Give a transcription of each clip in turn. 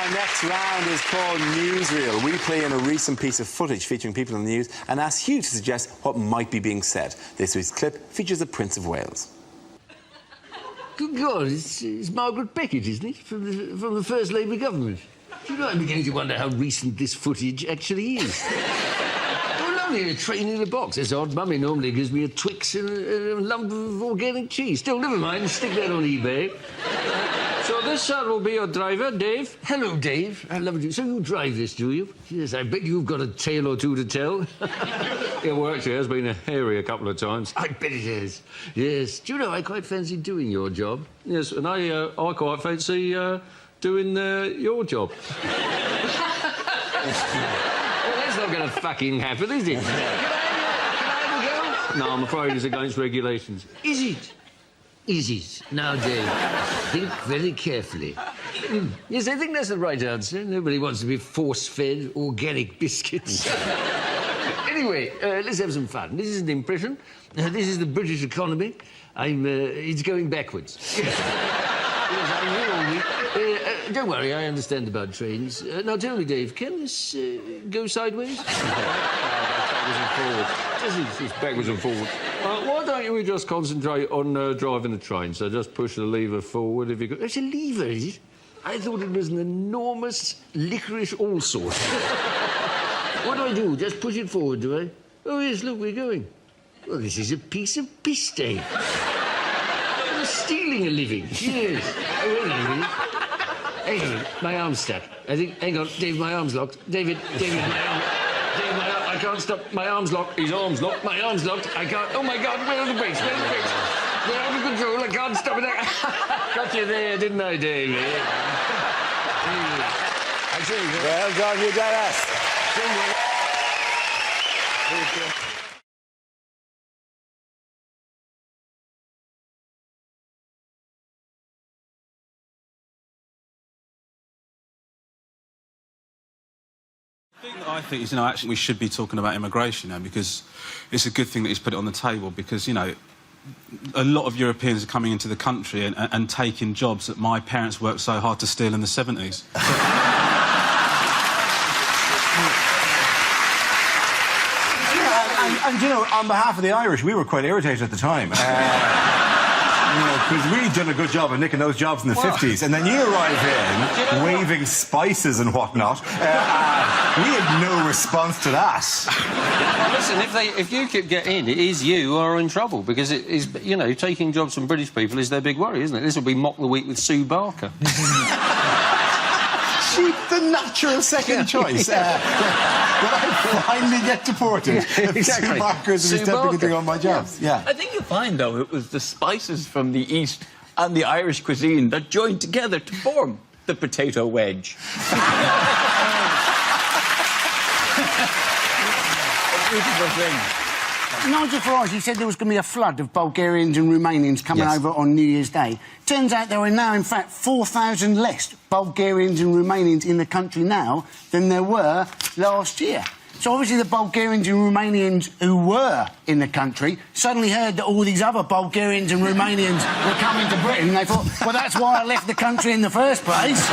Our next round is called Newsreel. We play in a recent piece of footage featuring people in the news and ask you to suggest what might be being said. This week's clip features the Prince of Wales. Good God, it's Margaret Beckett, isn't it? From the first Labour government. Do you know, I'm beginning to wonder how recent this footage actually is. Oh, lovely, a train in a box. That's odd. Mummy normally gives me a Twix and a lump of organic cheese. Still, never mind, stick that on eBay. So this will be your driver, Dave. Hello, Dave. I love you. So you drive this, do you? Yes, I bet you've got a tale or two to tell. Yeah, well, actually, it has been hairy a couple of times. I bet it has. Yes. Do you know, I quite fancy doing your job. Yes, and I quite fancy doing your job. Well, that's not going to fucking happen, is it? Can I have a go? No, I'm afraid it's against regulations. Is it? Is it? Now, Dave, think very carefully. Yes, I think that's the right answer. Nobody wants to be force-fed organic biscuits. Anyway, let's have some fun. This is an impression. This is the British economy. It's going backwards. Yes, I'm here all week. Don't worry, I understand about trains. Now, tell me, Dave, can this go sideways? Backwards and forwards. It's backwards and forwards. Why don't we just concentrate on driving the train? So just push the lever forward if you could. It's a lever, is it? I thought it was an enormous licorice allsort. What do? Just push it forward, do I? Oh, yes, look, we're going. Well, this is a piece of piss, Dave. You're stealing a living. Yes. Oh, wait a minute. Hang on, my arm's stuck. I think, hang on, Dave, my arm's locked. David, my arm... Dave, my arm, I can't stop. My arm's locked. His arm's locked. My arm's locked. I can't... Oh, my God, where are the brakes? Where are the brakes? They're out of control. I can't stop it. Got you there, didn't I, Dave? I see you. Well done, you got us. I think is, actually we should be talking about immigration now, because it's a good thing that he's put it on the table, because, a lot of Europeans are coming into the country and taking jobs that my parents worked so hard to steal in the 70s. And, on behalf of the Irish, we were quite irritated at the time. Because we'd done a good job of nicking those jobs in the 50s, and then you arrive in, waving spices and whatnot. We had no response to that. Well, listen, if UKIP get in, it is you who are in trouble, because it is, taking jobs from British people is their big worry, isn't it? This will be Mock the Week with Sue Barker. She's the natural second choice. When I finally get deported, exactly. Sue Barker's is definitely doing all my jobs. Yeah. I think you'll find, though, it was the spices from the East and the Irish cuisine that joined together to form the potato wedge. A beautiful thing. Nigel Farage, he said there was going to be a flood of Bulgarians and Romanians coming over on New Year's Day. Turns out there are now, in fact, 4,000 less Bulgarians and Romanians in the country now than there were last year. So obviously the Bulgarians and Romanians who were in the country suddenly heard that all these other Bulgarians and Romanians were coming to Britain, and they thought, well, that's why I left the country in the first place.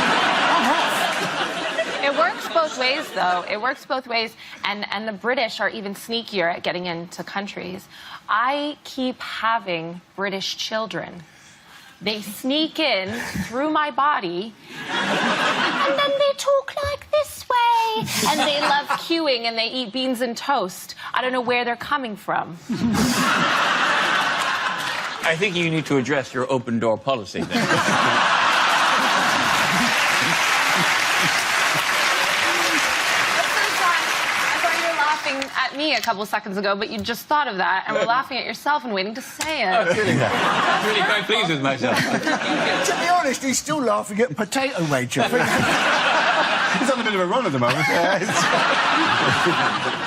It works both ways, though. It works both ways, and the British are even sneakier at getting into countries. I keep having British children. They sneak in through my body, and then they talk like this way, and they love queuing, and they eat beans and toast. I don't know where they're coming from. I think you need to address your open-door policy there. At me a couple seconds ago, but you just thought of that and were laughing at yourself and waiting to say it. I'm really quite pleased with myself. To be honest, he's still laughing at potato wedge. He's on a bit of a run at the moment.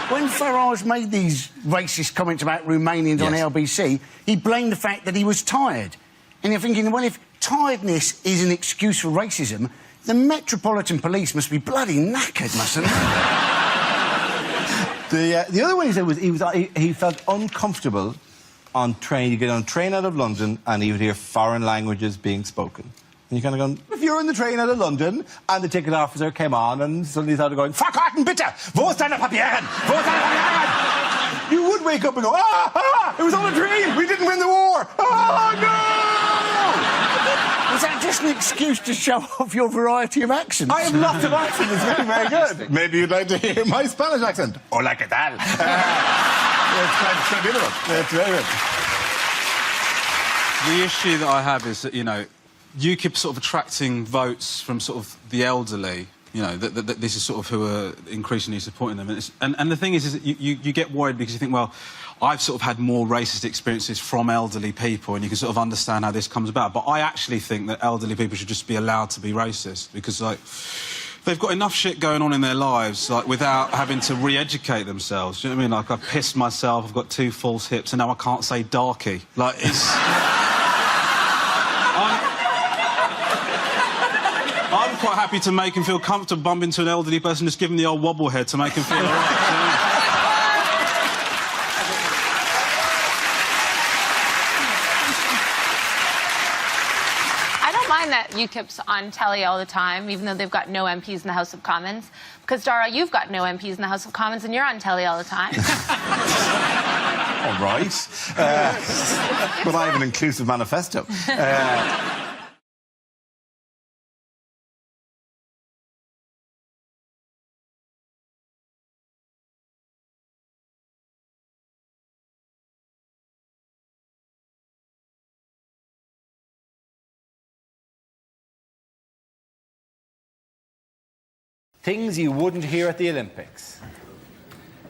When Farage made these racist comments about Romanians on LBC, he blamed the fact that he was tired. And you're thinking, well, if tiredness is an excuse for racism, the Metropolitan Police must be bloody knackered, mustn't they? The other one he said was he felt uncomfortable on train. You get on a train out of London and you would hear foreign languages being spoken. And you kind of going, if you're in the train out of London and the ticket officer came on and suddenly started going, Verkarten bitte! Wo ist deine Papieren? Wo ist deine Papieren? You would wake up and go, it was all a dream! We didn't win the war! Oh, no! Was that just an excuse to show off your variety of accents? I have lots of accents. It's very, very good. Maybe you'd like to hear my Spanish accent. Hola, ¿qué tal? It's quite beautiful. It's very good. The issue that I have is that, you know, UKIP sort of attracting votes from sort of the elderly, you know, that this is sort of who are increasingly supporting them. And the thing is that you get worried because you think, well, I've sort of had more racist experiences from elderly people and you can sort of understand how this comes about. But I actually think that elderly people should just be allowed to be racist because, like, they've got enough shit going on in their lives, like, without having to re-educate themselves. Do you know what I mean? Like, I've pissed myself, I've got 2 false hips, and now I can't say darky. Like, it's... I'm quite happy to make him feel comfortable, bump into an elderly person, just give him the old wobble head to make him feel all right. I don't mind that UKIP's on telly all the time, even though they've got no MPs in the House of Commons. Because, Dara, you've got no MPs in the House of Commons and you're on telly all the time. All right. But I have an inclusive manifesto. Things you wouldn't hear at the Olympics.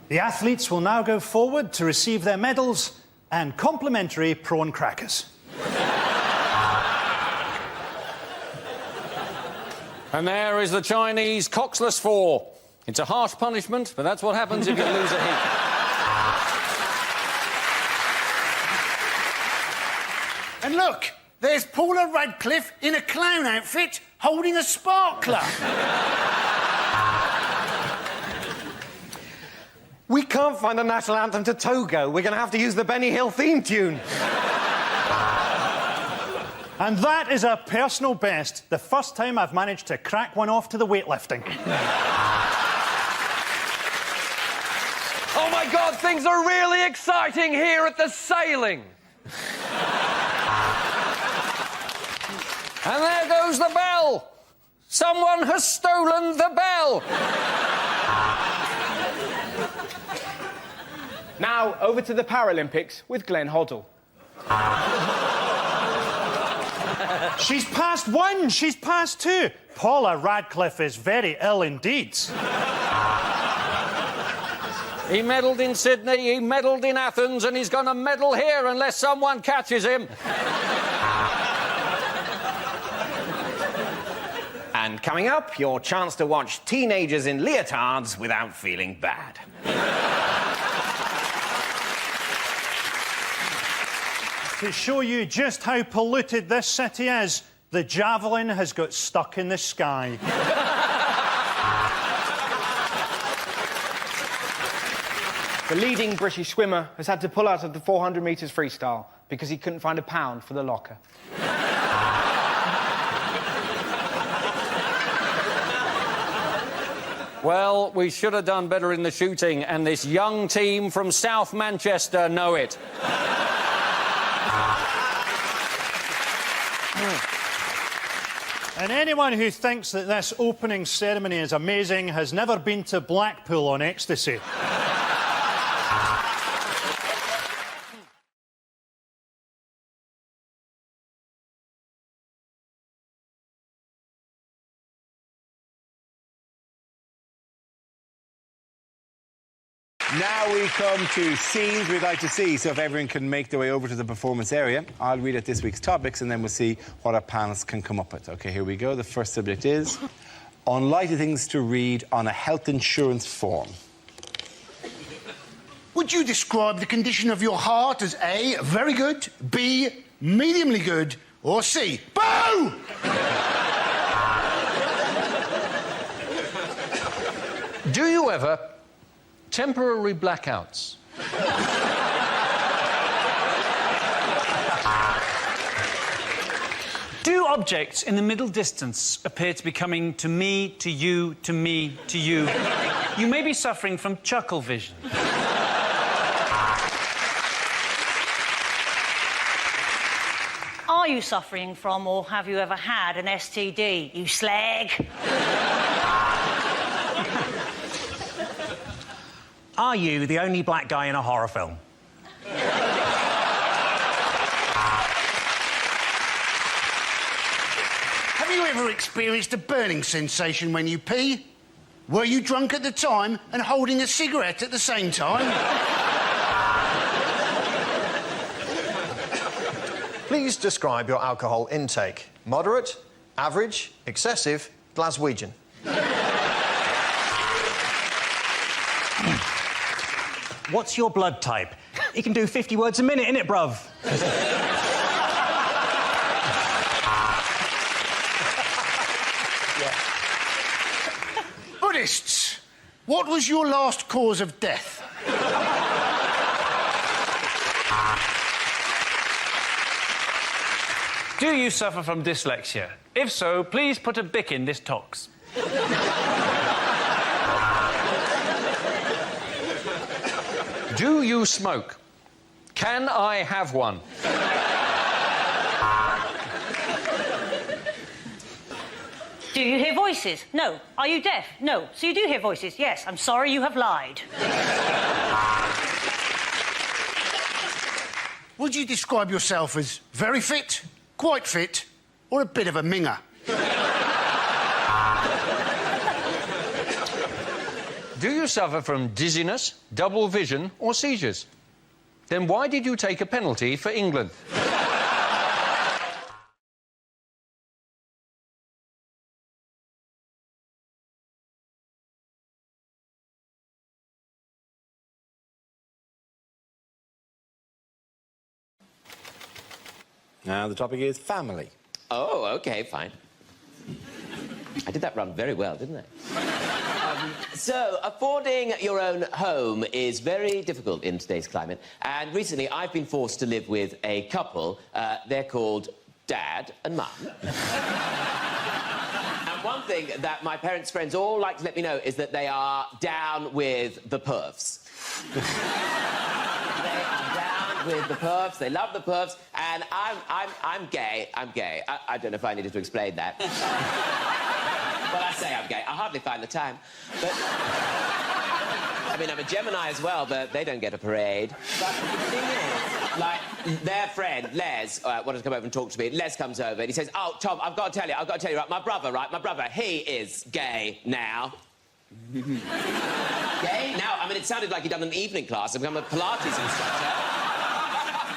The athletes will now go forward to receive their medals and complimentary prawn crackers. And there is the Chinese coxless 4. It's a harsh punishment, but that's what happens if you lose a heat. And look, there's Paula Radcliffe in a clown outfit holding a sparkler. We can't find a national anthem to Togo. We're going to have to use the Benny Hill theme tune. And that is a personal best. The first time I've managed to crack one off to the weightlifting. Oh, my God, things are really exciting here at the sailing. And there goes the bell. Someone has stolen the bell. Now, over to the Paralympics with Glenn Hoddle. She's past 1, she's past 2. Paula Radcliffe is very ill indeed. He medalled in Sydney, he medalled in Athens, and he's going to medal here unless someone catches him. And coming up, your chance to watch teenagers in leotards without feeling bad. To show you just how polluted this city is, the javelin has got stuck in the sky. The leading British swimmer has had to pull out of the 400 metres freestyle because he couldn't find £1 for the locker. Well, we should have done better in the shooting, and this young team from South Manchester know it. And anyone who thinks that this opening ceremony is amazing has never been to Blackpool on ecstasy. Now we come to scenes we'd like to see, so if everyone can make their way over to the performance area, I'll read out this week's topics and then we'll see what our panelists can come up with. OK, here we go. The first subject is unlikely things to read on a health insurance form. Would you describe the condition of your heart as A, very good, B, mediumly good, or C, boo? Do you ever temporary blackouts? Do objects in the middle distance appear to be coming to me, to you, to me, to you. You may be suffering from chuckle vision. Are you suffering from, or have you ever had, an STD, you slag? Are you the only black guy in a horror film? Have you ever experienced a burning sensation when you pee? Were you drunk at the time and holding a cigarette at the same time? Please describe your alcohol intake. Moderate, average, excessive, Glaswegian. What's your blood type? You can do 50 words a minute, innit, bruv? Buddhists, what was your last cause of death? Do you suffer from dyslexia? If so, please put a bic in this tox. Do you smoke? Can I have one? Do you hear voices? No. Are you deaf? No. So you do hear voices? Yes. I'm sorry, you have lied. Would you describe yourself as very fit, quite fit, or a bit of a minger? Do you suffer from dizziness, double vision, or seizures? Then why did you take a penalty for England? Now the topic is family. Oh, OK, fine. I did that run very well, didn't I? So, affording your own home is very difficult in today's climate. And recently, I've been forced to live with a couple. They're called Dad and Mum. And one thing that my parents' friends all like to let me know is that they are down with the pervs. They are down with the pervs. They love the pervs. And I'm gay. I'm gay. I don't know if I needed to explain that. Well, I say I'm gay. I hardly find the time. But... I mean, I'm a Gemini as well, but they don't get a parade. But the thing is, like, their friend, Les, wanted to come over and talk to me. Les comes over and he says, oh, Tom, I've got to tell you, right, my brother, he is gay now. Gay? Now, I mean, it sounded like he'd done an evening class and become a Pilates instructor.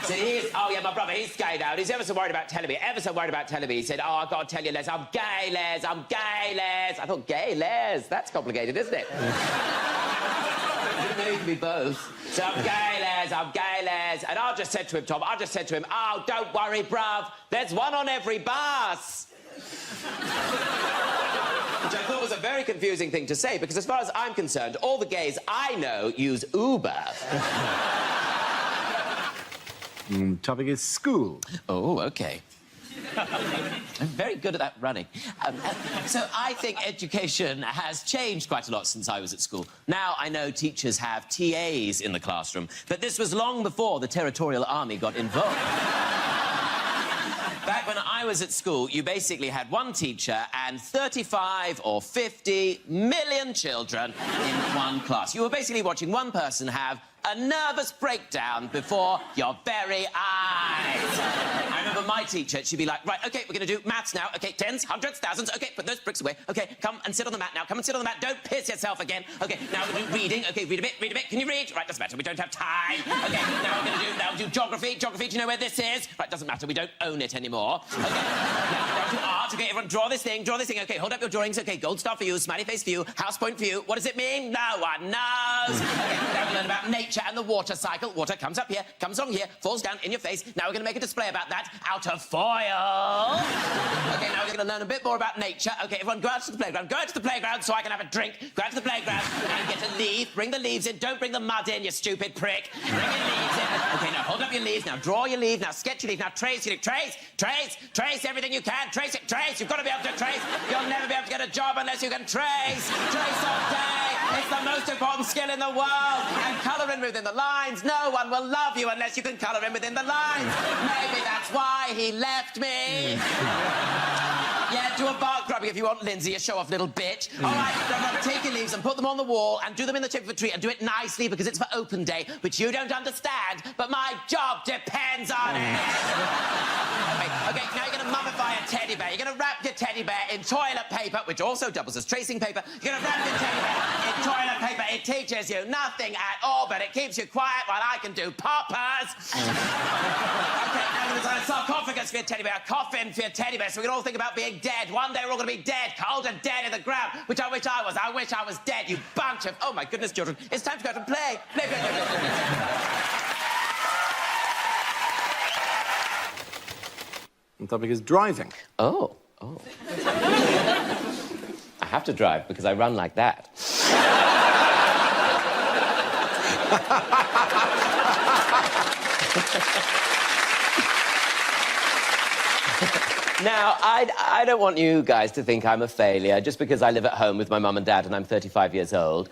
So he is, oh, yeah, my brother, he's gay now, and he's ever so worried about telling me, He said, oh, I've got to tell you, Les, I'm gay, Les. I thought, gay, Les? That's complicated, isn't it? I didn't know you could be both. So I'm gay, Les. And I just said to him, Tom, oh, don't worry, bruv, there's one on every bus. Which I thought was a very confusing thing to say, because as far as I'm concerned, all the gays I know use Uber. Topic is school. Oh, OK. I'm very good at that running. So I think education has changed quite a lot since I was at school. Now I know teachers have TAs in the classroom, but this was long before the Territorial Army got involved. Back when I was at school, you basically had one teacher and 35 or 50 million children in one class. You were basically watching one person have a nervous breakdown before your very eyes. I remember my teacher, she'd be like, right, OK, we're going to do maths now. OK, tens, hundreds, thousands. OK, put those bricks away. OK, come and sit on the mat now. Don't piss yourself again. OK, now we're going to do reading. OK, read a bit. Can you read? Right, doesn't matter. We don't have time. OK, now we'll do geography. Do you know where this is? Right, doesn't matter. We don't own it anymore. OK, now we're going to art. art. Okay, everyone, draw this thing. Okay, hold up your drawings. Okay, gold star for you, smiley face for you, house point for you. What does it mean? No one knows. Okay, now we learn about nature and the water cycle. Water comes up here, comes along here, falls down in your face. Now we're going to make a display about that out of foil. Okay, now we're going to learn a bit more about nature. Okay, everyone, go out to the playground. Go out to the playground so I can have a drink. Go out to the playground and get a leaf. Bring the leaves in. Don't bring the mud in, you stupid prick. Bring your leaves in. Okay, now hold up your leaves. Now draw your leaf. Now sketch your leaf. Now trace your leaf. Trace everything you can. Trace it. You've got to be able to trace. You'll never be able to get a job unless you can trace. Trace all day. It's the most important skill in the world. And colour in within the lines. No one will love you unless you can colour in within the lines. Maybe that's why he left me. Yeah, do a bark grubbing if you want, Lindsay, you show-off little bitch. All right, now take your leaves and put them on the wall and do them in the tip of a tree and do it nicely because it's for open day, which you don't understand, but my job depends on it. Okay, now you're going to mummify a teddy bear. You're going to wrap your teddy bear in toilet paper, which also doubles as tracing paper. You're going to wrap your teddy bear in toilet paper. It teaches you nothing at all, but it keeps you quiet while I can do poppers. Okay, now we're going to design a sarcophagus for your teddy bear, a coffin for your teddy bear, so we can all think about being dead. One day we're all going to be dead, cold and dead in the ground, which I wish I was. I wish I was dead, you bunch of... Oh, my goodness, children. It's time to go out and play. Play. The topic is driving. Oh. I have to drive because I run like that. Now, I don't want you guys to think I'm a failure just because I live at home with my mum and dad and I'm 35 years old.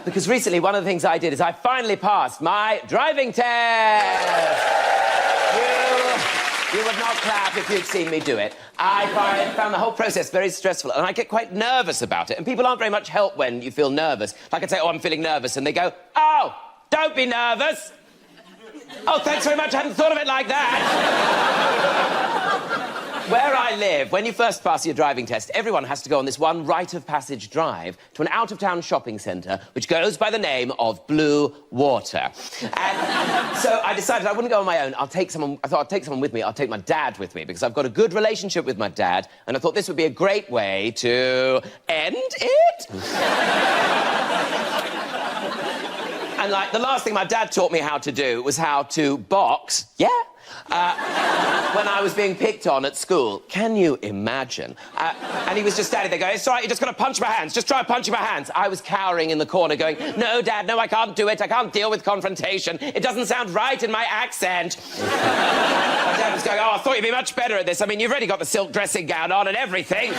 Because recently, one of the things I did is I finally passed my driving test. You would not clap if you'd seen me do it. I found the whole process very stressful, and I get quite nervous about it. And people aren't very much help when you feel nervous. Like I'd say, oh, I'm feeling nervous, and they go, oh, don't be nervous. Oh, thanks very much, I hadn't thought of it like that. Where I live, when you first pass your driving test, everyone has to go on this one rite of passage drive to an out-of-town shopping centre which goes by the name of Blue Water. And so I decided I wouldn't go on my own. I thought I'd take someone with me. I'll take my dad with me because I've got a good relationship with my dad, and I thought this would be a great way to end it. And, like, the last thing my dad taught me how to do was how to box. Yeah. When I was being picked on at school. Can you imagine? And he was just standing there going, it's all right, you're just going to punch my hands. Just try punching my hands. I was cowering in the corner going, no, Dad, no, I can't do it. I can't deal with confrontation. It doesn't sound right in my accent. My dad was going, oh, I thought you'd be much better at this. I mean, you've already got the silk dressing gown on and everything.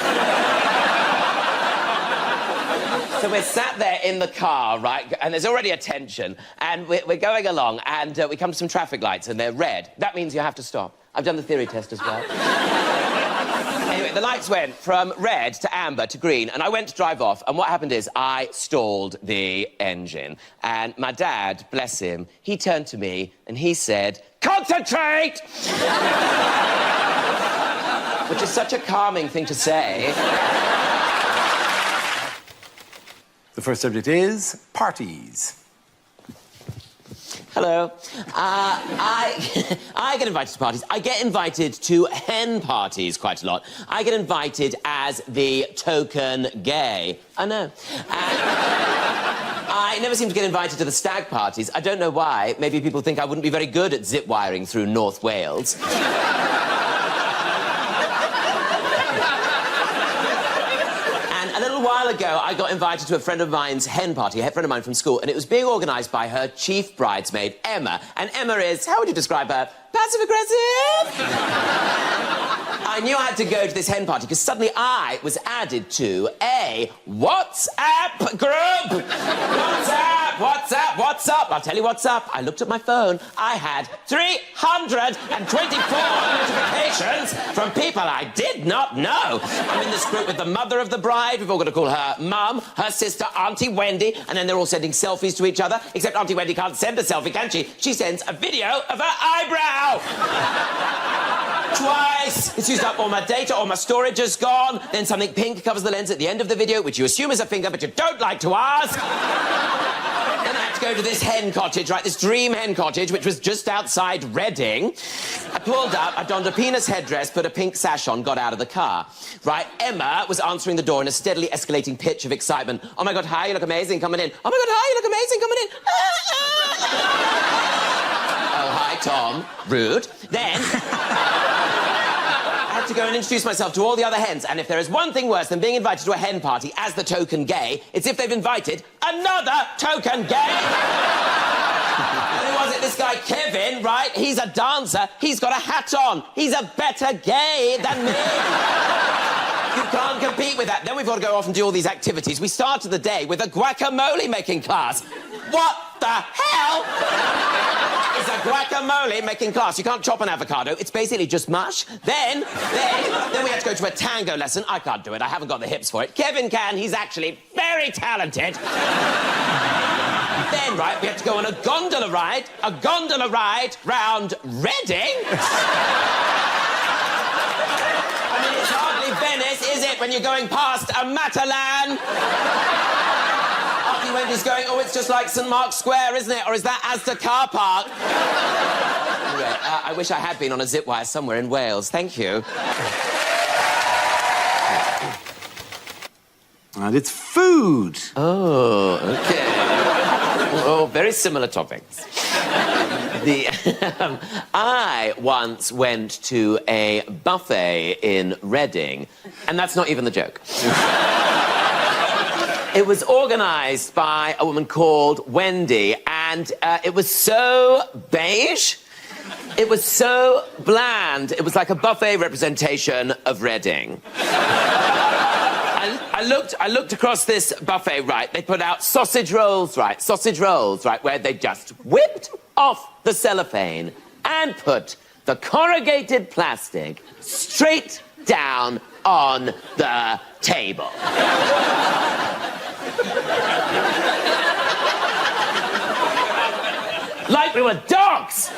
So we're sat there in the car, right, and there's already a tension, and we're going along, and we come to some traffic lights, and they're red. That means you have to stop. I've done the theory test as well. Anyway, the lights went from red to amber to green, and I went to drive off, and what happened is I stalled the engine. And my dad, bless him, he turned to me, and he said, concentrate! Which is such a calming thing to say. The first subject is parties. Hello. I get invited to parties. I get invited to hen parties quite a lot. I get invited as the token gay. I know. I never seem to get invited to the stag parties. I don't know why. Maybe people think I wouldn't be very good at zip wiring through North Wales. A little while ago, I got invited to a friend of mine's hen party, a friend of mine from school, and it was being organised by her chief bridesmaid, Emma. And Emma is, how would you describe her? Passive-aggressive? I knew I had to go to this hen party because suddenly I was added to a WhatsApp group. What's up? I'll tell you what's up. I looked at my phone. I had 324 notifications from people I did not know. I'm in this group with the mother of the bride. We've all got to call her Mum, her sister, Auntie Wendy, and then they're all sending selfies to each other, except Auntie Wendy can't send a selfie, can she? She sends a video of her eyebrow. Twice. It's used up all my data, all my storage is gone. Then something pink covers the lens at the end of the video, which you assume is a finger, but you don't like to ask. Then I have to go to this hen cottage, right, this dream hen cottage, which was just outside Reading. I pulled up, I donned a penis headdress, put a pink sash on, got out of the car. Right, Emma was answering the door in a steadily escalating pitch of excitement. Oh, my God, hi, you look amazing, coming in. Oh, my God, hi, you look amazing, coming in. Oh, hi, Tom. Rude. Then... I had to go and introduce myself to all the other hens, and if there is one thing worse than being invited to a hen party as the token gay, it's if they've invited another token gay. And who was it? This guy Kevin, right? He's a dancer. He's got a hat on. He's a better gay than me. You can't compete with that. Then we've got to go off and do all these activities. We started the day with a guacamole making class. What the hell is a guacamole making class? You can't chop an avocado. It's basically just mush. Then we had to go to a tango lesson. I can't do it. I haven't got the hips for it. Kevin can. He's actually very talented. Then, right, we had to go on a gondola ride round Reading. I mean, it's hardly Venice, is it, when you're going past a Matalan? Archie Wendy's going, oh, it's just like St Mark's Square, isn't it? Or is that Asda car park? Anyway, I wish I had been on a zip wire somewhere in Wales. Thank you. And it's food. Oh, OK. Oh, very similar topics. I once went to a buffet in Reading, and that's not even the joke. It was organised by a woman called Wendy, and it was so beige. It was so bland. It was like a buffet representation of Reading. I looked across this buffet, right? They put out sausage rolls, right, where they just whipped off the cellophane and put the corrugated plastic straight down on the table. Like we were dogs!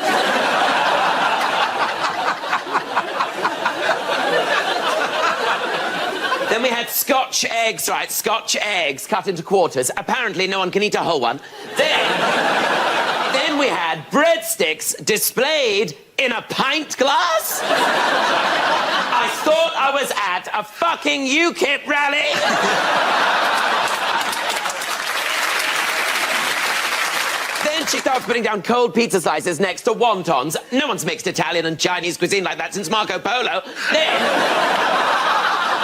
Then we had Scotch eggs, right? Scotch eggs cut into quarters. Apparently no one can eat a whole one. Then we had breadsticks displayed in a pint glass. I thought I was at a fucking UKIP rally. Then she starts putting down cold pizza slices next to wontons. No one's mixed Italian and Chinese cuisine like that since Marco Polo.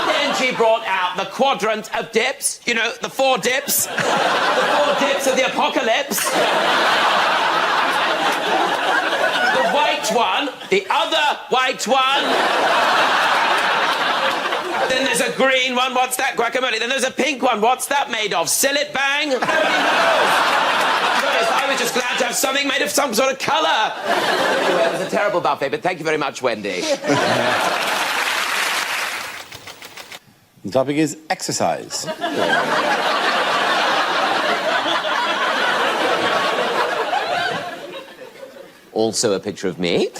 Then she brought out the quadrant of dips. You know, the 4 dips. The 4 dips of the apocalypse. The white one. The other white one. Then there's a green one. What's that? Guacamole. Then there's a pink one. What's that made of? Sillet bang? I was just glad to have something made of some sort of colour. Anyway, it was a terrible buffet, but thank you very much, Wendy. The topic is exercise. Also a picture of me.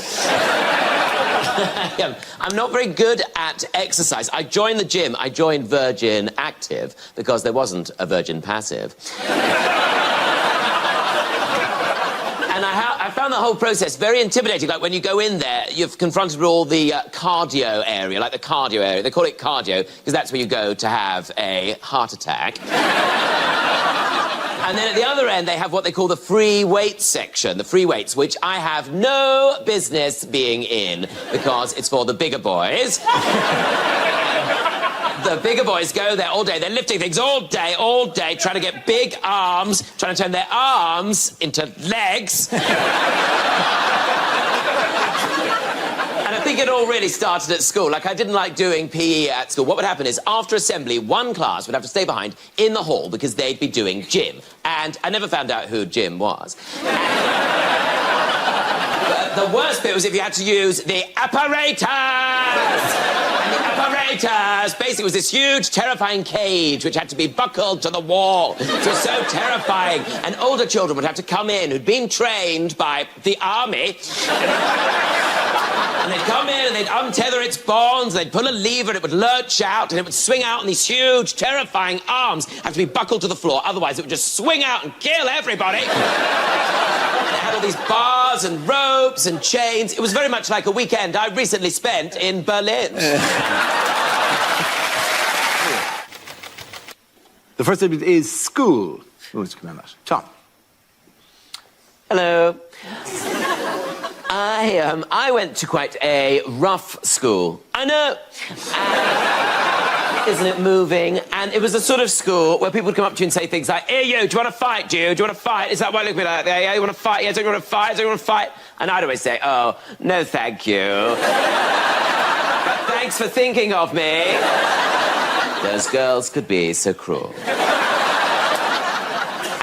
I'm not very good at exercise. I joined the gym. I joined Virgin Active because there wasn't a Virgin Passive. And I found the whole process very intimidating. Like, when you go in there, you're confronted with all the cardio area, like the cardio area. They call it cardio because that's where you go to have a heart attack. And then at the other end, they have what they call the free weights section, the free weights, which I have no business being in because it's for the bigger boys. The bigger boys go there all day. They're lifting things all day, trying to get big arms, trying to turn their arms into legs. And I think it all really started at school. Like, I didn't like doing PE at school. What would happen is, after assembly, one class would have to stay behind in the hall because they'd be doing gym. And I never found out who Jim was. The worst bit was if you had to use the apparatus. And the apparatus basically was this huge, terrifying cage which had to be buckled to the wall. It was so terrifying. And older children would have to come in who'd been trained by the army. And they'd come in and they'd untether its bonds, they'd pull a lever and it would lurch out and it would swing out, and these huge, terrifying arms have to be buckled to the floor, otherwise it would just swing out and kill everybody. And it had all these bars and ropes and chains. It was very much like a weekend I recently spent in Berlin. The first subject is school. Who's coming on that? Tom. Hello. I went to quite a rough school. I know. Isn't it moving? And it was the sort of school where people would come up to you and say things like, "Hey, you, do you want to fight, do you? Do you want to fight? Is that why you look at me like that? Yeah, you want to fight? Yeah, don't you want to fight? Don't you want to fight?" And I'd always say, "Oh, no, thank you. But thanks for thinking of me." Those girls could be so cruel.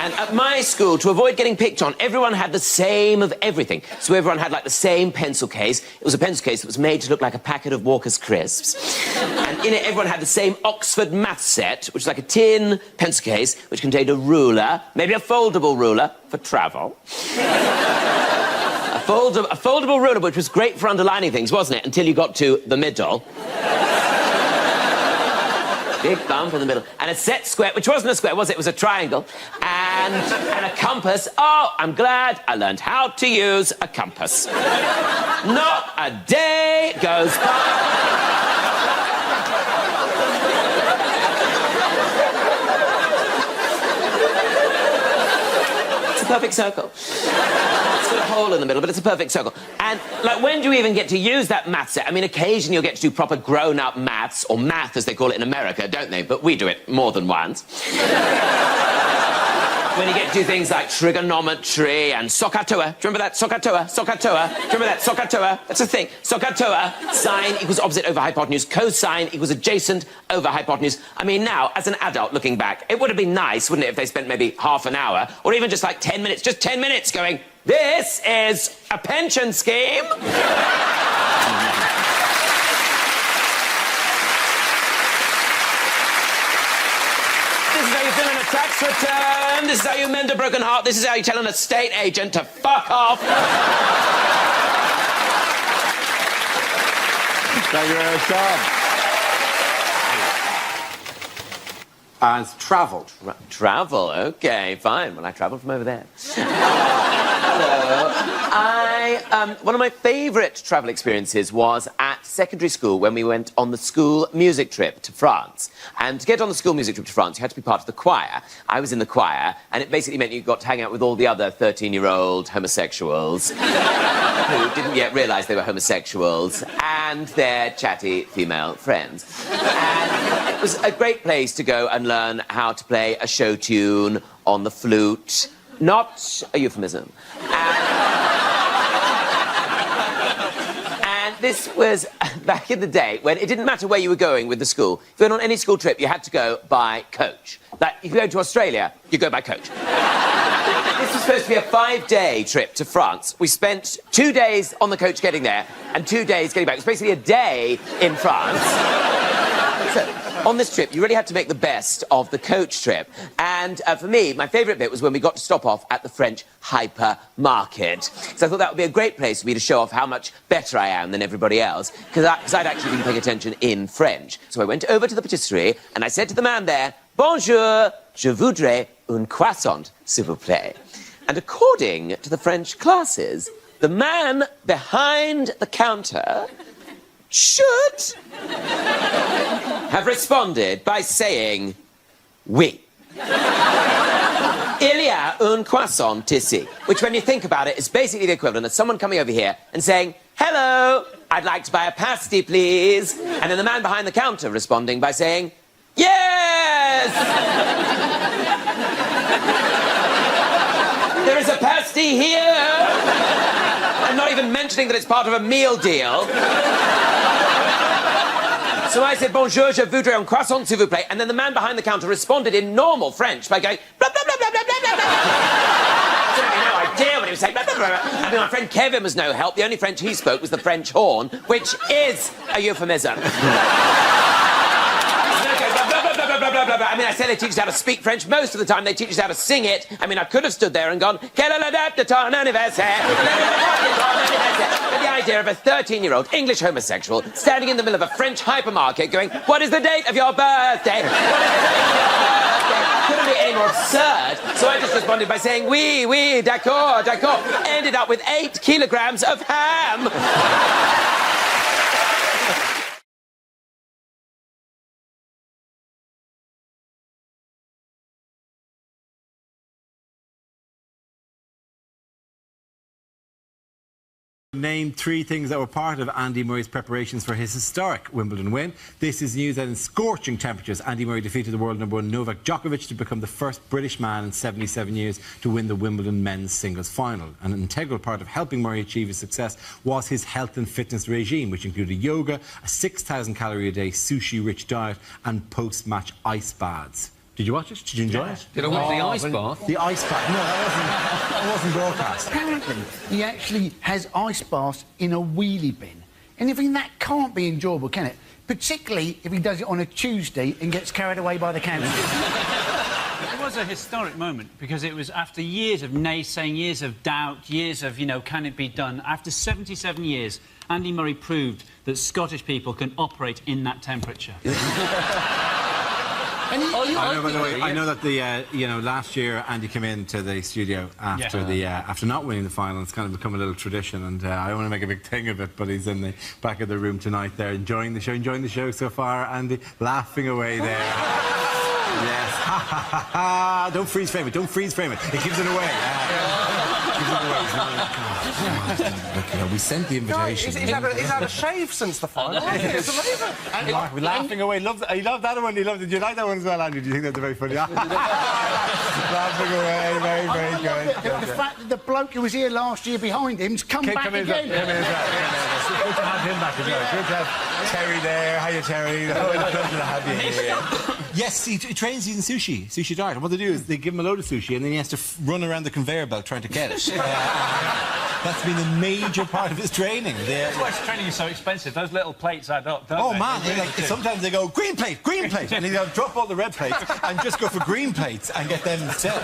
And at my school, to avoid getting picked on, everyone had the same of everything. So everyone had, like, the same pencil case. It was a pencil case that was made to look like a packet of Walker's Crisps. And in it, everyone had the same Oxford math set, which was like a tin pencil case, which contained a ruler, maybe a foldable ruler for travel. A foldable ruler, which was great for underlining things, wasn't it? Until you got to the middle. Big bump in the middle. And a set square, which wasn't a square, was it? It was a triangle. And a compass. Oh, I'm glad I learned how to use a compass. Not a day goes by. It's a perfect circle. It's got a hole in the middle, but it's a perfect circle. And, like, when do you even get to use that math set? I mean, occasionally you'll get to do proper grown-up maths, or math as they call it in America, don't they? But we do it more than once. When you get to do things like trigonometry and SOHCAHTOA. Do you remember that? SOHCAHTOA, SOHCAHTOA. Do you remember that? SOHCAHTOA. That's a thing. SOHCAHTOA. Sine equals opposite over hypotenuse. Cosine equals adjacent over hypotenuse. I mean, now, as an adult looking back, it would have been nice, wouldn't it, if they spent maybe half an hour, or even just like 10 minutes, just 10 minutes going, "This is a pension scheme." This is how you fill in a tax return. This is how you mend a broken heart. This is how you tell an estate agent to fuck off. Thank you very much, Tom. As travelled. Travel, okay, fine. Well, I travelled from over there. Hello. One of my favourite travel experiences was at secondary school when we went on the school music trip to France. And to get on the school music trip to France, you had to be part of the choir. I was in the choir, and it basically meant you got to hang out with all the other 13-year-old homosexuals who didn't yet realise they were homosexuals, and their chatty female friends. And it was a great place to go and learn how to play a show tune on the flute. Not a euphemism. And this was back in the day when it didn't matter where you were going with the school. If you went on any school trip, you had to go by coach. Like, if you go to Australia, you go by coach. This was supposed to be a 5-day trip to France. We spent 2 days on the coach getting there and 2 days getting back. It was basically a day in France. So, on this trip, you really had to make the best of the coach trip. And for me, my favourite bit was when we got to stop off at the French hypermarket. So I thought that would be a great place for me to show off how much better I am than everybody else, because I'd actually been paying attention in French. So I went over to the patisserie and I said to the man there, "Bonjour, je voudrais un croissant, s'il vous plaît." And according to the French classes, the man behind the counter should have responded by saying, "Oui." Il y a un croissant ici. Which, when you think about it, is basically the equivalent of someone coming over here and saying, "Hello, I'd like to buy a pasty, please." And then the man behind the counter responding by saying, "Yes!" There is a pasty here. I'm not even mentioning that it's part of a meal deal. So I said, "Bonjour, je voudrais un croissant, s'il vous plaît." And then the man behind the counter responded in normal French by going, "Blah, blah, blah, blah, blah, blah, blah." I had no idea what he was saying. Blah, blah, blah, blah. I mean, my friend Kevin was no help. The only French he spoke was the French horn, which is a euphemism. blah, blah, blah, blah. I mean, I say they teach us how to speak French. Most of the time, they teach us how to sing it. I mean, I could have stood there and gone, quelle est la date de ton anniversaire? But the idea of a 13-year-old English homosexual standing in the middle of a French hypermarket going, what is the date of your birthday? What is the date of your birthday? Couldn't be any more absurd. So I just responded by saying, oui, oui, d'accord, d'accord. Ended up with 8 kilograms of ham. Name 3 things that were part of Andy Murray's preparations for his historic Wimbledon win. This is news that in scorching temperatures, Andy Murray defeated the world #1 Novak Djokovic to become the first British man in 77 years to win the Wimbledon men's singles final. An integral part of helping Murray achieve his success was his health and fitness regime, which included yoga, a 6,000 calorie a day sushi-rich diet and post-match ice baths. Did you watch it? Did you enjoy it? Did I watch the ice bath? The ice bath? No, that wasn't broadcast. Apparently, he actually has ice baths in a wheelie bin. And I think that can't be enjoyable, can it? Particularly if he does it on a Tuesday and gets carried away by the cancer. It was a historic moment because it was after years of naysaying, years of doubt, years of, you know, can it be done? After 77 years, Andy Murray proved that Scottish people can operate in that temperature. I know, by the way, I know that last year Andy came into the studio after after not winning the final. It's kind of become a little tradition, and I don't want to make a big thing of it, but he's in the back of the room tonight there, enjoying the show so far, Andy, laughing away there. Yes, ha ha ha ha! Don't freeze frame it. It gives it away. Gives it away. We sent the invitation. He's had a shave since the final. It's amazing. We're laughing away. He loved that one. Did you like that one as well, Andrew? Do you think that's very funny? Laughing away. Very, very good. The fact that the bloke who was here last year behind him's come back again. Good to have him back as well. Good to have Terry there. Hiya, Terry. Good to have you here. Yes, he trains using sushi diet. And what they do is they give him a load of sushi and then he has to run around the conveyor belt trying to get it. That's been a major part of his training. That's why his training is so expensive. Those little plates add up, don't they? Man, sometimes they go, green plate, and he'll drop all the red plates and just go for green plates and get them instead.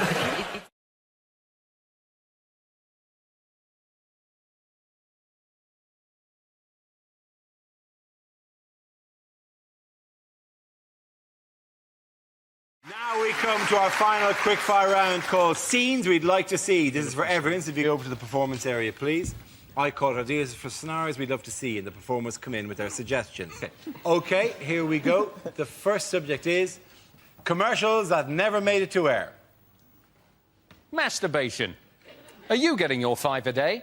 Now we come to our final quickfire round called Scenes We'd Like to See. This is for everyone, so if you go over to the performance area, please. I call ideas for scenarios we'd love to see, and the performers come in with their suggestions. OK, here we go. The first subject is commercials that never made it to air. Masturbation. Are you getting your 5 a day?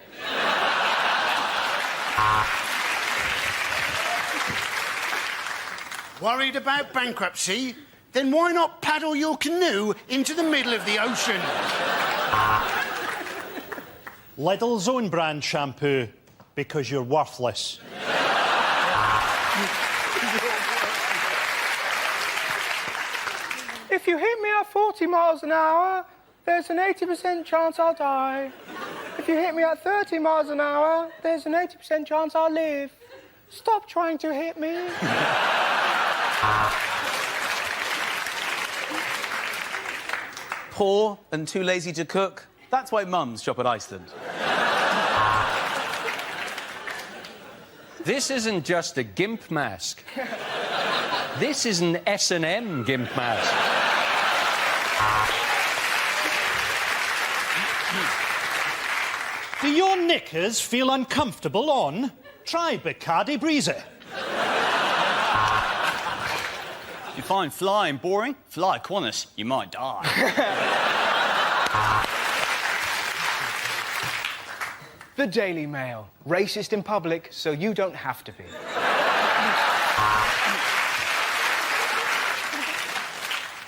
Worried about bankruptcy? Then why not paddle your canoe into the middle of the ocean? Lidl's own brand shampoo, because you're worthless. If you hit me at 40 miles an hour, there's an 80% chance I'll die. If you hit me at 30 miles an hour, there's an 80% chance I'll live. Stop trying to hit me. Poor and too lazy to cook. That's why mums shop at Iceland. This isn't just a gimp mask. This is an S&M gimp mask. Do your knickers feel uncomfortable on? Try Bacardi Breezy. You find flying boring? Fly Qantas, you might die. The Daily Mail. Racist in public, so you don't have to be.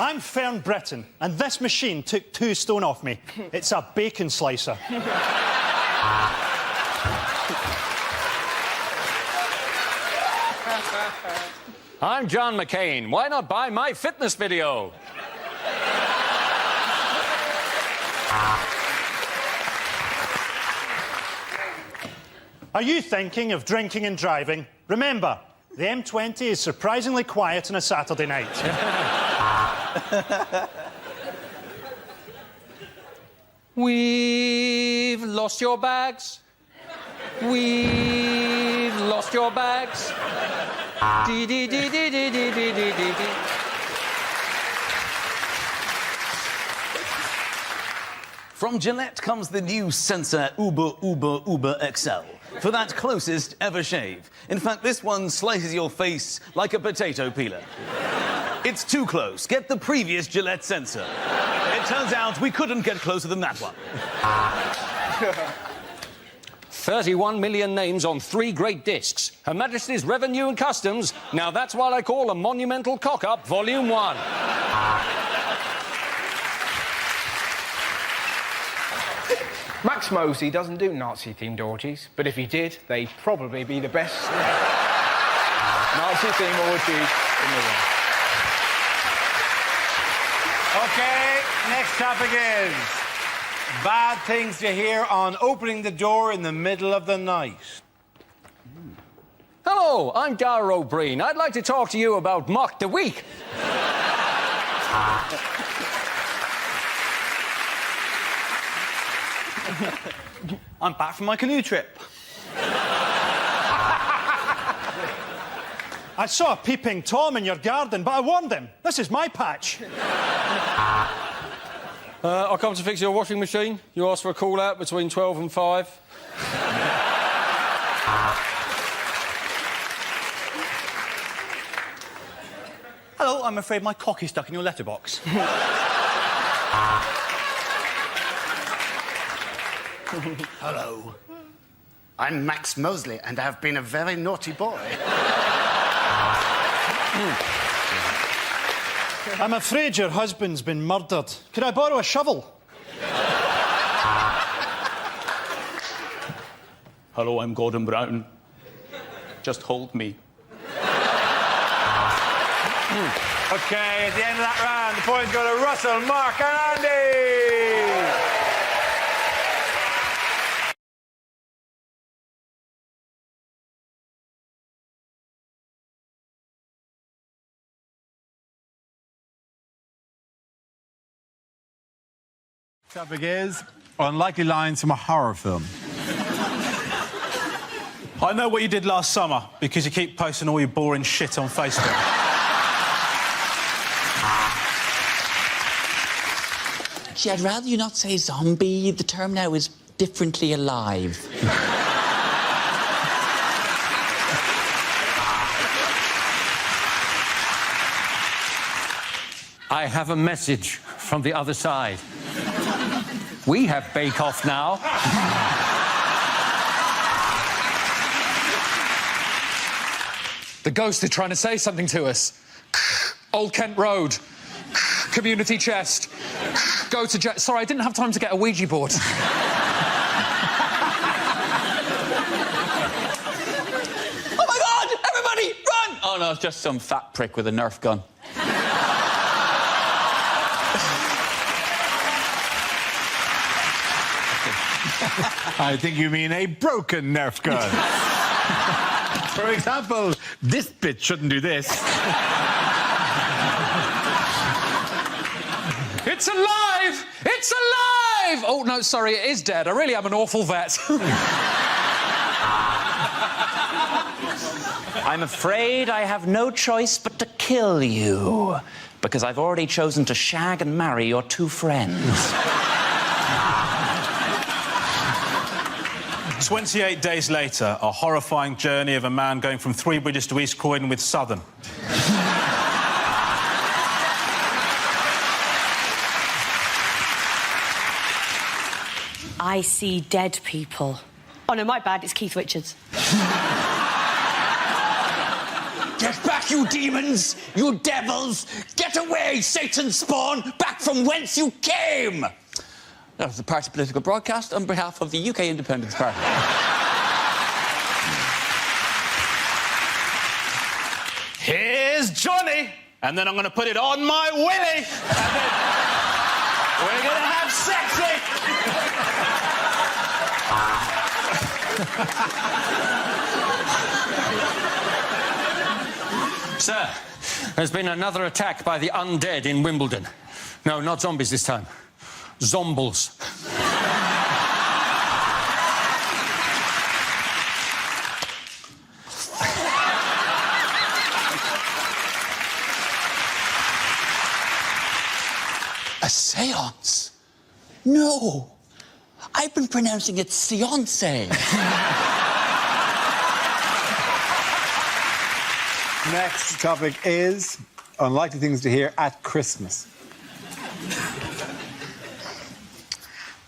I'm Fern Britton, and this machine took 2 stone off me. It's a bacon slicer. I'm John McCain. Why not buy my fitness video? Are you thinking of drinking and driving? Remember, the M20 is surprisingly quiet on a Saturday night. We've lost your bags. We've lost your bags. Dee dee dee dee dee dee dee dee dee. From Gillette comes the new Sensor Uber XL. For that closest ever shave. In fact, this one slices your face like a potato peeler. It's too close. Get the previous Gillette Sensor. It turns out we couldn't get closer than that one. 31 million names on 3 great discs. Her Majesty's Revenue and Customs. Now that's what I call a monumental cock-up, Volume 1. Max Mosley doesn't do Nazi-themed orgies, but if he did, they'd probably be the best Nazi-themed orgies in the world. OK, next topic is bad things to hear on opening the door in the middle of the night. Hello, I'm Dara O'Brien. I'd like to talk to you about Mock the Week. I'm back from my canoe trip. I saw a peeping Tom in your garden, but I warned him. This is my patch. I'll come to fix your washing machine. You asked for a call-out between 12 and 5. Hello, I'm afraid my cock is stuck in your letterbox. Hello. I'm Max Mosley, and I've been a very naughty boy. I'm afraid your husband's been murdered. Could I borrow a shovel? Hello, I'm Gordon Brown. Just hold me. OK, at the end of that round, the points go to Russell, Mark and Andy! Topic is unlikely lines from a horror film. I know what you did last summer because you keep posting all your boring shit on Facebook. Gee, I'd rather you not say zombie. The term now is differently alive. I have a message from the other side. We have Bake Off now. The ghost is trying to say something to us. Old Kent Road. Community chest. Go to... Sorry, I didn't have time to get a Ouija board. Oh, my God! Everybody, run! Oh, no, it's just some fat prick with a Nerf gun. I think you mean a broken Nerf gun. For example, this bit shouldn't do this. It's alive! It's alive! Oh, no, sorry, it is dead. I really am an awful vet. I'm afraid I have no choice but to kill you, because I've already chosen to shag and marry your 2 friends. 28 days later, a horrifying journey of a man going from Three Bridges to East Croydon with Southern. I see dead people. Oh, no, my bad. It's Keith Richards. Get back, you demons! You devils! Get away, Satan's spawn! Back from whence you came! That was the party political broadcast on behalf of the UK Independence Party. Here's Johnny, and then I'm going to put it on my willy, and then we're going to have sexy. Sir, There's been another attack by the undead in Wimbledon. No, not zombies this time. Zombles. A seance? No. I've been pronouncing it seance. Next topic is unlikely things to hear at Christmas.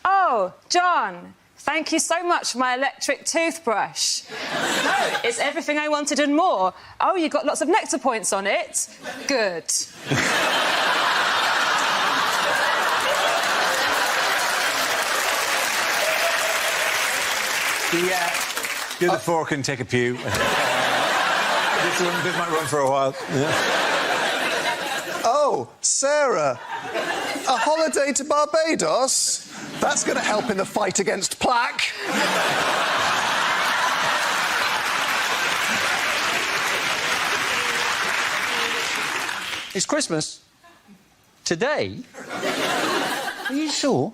Oh, John, thank you so much for my electric toothbrush. No, it's everything I wanted and more. Oh, you got lots of nectar points on it. Good. Do the fork and take a pew. This might run for a while. Yeah. Oh, Sarah. A holiday to Barbados? That's going to help in the fight against plaque. It's Christmas. Today? Are you sure?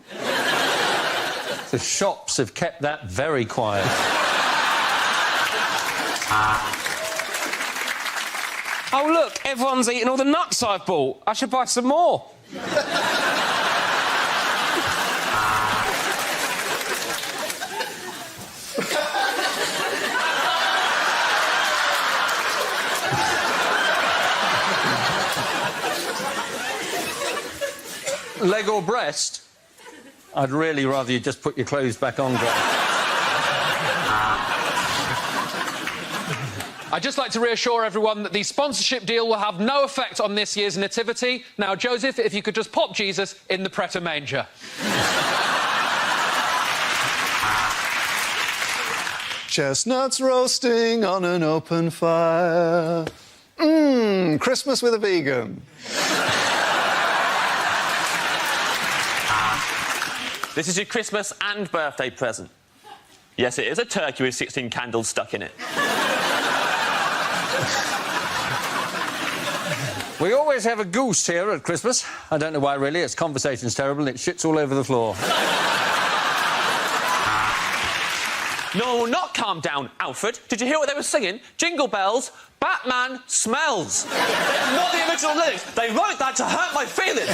The shops have kept that very quiet. Oh, look, everyone's eating all the nuts I've bought. I should buy some more. Leg or breast? I'd really rather you just put your clothes back on, Greg. I'd just like to reassure everyone that the sponsorship deal will have no effect on this year's nativity. Now, Joseph, if you could just pop Jesus in the Pret a Manger. Chestnuts roasting on an open fire. Christmas with a vegan. This is your Christmas and birthday present. Yes, it is a turkey with 16 candles stuck in it. We always have a goose here at Christmas. I don't know why, really. Its conversation's terrible and it shits all over the floor. No, not calm down, Alfred. Did you hear what they were singing? Jingle bells, Batman smells. Not the original lyrics. They wrote that to hurt my feelings.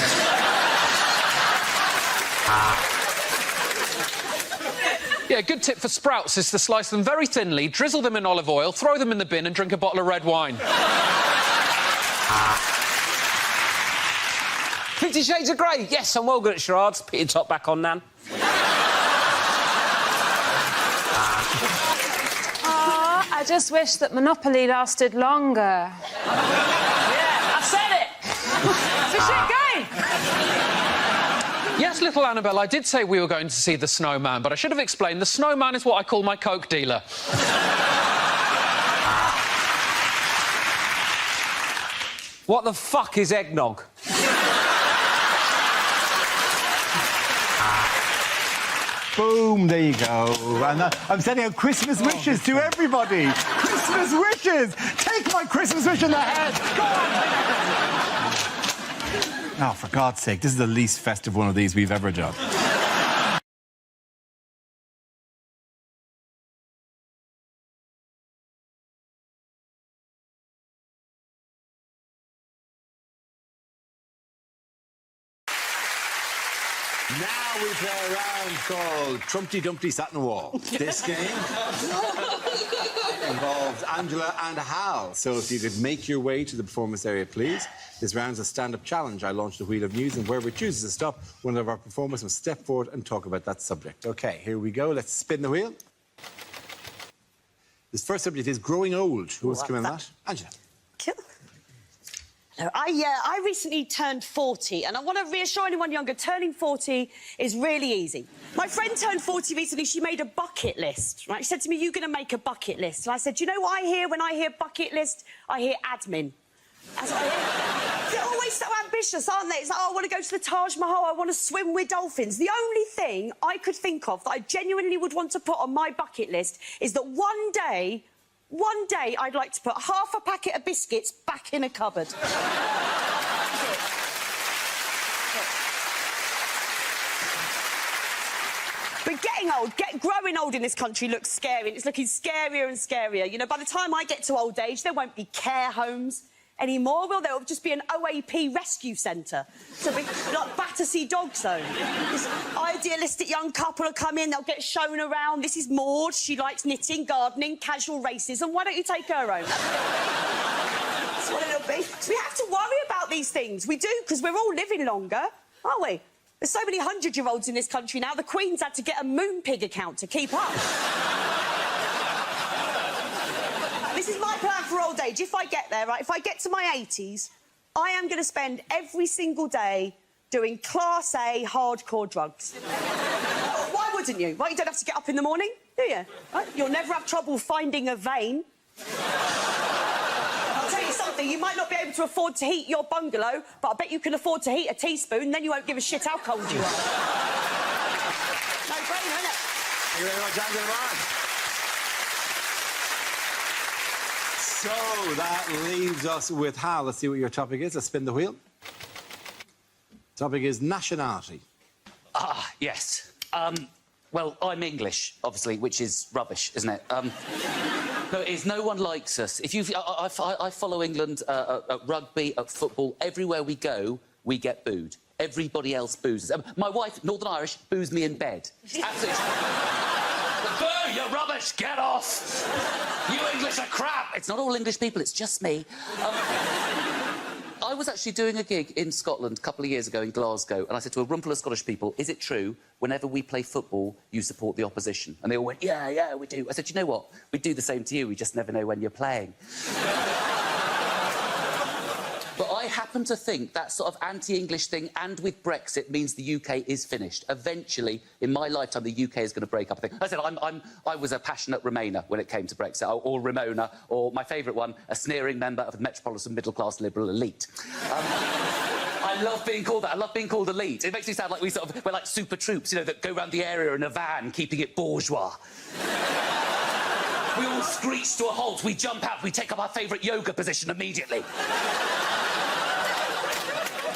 Yeah, a good tip for sprouts is to slice them very thinly, drizzle them in olive oil, throw them in the bin and drink a bottle of red wine. 50 Shades of Grey. Yes, I'm well good at charades. Put your top back on, Nan. Oh, I just wish that Monopoly lasted longer. Yeah, I said it! It's a shit game! Yes, little Annabelle, I did say we were going to see the snowman, but I should have explained the snowman is what I call my coke dealer. What the fuck is eggnog? Boom, there you go. And I'm sending out Christmas wishes to everybody. Christmas wishes! Take my Christmas wish in the head! Go on! Oh, for God's sake, this is the least festive one of these we've ever done. Now we play a round called Trumpty Dumpty Sat in a Wall. This game involves Angela and Hal. So if you could make your way to the performance area, please. This round's a stand-up challenge. I launched the wheel of news, and wherever it chooses to stop, one of our performers must step forward and talk about that subject. OK, here we go. Let's spin the wheel. This first subject is growing old. Who wants to come in on that? Angela. No, I recently turned 40, and I want to reassure anyone younger, turning 40 is really easy. My friend turned 40 recently. She made a bucket list, right? She said to me, "You're going to make a bucket list." And I said, "Do you know what I hear when I hear bucket list? I hear admin." That's what I hear. They're always so ambitious, aren't they? It's like, oh, I want to go to the Taj Mahal, I want to swim with dolphins. The only thing I could think of that I genuinely would want to put on my bucket list is that one day one day I'd like to put half a packet of biscuits back in a cupboard. But getting old, growing old in this country looks scary. It's looking scarier and scarier. You know, by the time I get to old age, there won't be care homes anymore, will there? It'll just be an OAP rescue centre. So it'll be like Battersea Dog Zone. This idealistic young couple will come in, they'll get shown around. This is Maud, she likes knitting, gardening, casual racism. Why don't you take her home? That's what it'll be. So we have to worry about these things. We do, because we're all living longer, aren't we? There's so many 100-year-olds in this country now, the Queen's had to get a Moonpig account to keep up. This is my plan for old age. If I get there, right, if I get to my 80s, I am going to spend every single day doing Class A hardcore drugs. Why wouldn't you? Right, you don't have to get up in the morning, do you? Right? You'll never have trouble finding a vein. I'll tell you something, you might not be able to afford to heat your bungalow, but I bet you can afford to heat a teaspoon, then you won't give a shit how cold you are. No-brainer, isn't it? Thank you very much, Angela. So that leaves us with Hal. Let's see what your topic is. Let's spin the wheel. Topic is nationality. Ah, yes. Well, I'm English, obviously, which is rubbish, isn't it? No, it is. No one likes us. If you, I follow England at rugby, at football. Everywhere we go, we get booed. Everybody else boos us. My wife, Northern Irish, boos me in bed. Absolutely. Boo! You're rubbish! Get off! You English are crap! It's not all English people, it's just me. I was actually doing a gig in Scotland a couple of years ago in Glasgow, and I said to a roomful of Scottish people, is it true, whenever we play football, you support the opposition? And they all went, yeah, yeah, we do. I said, you know what? We do the same to you, we just never know when you're playing. But I happen to think that sort of anti-English thing, and with Brexit, means the UK is finished. Eventually, in my lifetime, the UK is going to break up. I said I was a passionate Remainer when it came to Brexit, or Ramona, or my favourite one, a sneering member of the metropolitan middle-class liberal elite. I love being called that. I love being called elite. It makes me sound like we're like super troops, you know, that go around the area in a van, keeping it bourgeois. We all screech to a halt, we jump out, we take up our favourite yoga position immediately.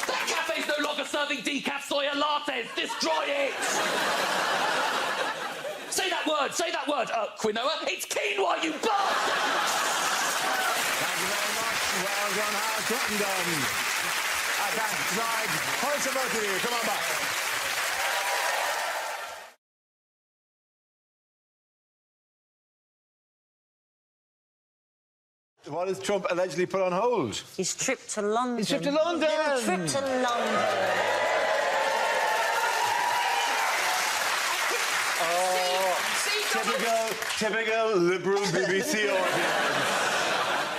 That cafe's no longer serving decaf soya lattes! Destroy it! Say that word, quinoa. It's quinoa, you bastard! Thank you very much. Well done, Hal Crittenden. Thanks, Clive. Points to both of you. Come on back. What has Trump allegedly put on hold? His trip to London. His trip to London! His trip to London. Oh, typical liberal BBC audience.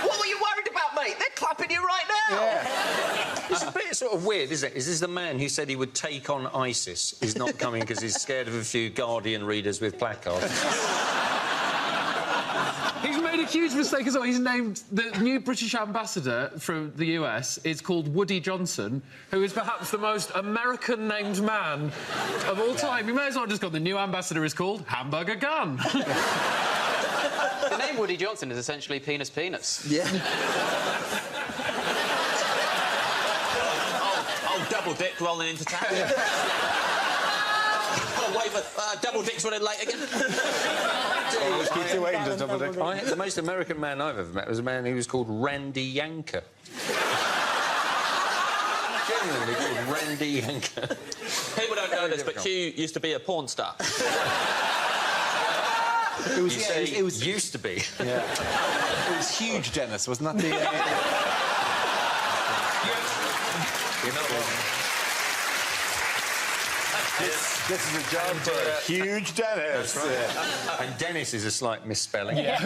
What were you worried about, mate? They're clapping you right now. Yeah. It's a bit sort of weird, isn't it? Is this the man who said he would take on ISIS? He's not coming because he's scared of a few Guardian readers with placards. He's made a huge mistake as well. He's named the new British ambassador from the US is called Woody Johnson, who is perhaps the most American-named man of all time. You may as well have just gone, the new ambassador is called Hamburger Gun. The name Woody Johnson is essentially penis penis. Yeah. Oh, double dick rolling into town. Double dick's running late again. Always keeps you waiting, does double dick. The most American man I've ever met was a man who was called Randy Yanker. Genuinely called Randy Yanker. People don't know this, but Hugh used to be a porn star. It was used to be. Yeah. It was huge, Dennis, wasn't that the... You know what? This is a job for huge Dennis. That's right. Yeah. And Dennis is a slight misspelling. Yeah.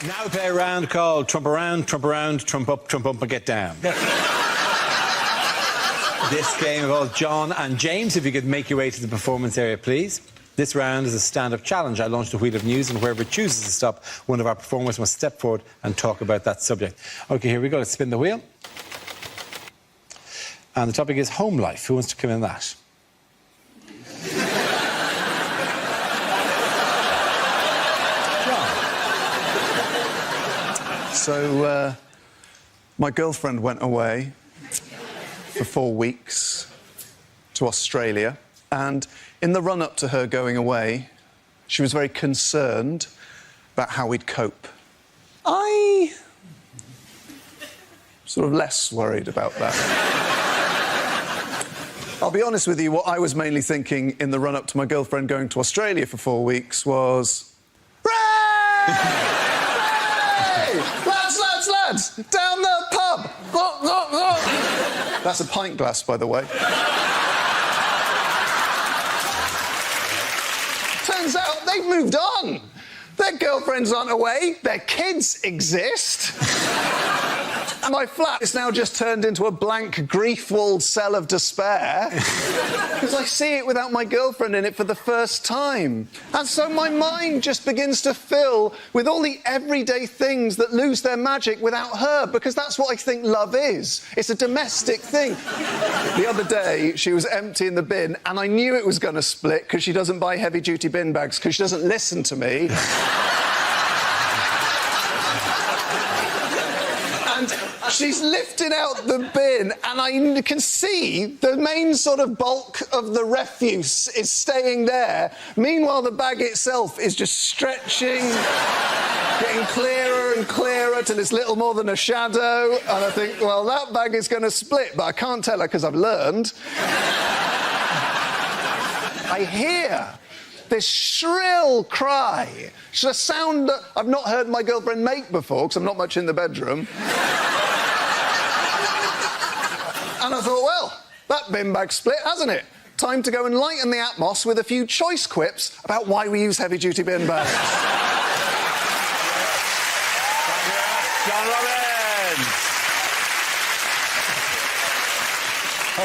Now we play a round called Trump Around, Trump Around, Trump Up, and Get Down. This game involves John and James. If you could make your way to the performance area, please. This round is a stand-up challenge. I launched a wheel of news, and whoever chooses to stop, one of our performers must step forward and talk about that subject. OK, here we go. Let's spin the wheel. And the topic is home life. Who wants to come in that? So, my girlfriend went away for 4 weeks to Australia, and in the run-up to her going away, she was very concerned about how we'd cope. I sort of less worried about that. I'll be honest with you, what I was mainly thinking in the run-up to my girlfriend going to Australia for 4 weeks was... Ray! Lads, down the pub! That's a pint glass, by the way. Turns out they've moved on. Their girlfriends aren't away, their kids exist. And my flat is now just turned into a blank, grief-walled cell of despair because I see it without my girlfriend in it for the first time. And so my mind just begins to fill with all the everyday things that lose their magic without her, because that's what I think love is. It's a domestic thing. The other day, she was emptying the bin, and I knew it was going to split because she doesn't buy heavy-duty bin bags because she doesn't listen to me. She's lifting out the bin, and I can see the main sort of bulk of the refuse is staying there. Meanwhile, the bag itself is just stretching, getting clearer and clearer till it's little more than a shadow. And I think, well, that bag is going to split, but I can't tell her because I've learned. I hear this shrill cry. It's a sound that I've not heard my girlfriend make before, because I'm not much in the bedroom. And I thought, well, that bin bag split, hasn't it? Time to go and lighten the atmos with a few choice quips about why we use heavy-duty bin bags. John Robbins.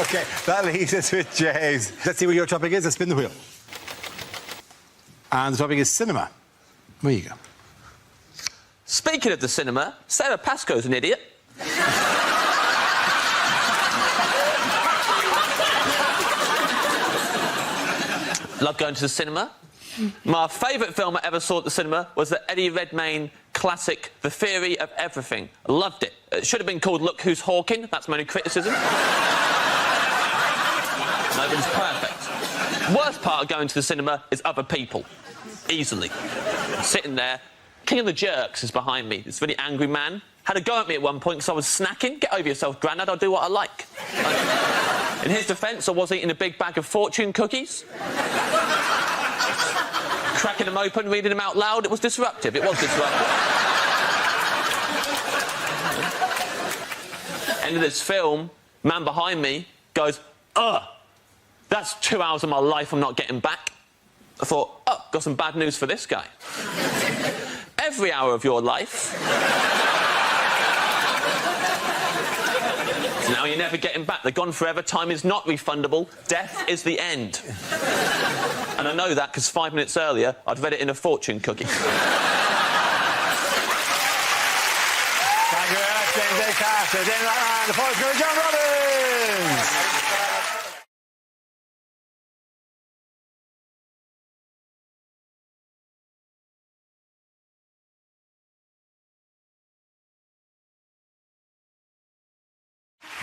OK, that leaves us with James. Let's see what your topic is. Let's spin the wheel. And the topic is cinema. Where you go? Speaking of the cinema, Sarah Pascoe's an idiot. Love going to the cinema. My favourite film I ever saw at the cinema was the Eddie Redmayne classic, The Theory of Everything. I loved it. It should have been called Look Who's Hawking. That's my only criticism. No, but it's perfect. Worst part of going to the cinema is other people. Easily. I'm sitting there. King of the Jerks is behind me. This really angry man. Had a go at me at one point because I was snacking. Get over yourself, Grandad. I'll do what I like. In his defence, I was eating a big bag of fortune cookies. Cracking them open, reading them out loud. It was disruptive. It was disruptive. End of this film, man behind me goes, ugh, that's 2 hours of my life I'm not getting back. I thought, oh, got some bad news for this guy. Every hour of your life. Now you're never getting back. They're gone forever. Time is not refundable. Death is the end. And I know that because 5 minutes earlier, I'd read it in a fortune cookie. Thank you very much, James A. Carter. James and the poet's going to John Robbins.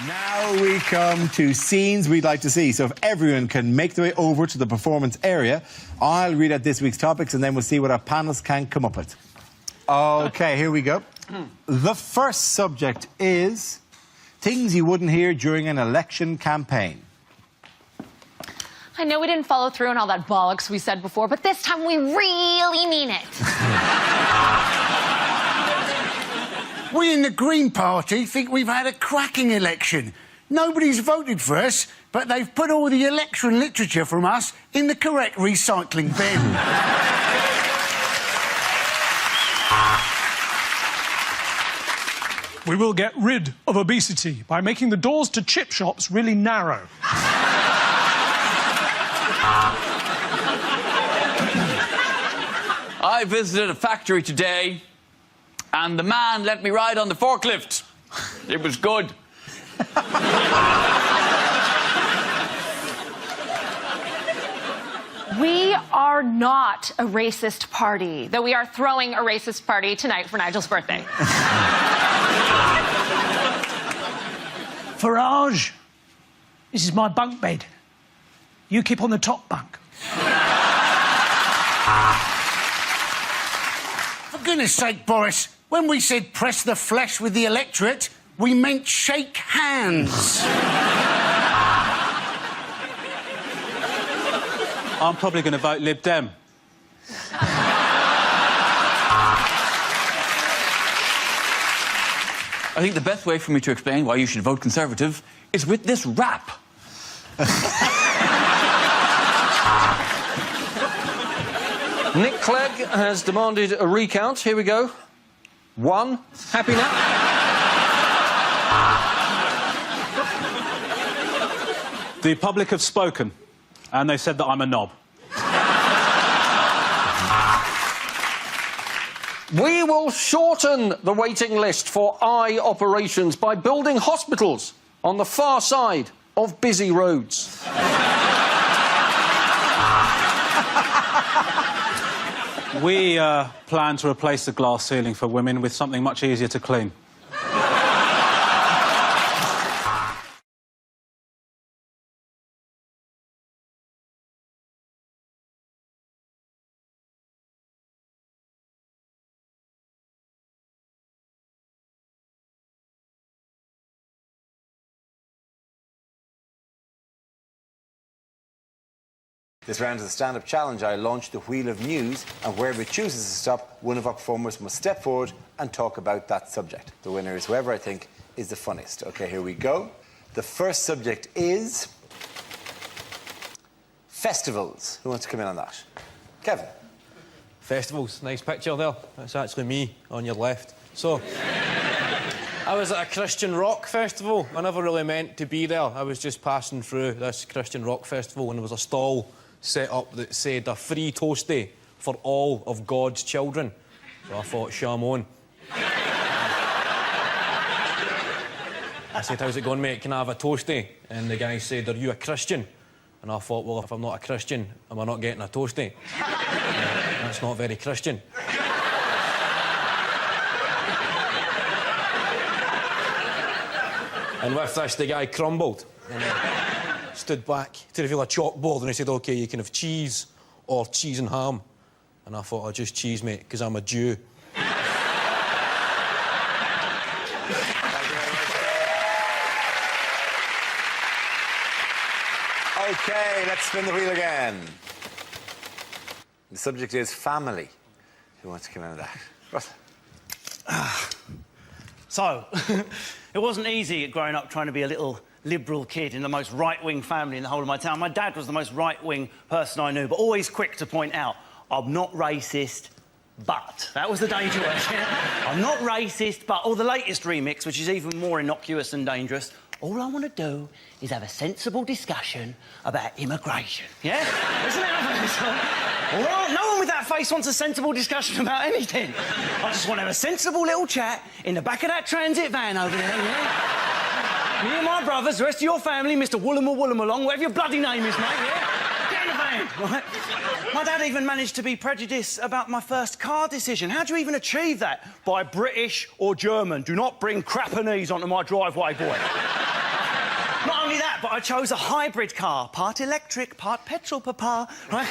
Now we come to scenes we'd like to see. So if everyone can make their way over to the performance area, I'll read out this week's topics and then we'll see what our panelists can come up with. OK, here we go. The first subject is things you wouldn't hear during an election campaign. I know we didn't follow through on all that bollocks we said before, but this time we really mean it. We in the Green Party think we've had a cracking election. Nobody's voted for us, but they've put all the election literature from us in the correct recycling bin. We will get rid of obesity by making the doors to chip shops really narrow. I visited a factory today, and the man let me ride on the forklift. It was good. We are not a racist party, though we are throwing a racist party tonight for Nigel's birthday. Farage, this is my bunk bed. You keep on the top bunk. For goodness sake, Boris, when we said press the flesh with the electorate, we meant shake hands. I'm probably going to vote Lib Dem. I think the best way for me to explain why you should vote Conservative is with this rap. Nick Clegg has demanded a recount. Here we go. 1. Happy now? The public have spoken, and they said that I'm a knob. We will shorten the waiting list for eye operations by building hospitals on the far side of busy roads. We plan to replace the glass ceiling for women with something much easier to clean. This round of the stand-up challenge, I launched the Wheel of News, and wherever it chooses to stop, one of our performers must step forward and talk about that subject. The winner is whoever I think is the funniest. OK, here we go. The first subject is festivals. Who wants to come in on that? Kevin. Festivals. Nice picture there. That's actually me on your left. So, I was at a Christian rock festival. I never really meant to be there. I was just passing through this Christian rock festival, and there was a stall set up that said a free toastie for all of God's children. So I thought, shame on. I said, how's it going, mate? Can I have a toastie? And the guy said, are you a Christian? And I thought, well, if I'm not a Christian, am I not getting a toastie? That's not very Christian. And with this, the guy crumbled and stood back to reveal a chalkboard, and he said, OK, you can have cheese or cheese and ham. And I thought, I'll just cheese, mate, because I'm a Jew. OK, let's spin the wheel again. The subject is family. Who wants to come in on that? Russell. So, it wasn't easy growing up trying to be a little liberal kid in the most right-wing family in the whole of my town. My dad was the most right-wing person I knew, but always quick to point out, I'm not racist, but. That was the danger word. I'm not racist, but. Or the latest remix, which is even more innocuous and dangerous. All I want to do is have a sensible discussion about immigration. Yeah? Isn't it? All right, no one with that face wants a sensible discussion about anything. I just want to have a sensible little chat in the back of that transit van over there, yeah? Me and my brothers, the rest of your family, Mr. Woolham whatever your bloody name is, mate, yeah? Get in the van, right? My dad even managed to be prejudiced about my first car decision. How do you even achieve that? By British or German. Do not bring Crappanese onto my driveway, boy. Not only that, but I chose a hybrid car. Part electric, part petrol, papa. Right?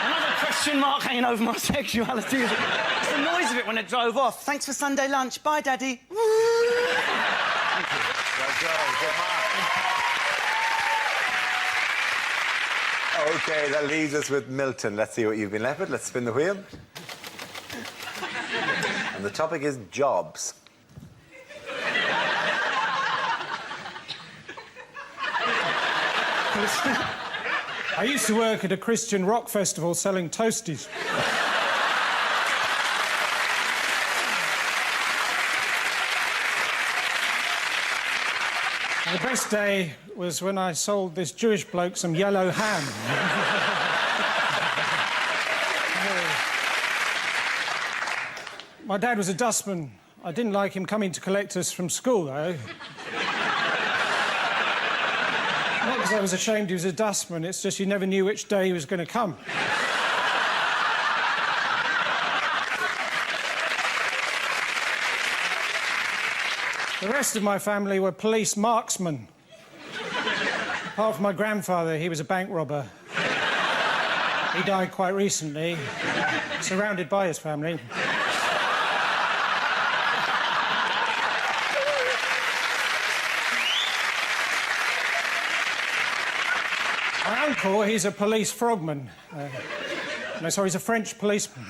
Another question mark hanging over my sexuality. It's the noise of it when it drove off. Thanks for Sunday lunch. Bye, Daddy. Thank you. OK, that leaves us with Milton. Let's see what you've been left with. Let's spin the wheel. And the topic is jobs. I used to work at a Christian rock festival selling toasties. The best day was when I sold this Jewish bloke some yellow ham. My dad was a dustman. I didn't like him coming to collect us from school, though. Not because I was ashamed he was a dustman, it's just you never knew which day he was going to come. The rest of my family were police marksmen. Apart from my grandfather, he was a bank robber. He died quite recently, surrounded by his family. My uncle, he's a police frogman. No, sorry, he's a French policeman.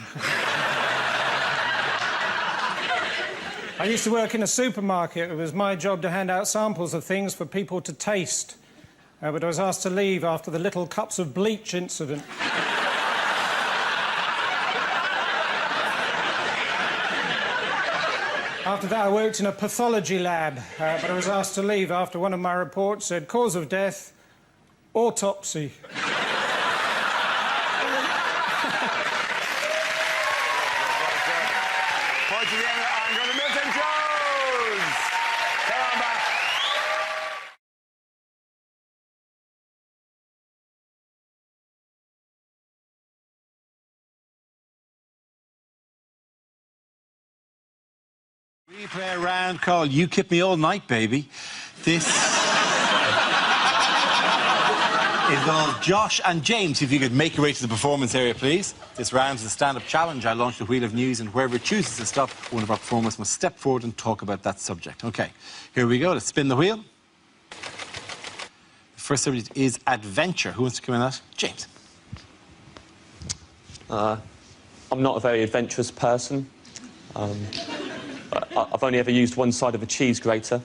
I used to work in a supermarket. It was my job to hand out samples of things for people to taste. But I was asked to leave after the little cups of bleach incident. After that, I worked in a pathology lab, but I was asked to leave after one of my reports said cause of death, autopsy. Point to the end of the angle, Milton Jones! Come on back. We play a round called You Keep Me All Night, Baby. This involves Josh and James. If you could make your way to the performance area, please. This round's a stand-up challenge. I launch the wheel of news, and whoever chooses to stop, one of our performers must step forward and talk about that subject. OK, here we go. Let's spin the wheel. The first subject is adventure. Who wants to come in that? James. I'm not a very adventurous person. I've only ever used one side of a cheese grater.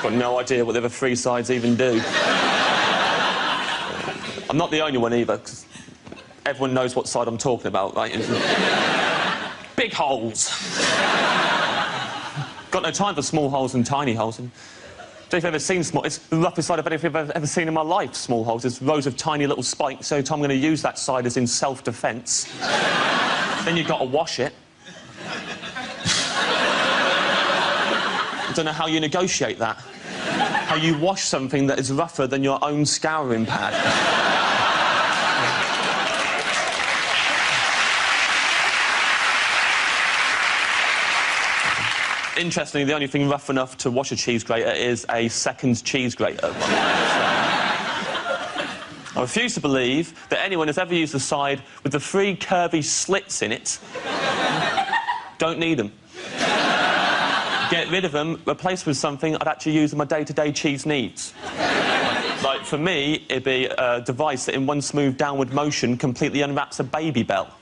Got no idea what the other three sides even do. I'm not the only one either, because everyone knows what side I'm talking about, right? Big holes. Got no time for small holes and tiny holes. And if you've ever seen small, it's the roughest side of anything I've ever seen in my life, small holes. There's rows of tiny little spikes, so I'm going to use that side as in self-defence. Then you've got to wash it. I don't know how you negotiate that. How you wash something that is rougher than your own scouring pad. Interestingly, the only thing rough enough to wash a cheese grater is a second cheese grater. I refuse to believe that anyone has ever used the side with the three curvy slits in it. Don't need them. Get rid of them, replace with something I'd actually use in my day-to-day cheese needs. Like, for me, it'd be a device that in one smooth downward motion completely unwraps a baby bell.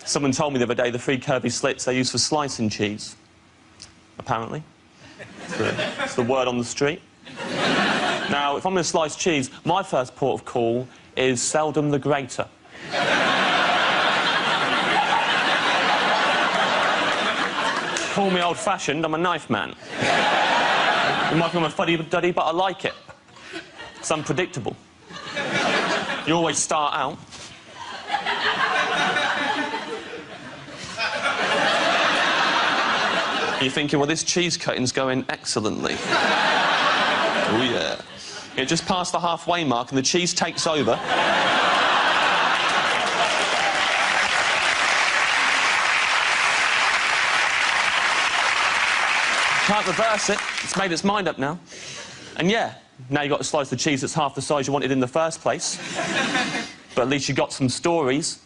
Someone told me the other day the three curvy slits they use for slicing cheese. Apparently. It's the word on the street. Now, if I'm going to slice cheese, my first port of call is seldom the grater. Call me old-fashioned, I'm a knife man. You might think I'm a fuddy-duddy, but I like it. It's unpredictable. You always start out. You're thinking, well, this cheese cutting's going excellently. Oh, yeah. It just passed the halfway mark and the cheese takes over. Can't reverse it. It's made its mind up now. And yeah, now you've got to slice the cheese that's half the size you wanted in the first place. But at least you got some stories.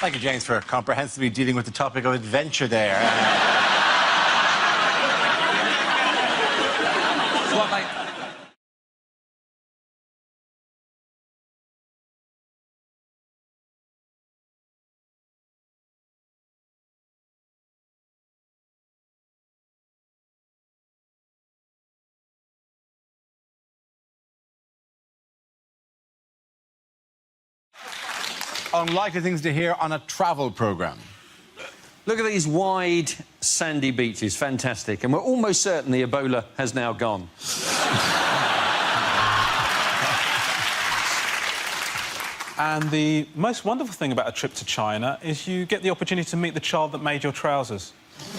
Thank you, James, for comprehensively dealing with the topic of adventure there. What, mate? unlikely things to hear on a travel programme. Look at these wide, sandy beaches. Fantastic. And we're almost certain the Ebola has now gone. And the most wonderful thing about a trip to China is you get the opportunity to meet the child that made your trousers.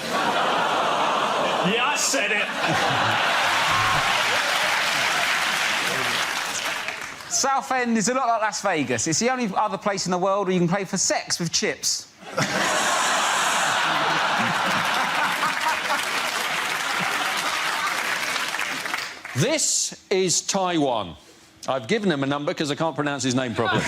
Yeah, I said it. Southend is a lot like Las Vegas. It's the only other place in the world where you can play for sex with chips. This is Taiwan. I've given him a number because I can't pronounce his name properly.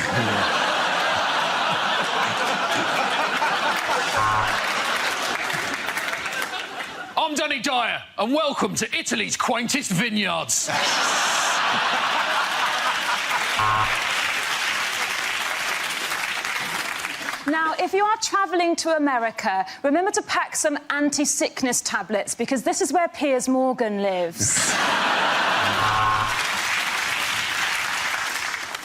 I'm Danny Dyer, and welcome to Italy's quaintest vineyards. Now, if you are travelling to America, remember to pack some anti-sickness tablets, because this is where Piers Morgan lives.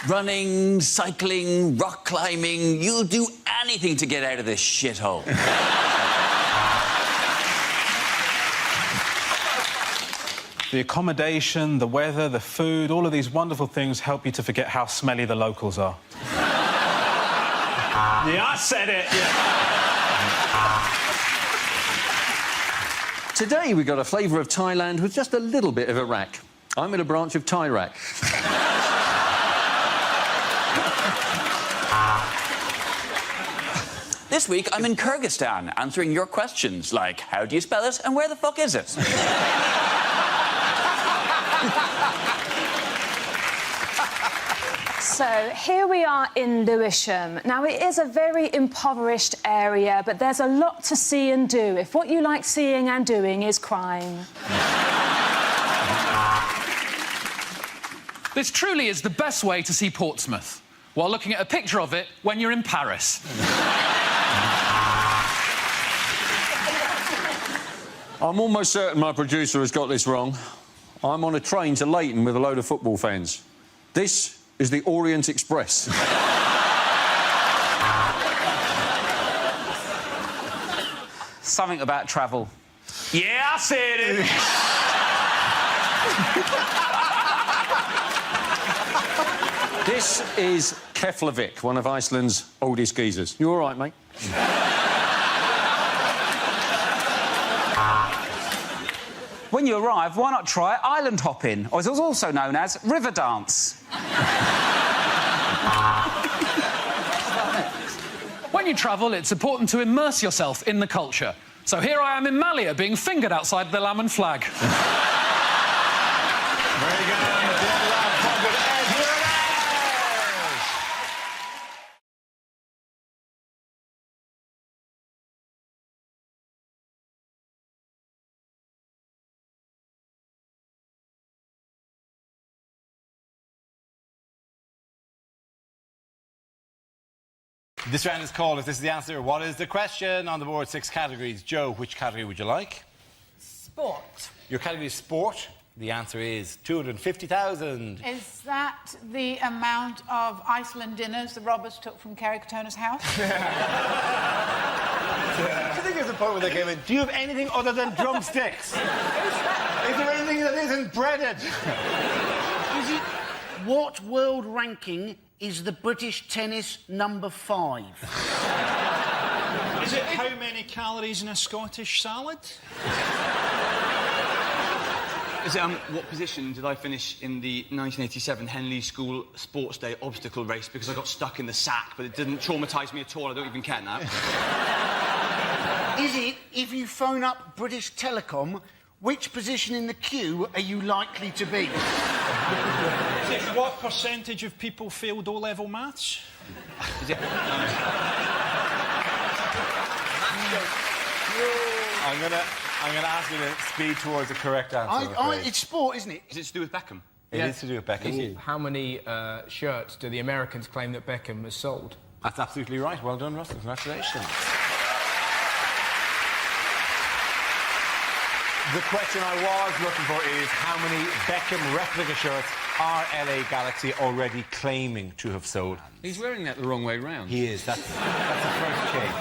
Running, cycling, rock climbing, you'll do anything to get out of this shithole. The accommodation, the weather, the food, all of these wonderful things help you to forget how smelly the locals are. Yeah, I said it. Yeah. Today we got a flavour of Thailand with just a little bit of Iraq. I'm in a branch of Thai-Rack. This week, I'm in Kyrgyzstan, answering your questions, like, how do you spell it and where the fuck is it? So, here we are in Lewisham. Now, it is a very impoverished area, but there's a lot to see and do if what you like seeing and doing is crime. This truly is the best way to see Portsmouth, while looking at a picture of it when you're in Paris. I'm almost certain my producer has got this wrong. I'm on a train to Leighton with a load of football fans. This is the Orient Express. Something about travel. Yeah, I said it. This is Keflavik, one of Iceland's oldest geezers. You all right, mate? When you arrive, why not try island hopping, or as it's also known as river dance? When you travel, it's important to immerse yourself in the culture. So here I am in Malia, being fingered outside the Lamb and Flag. Very good. This round is called, if this is the answer, what is the question? On the board, 6 categories. Joe, which category would you like? Sport. Your category is sport. The answer is 250,000. Is that the amount of Iceland dinners the robbers took from Kerry Katona's house? I think there's a point where they came in, do you have anything other than drumsticks? Is there anything that isn't breaded? Is it what world ranking is the British tennis number 5? Is it how many calories in a Scottish salad? Is it, what position did I finish in the 1987 Henley School Sports Day obstacle race because I got stuck in the sack, but it didn't traumatise me at all. I don't even care now. Is it, if you phone up British Telecom, which position in the queue are you likely to be? Is it what percentage of people failed O-level maths? Is it... I'm gonna ask you to speed towards the correct answer. It's sport, isn't it? Is it to do with Beckham? It is to do with Beckham. How many shirts do the Americans claim that Beckham has sold? That's absolutely right. Well done, Russell. Congratulations. The question I was looking for is how many Beckham replica shirts are LA Galaxy already claiming to have sold? He's wearing that the wrong way round. He is. That's the first change.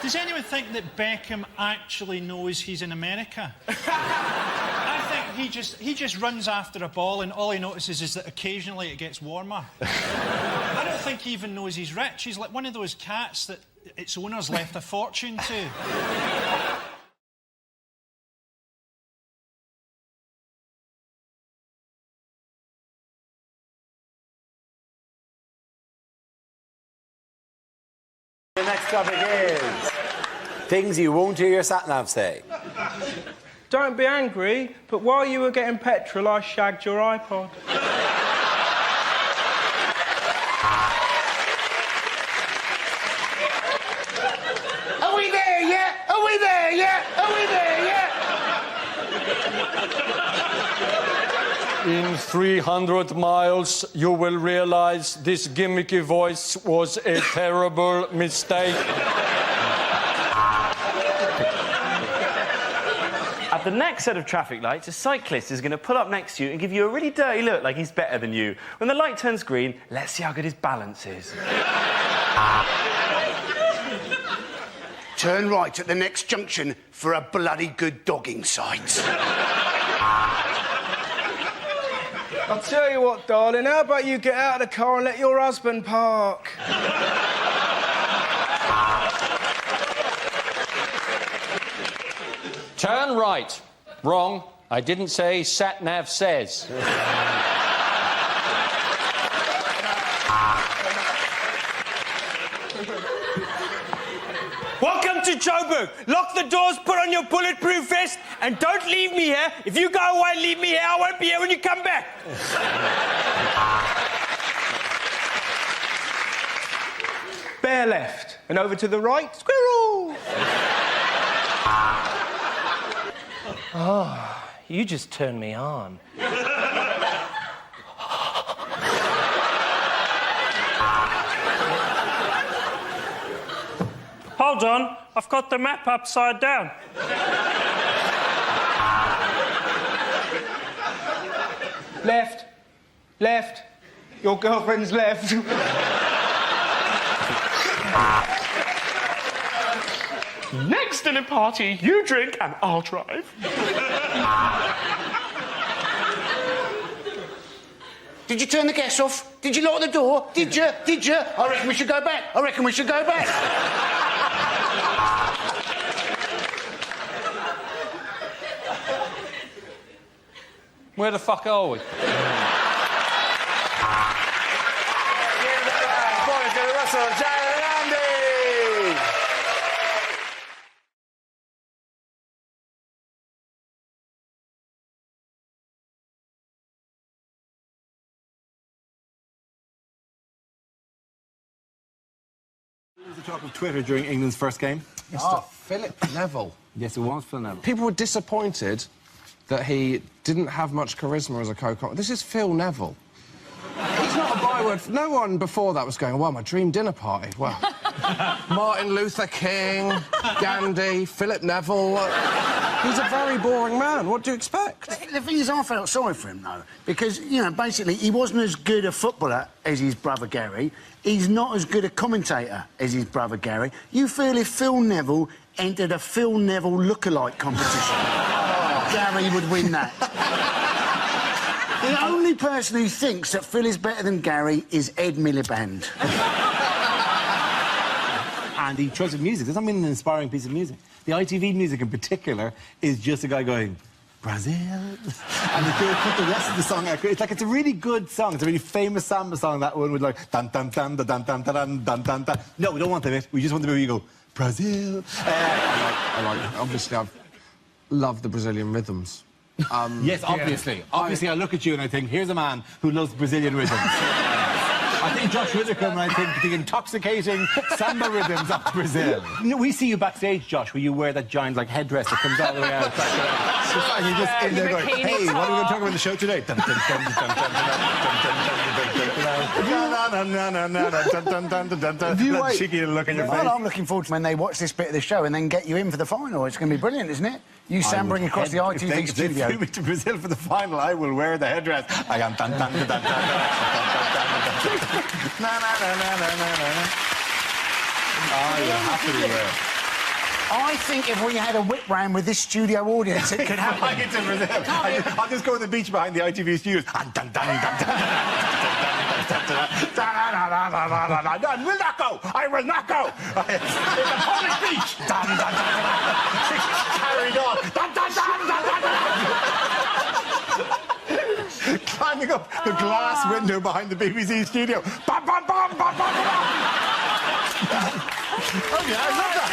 Does anyone think that Beckham actually knows he's in America? I think he just runs after a ball and all he notices is that occasionally it gets warmer. I don't think he even knows he's rich. He's like one of those cats that its owners left a fortune to. The next topic is things you won't hear your sat-nav say. Don't be angry, but while you were getting petrol, I shagged your iPod. Are we there yet? Are we there yet? Are we there yet? In 300 miles, you will realize this gimmicky voice was a terrible mistake. At the next set of traffic lights, a cyclist is going to pull up next to you and give you a really dirty look like he's better than you. When the light turns green, let's see how good his balance is. Turn right at the next junction for a bloody good dogging site. I'll tell you what, darling, how about you get out of the car and let your husband park? Turn right. Wrong. I didn't say sat-nav says. Welcome to Joburg. Lock the doors, put on your bulletproof vest, and don't leave me here. If you go away and leave me here, I won't be here when you come back. Bear left, and over to the right, squirrel. Oh, you just turned me on. Hold on, I've got the map upside down. Left. Left. Your girlfriend's left. Next dinner party, you drink and I'll drive. Did you turn the gas off? Did you lock the door? Did you? Did you? I reckon we should go back. I reckon we should go back. Where the fuck are we? Who was the talk of Twitter during England's first game? Mr. Philip Neville. Yes, it was Phil Neville. People were disappointed that he didn't have much charisma as a co-commentator. This is Phil Neville. He's not a byword. No one before that was going, well, my dream dinner party. Well, Martin Luther King, Gandhi, Philip Neville. He's a very boring man. What do you expect? The thing is, I felt sorry for him, though, because, you know, basically, he wasn't as good a footballer as his brother Gary. He's not as good a commentator as his brother Gary. You feel if Phil Neville entered a Phil Neville lookalike competition, Gary would win that. The only person who thinks that Phil is better than Gary is Ed Miliband. And he tries with music. Does that mean an inspiring piece of music? The ITV music in particular is just a guy going, Brazil. And they put the rest of the song out. It's like, it's a really good song. It's a really famous samba song, that one with like, dun dun dun dun dun dun dun dun dun dun. No, we don't want the bit. We just want the bit where you go, Brazil. I like it. Obviously, I've loved the Brazilian rhythms. Yes, obviously. Obviously, I look at you and I think, here's a man who loves Brazilian rhythms. I think Josh Widdicombe and I think the intoxicating samba rhythms of Brazil. You know, we see you backstage, Josh, where you wear that giant, like, headdress that comes all the way out. And you're just in there going, hey, what are we going to talk about in the show today? Dun, dun, dun, dun, dun, dun, dun, dun, dun, dun, dun, dun. That cheeky look in your face. Well, I'm looking forward to when they watch this bit of the show and then get you in for the final. It's going to be brilliant, isn't it? You stammering across the ITV studio. If they flew me to Brazil for the final, I will wear the headdress. I am dun dun dun dun dun Oh, you're happily wear. I think if we had a whip round with this studio audience, it could happen. I get to Brazil. I'll just go to the beach behind the ITV studios. Dun dun dun dun dun. I will not go! I will not go! It's a public beach! Dun, dun, dun, dun. Carried on! Dun, dun, dun, dun, dun. Climbing up the glass window behind the BBC studio. Bam, bam, bam, bam, bam, bam. Oh, yeah, I love that.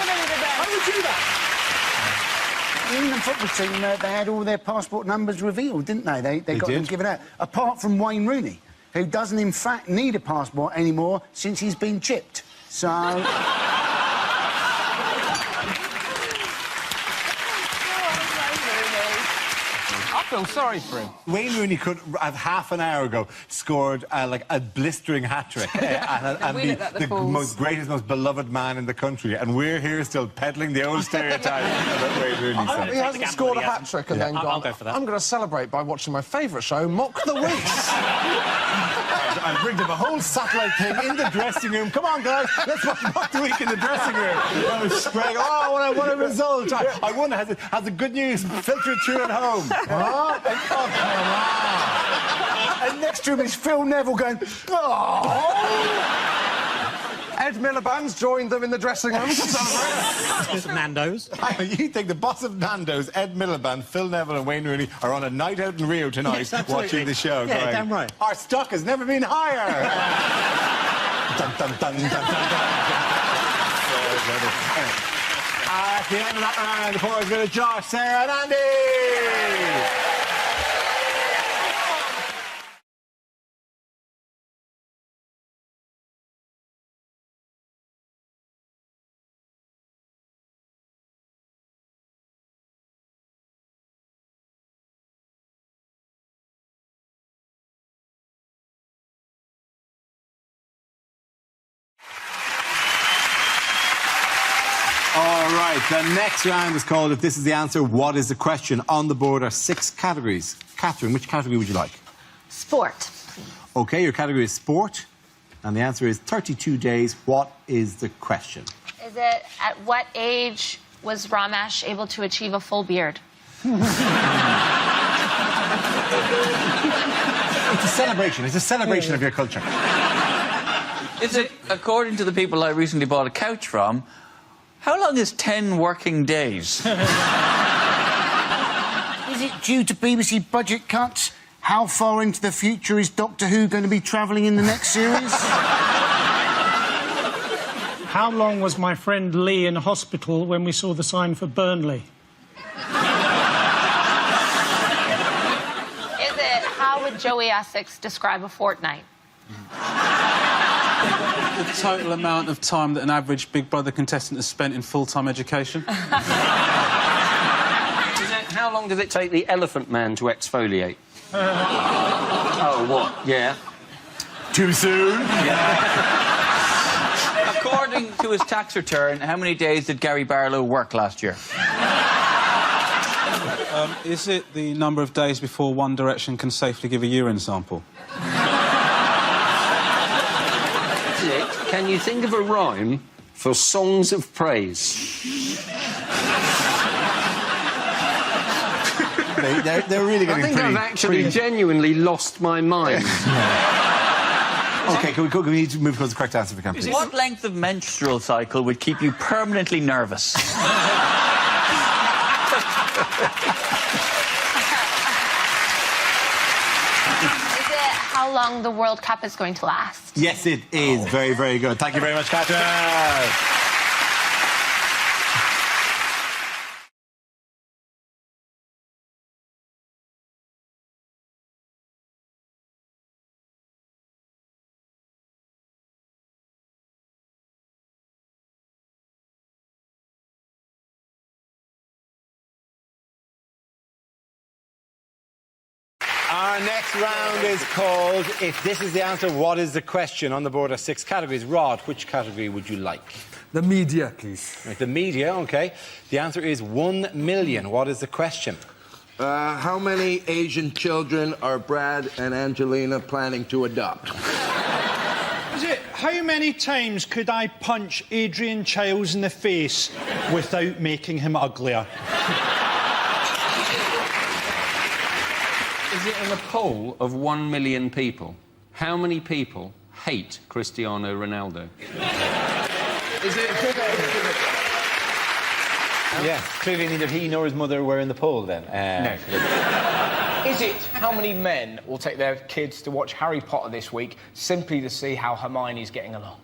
How do you do that? The England football team, they had all their passport numbers revealed, didn't they? They got them given out. Apart from Wayne Rooney, who doesn't, in fact, need a passport anymore since he's been chipped. So... I feel sorry for him. Wayne Rooney could have half an hour ago scored like a blistering hat-trick and be the most greatest, most beloved man in the country, and we're here still peddling the old stereotype that Wayne Rooney said. He hasn't scored a hat-trick and then gone, I'll go for that. I'm going to celebrate by watching my favourite show, Mock the Weeks. I'll bring them a whole satellite thing in the dressing room. Come on, guys, let's watch Mock the Week in the dressing room. Oh, what a result. I wonder, has the good news filtered through at home? Huh? And next to him is Phil Neville going, oh! Ed Miliband's joined them in the dressing room to celebrate. Boss of Nando's. You think the boss of Nando's, Ed Miliband, Phil Neville and Wayne Rooney are on a night out in Rio tonight watching the show going, damn right. Our stock has never been higher. Dun, dun, dun, dun, dun, dun. At the end of that round, the boys go to Josh, Sarah and Andy. All right, the next round is called If This Is the Answer, What Is the Question? On the board are 6 categories. Catherine, which category would you like? Sport. OK, your category is sport. And the answer is 32 days. What is the question? Is it at what age was Ramesh able to achieve a full beard? It's a celebration. It's a celebration of your culture. Is it, according to the people I recently bought a couch from, how long is 10 working days? Is it due to BBC budget cuts? How far into the future is Doctor Who going to be travelling in the next series? How long was my friend Lee in hospital when we saw the sign for Burnley? Is it how would Joey Essex describe a fortnight? The total amount of time that an average Big Brother contestant has spent in full-time education. How long does it take the elephant man to exfoliate? Oh, what? Yeah. Too soon? Yeah. According to his tax return, how many days did Gary Barlow work last year? Is it the number of days before One Direction can safely give a urine sample? Can you think of a rhyme for songs of praise? They're really getting I think I've actually genuinely lost my mind. OK, can we need to move towards the correct answer if we can, please? What length of menstrual cycle would keep you permanently nervous? How long the World Cup is going to last? Yes, it is. Very, very good. Thank you very much, Catherine. Our next round is called If This Is the Answer, What Is the Question? On the board are 6 categories. Rod, which category would you like? The media, please. Right, the media, OK. The answer is 1 million. What is the question? How many Asian children are Brad and Angelina planning to adopt? Is it, how many times could I punch Adrian Chiles in the face without making him uglier? Is it in a poll of 1 million people? How many people hate Cristiano Ronaldo? Is it... Yes, clearly neither he nor his mother were in the poll then. No. Is it how many men will take their kids to watch Harry Potter this week simply to see how Hermione's getting along?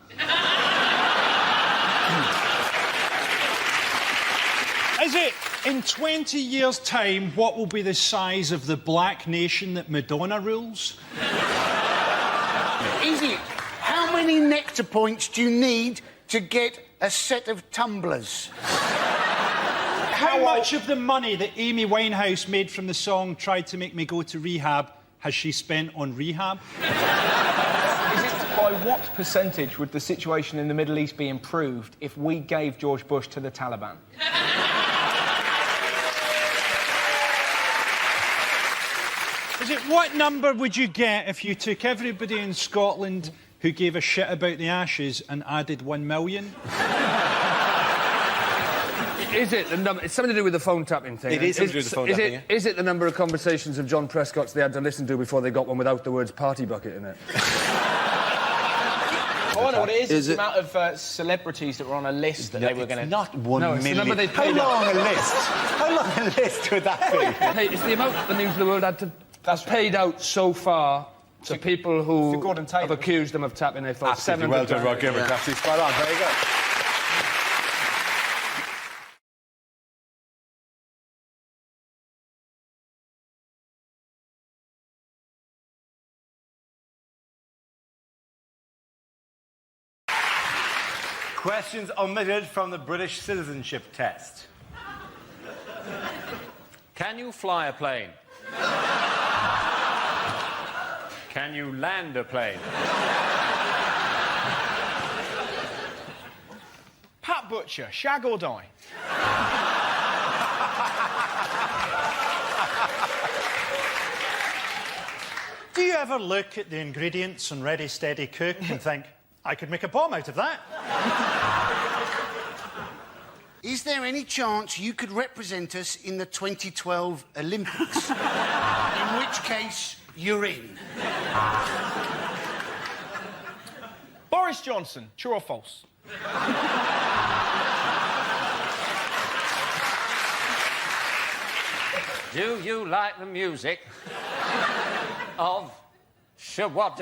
Is it, in 20 years' time, what will be the size of the black nation that Madonna rules? Is it, how many nectar points do you need to get a set of tumblers? How much of the money that Amy Winehouse made from the song Tried to Make Me Go to Rehab has she spent on rehab? Is it by what percentage would the situation in the Middle East be improved if we gave George Bush to the Taliban? Is it, what number would you get if you took everybody in Scotland who gave a shit about the Ashes and added 1 million? Is it the number... It's something to do with the phone tapping thing. It is something to do with the phone tapping, yeah. Is it the number of conversations of John Prescott's they had to listen to before they got one without the words party bucket in it? Oh, I know what it is. It's the amount of celebrities that were on a list that they were going to... not 1 million. It's the number they How paid long a list? How long a list would that be? Hey, it's the amount the News of the World had to... That's paid out so far to people who have accused them of tapping their phone. Absolutely well done, Rod Gilbert. Absolutely spot on. Very good. Questions omitted from the British citizenship test. Can you fly a plane? Can you land a plane? Pat Butcher, shag or die? Do you ever look at the ingredients on Ready, Steady, Cook and think, I could make a bomb out of that? Is there any chance you could represent us in the 2012 Olympics? In which case, you're in. Boris Johnson, true or false? Do you like the music of... what?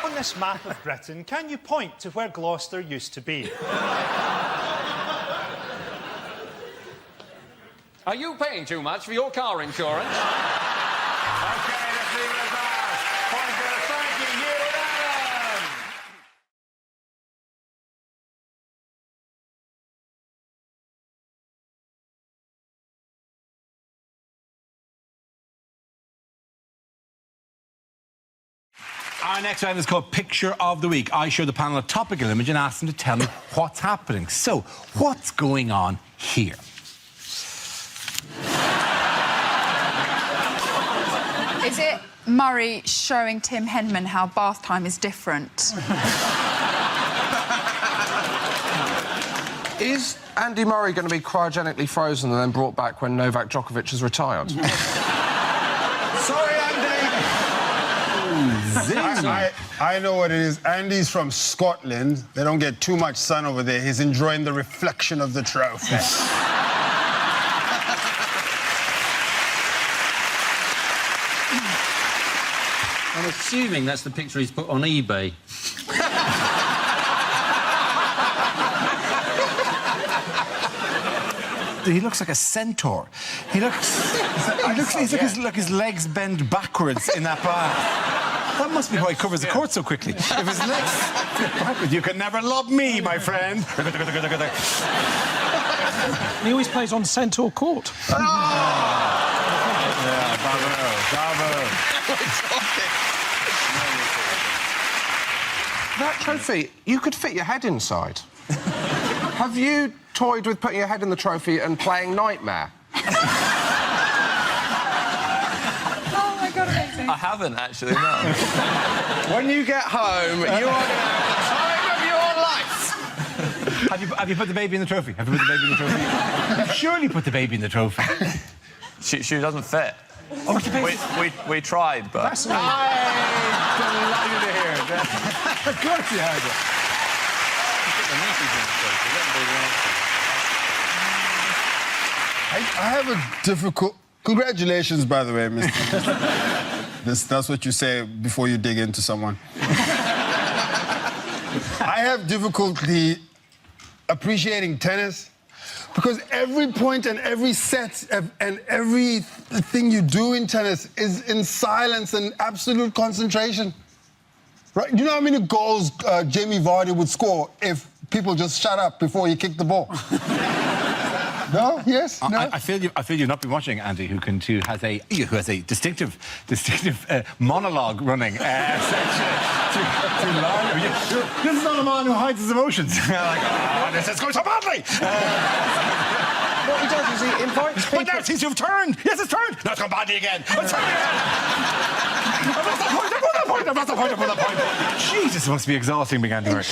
On this map of Britain, can you point to where Gloucester used to be? Are you paying too much for your car insurance? OK, let's leave it at that. Point to Frankie, you win! Our next round is called Picture of the Week. I show the panel a topical image and ask them to tell me what's happening. So, what's going on here? Is it Murray showing Tim Henman how bath time is different? Is Andy Murray going to be cryogenically frozen and then brought back when Novak Djokovic has retired? Sorry, Andy! I know what it is. Andy's from Scotland. They don't get too much sun over there. He's enjoying the reflection of the trophy. I'm assuming that's the picture he's put on eBay. He looks like a centaur. He's like his legs bend backwards in that bath. That must be why he covers the court so quickly. If his legs... You can never love me, my friend. And he always plays on centre court. Yeah, bravo. That trophy, you could fit your head inside. Have you toyed with putting your head in the trophy and playing Nightmare? Oh, my God, amazing. I haven't, actually, no. When you get home, you are going to have the time of your life. Have you put the baby in the trophy? Have you put the baby in the trophy? You've surely put the baby in the trophy. She doesn't fit. Oh, it's the baby. We tried, but... I'm delighted to hear it. Of course you had it. I have a difficult... Congratulations, by the way, Mr. That's what you say before you dig into someone. I have difficulty appreciating tennis because every point and every set and everything you do in tennis is in silence and absolute concentration. Right? You know how many goals Jamie Vardy would score if people just shut up before he kicked the ball? No? Yes? No? I feel you've not been watching Andy, who has a distinctive monologue running. This is not a man who hides his emotions. This is going so badly. What he does is he invites people... But now it seems to have turned. Yes, it's turned. Now it's gone badly again. I've lost that point. Jesus, it must be exhausting being Andy Murray.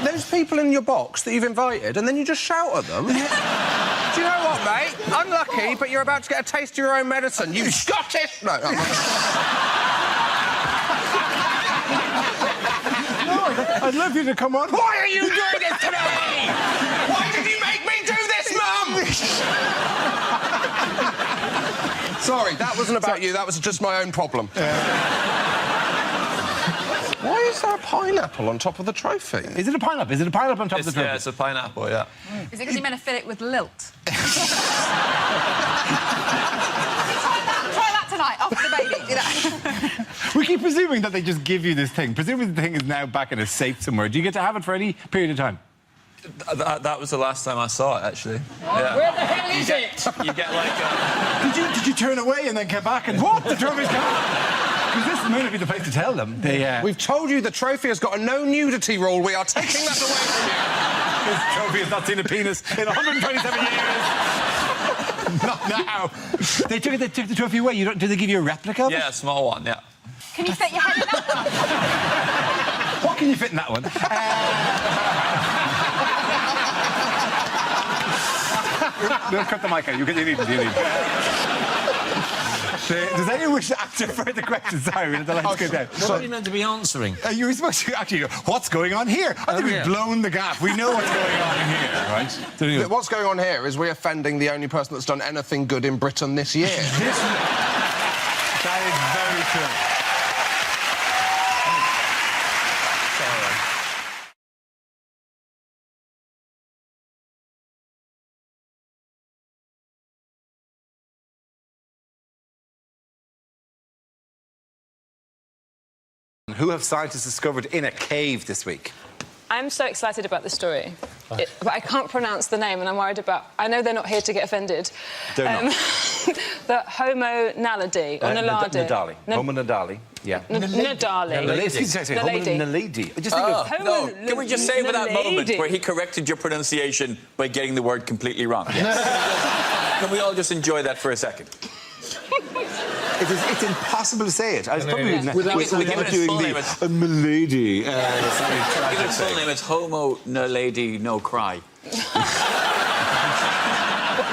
There's people in your box that you've invited, and then you just shout at them. Do you know what, mate? Unlucky, but you're about to get a taste of your own medicine. You Scottish... No, I'm not... I'd love you to come on. Why are you doing this today? Why did you make me do this, Mum? Sorry, that wasn't about you. That was just my own problem. Why is there a pineapple on top of the trophy? Is it a pineapple? Is it a pineapple on top of the trophy? Yeah, it's a pineapple, yeah. Is it because you're meant to fill it with lilt? Try that tonight, after the baby. Do that. We keep presuming that they just give you this thing. Presumably the thing is now back in a safe somewhere. Do you get to have it for any period of time? That was the last time I saw it, actually. Yeah. Where the hell is it? You get like a... Did you turn away and then come back and what? The trophy's gone? Because this may not be the place to tell them. We've told you the trophy has got a no nudity rule. We are taking that away from you. This trophy has not seen a penis in 127 years. Not now. They took the trophy away. Did they give you a replica of it? Yeah, a small one, yeah. Can you fit your head in that one? What can you fit in that one? No, cut the mic out. You need it. Does anyone wish to answer further questions? Sorry, the lights go down. What are you meant to be answering? You were supposed to actually go, what's going on here? I think we've blown the gap. We know what's going on in here, right? So, what's going on here is we're offending the only person that's done anything good in Britain this year. That is very true. Who have scientists discovered in a cave this week? I'm so excited about this story, but I can't pronounce the name, and I'm worried about... I know they're not here to get offended. They're not. The Homo naledi, or naladi. Nadali. Homo nadali, yeah. Nadali. Homo naledi. Just think of... Can we just say that moment where he corrected your pronunciation by getting the word completely wrong? Yes. Can we all just enjoy that for a second? It's impossible to say it. I was probably without doing the milady. Give it its full name. It's Homo naledi no cry. The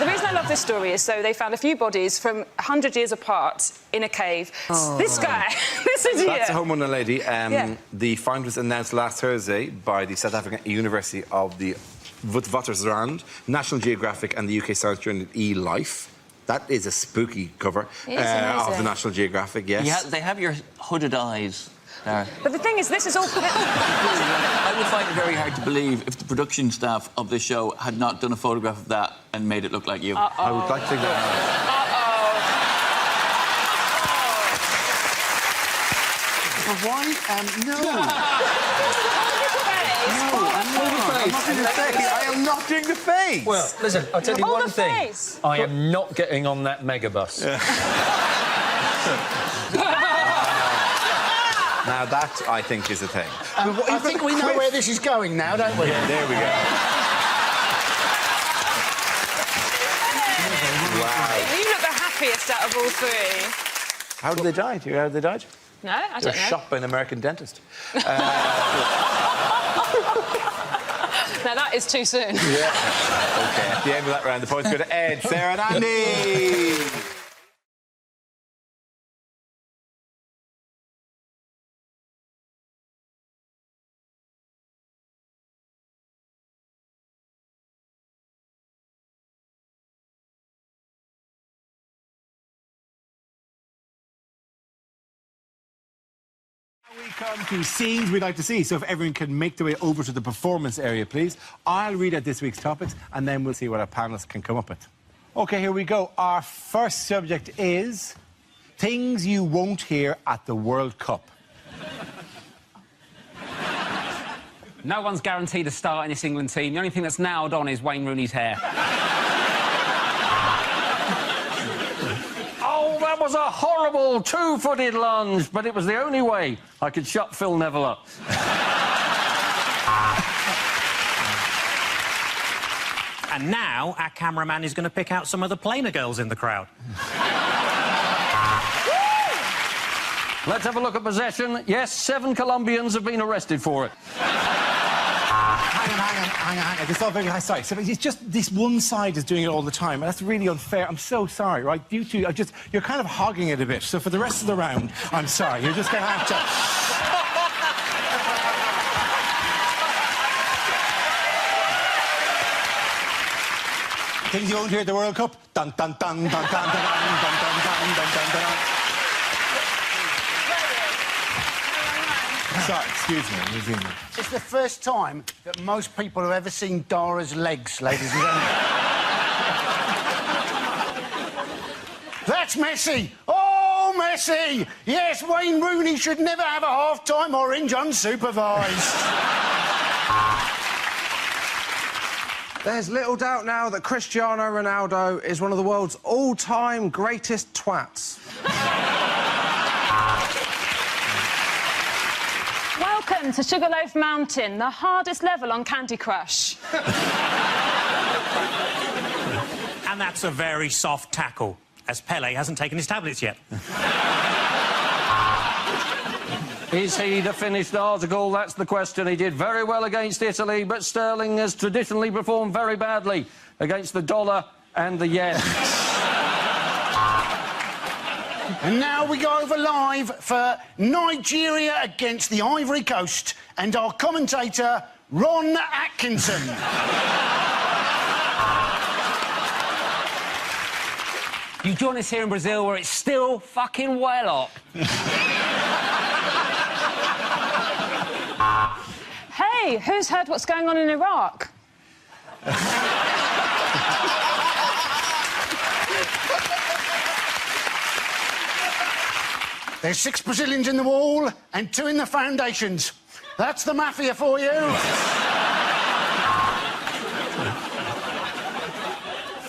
reason I love this story is so they found a few bodies from 100 years apart in a cave. This guy, this is That's Homo naledi. The find was announced last Thursday by the South African University of the Witwatersrand, National Geographic and the UK science journal eLife. That is a spooky cover of the National Geographic, yes. Yeah, they have your hooded eyes. But the thing is, this is all... I would find it very hard to believe if the production staff of the show had not done a photograph of that and made it look like you. I would like to think that. Why? No. I'm not doing the face. I am not doing the face. Well, listen, I'll tell you Hold one the thing. face. I am not getting on that megabus. Now that, I think, is a thing. I think we know where this is going now, don't we? Yeah, there we go. Wow. You look the happiest out of all three. How did they die? Do you know how they died? No, I They don't were know. shot by an American dentist. Now that is too soon. Yeah. OK, at the end of that round, the points go to Ed, Sarah and Andy. We come to scenes we'd like to see, so if everyone can make their way over to the performance area, please. I'll read out this week's topics, and then we'll see what our panellists can come up with. OK, here we go. Our first subject is things you won't hear at the World Cup. No one's guaranteed a start in this England team. The only thing that's nailed on is Wayne Rooney's hair. Oh, that was a horrible two-footed lunge, but it was the only way I could shut Phil Neville up. And now our cameraman is going to pick out some of the plainer girls in the crowd. Let's have a look at possession. Yes, 7 Colombians have been arrested for it. Hang on. It's all very high. Sorry. So it's just this one side is doing it all the time, and that's really unfair. I'm so sorry, right? You two are just... You're kind of hogging it a bit. So for the rest of the round, I'm sorry. You're just going to have to... Things you won't hear at the World Cup. Dun, dun, dun, dun, dun, dun, dun, dun, dun, dun, dun, dun, dun. Sorry, excuse me. It's the first time that most people have ever seen Dara's legs, ladies and gentlemen. That's Messi! Oh, Messi! Yes, Wayne Rooney should never have a half-time orange unsupervised. There's little doubt now that Cristiano Ronaldo is one of the world's all-time greatest twats. Welcome to Sugarloaf Mountain, the hardest level on Candy Crush. And that's a very soft tackle, as Pele hasn't taken his tablets yet. Is he the finished article? That's the question. He did very well against Italy, but Sterling has traditionally performed very badly against the dollar and the yen. And now we go over live for Nigeria against the Ivory Coast and our commentator, Ron Atkinson. You join us here in Brazil where it's still fucking well up. Hey, who's heard what's going on in Iraq? There's 6 Brazilians in the wall and 2 in the foundations. That's the mafia for you.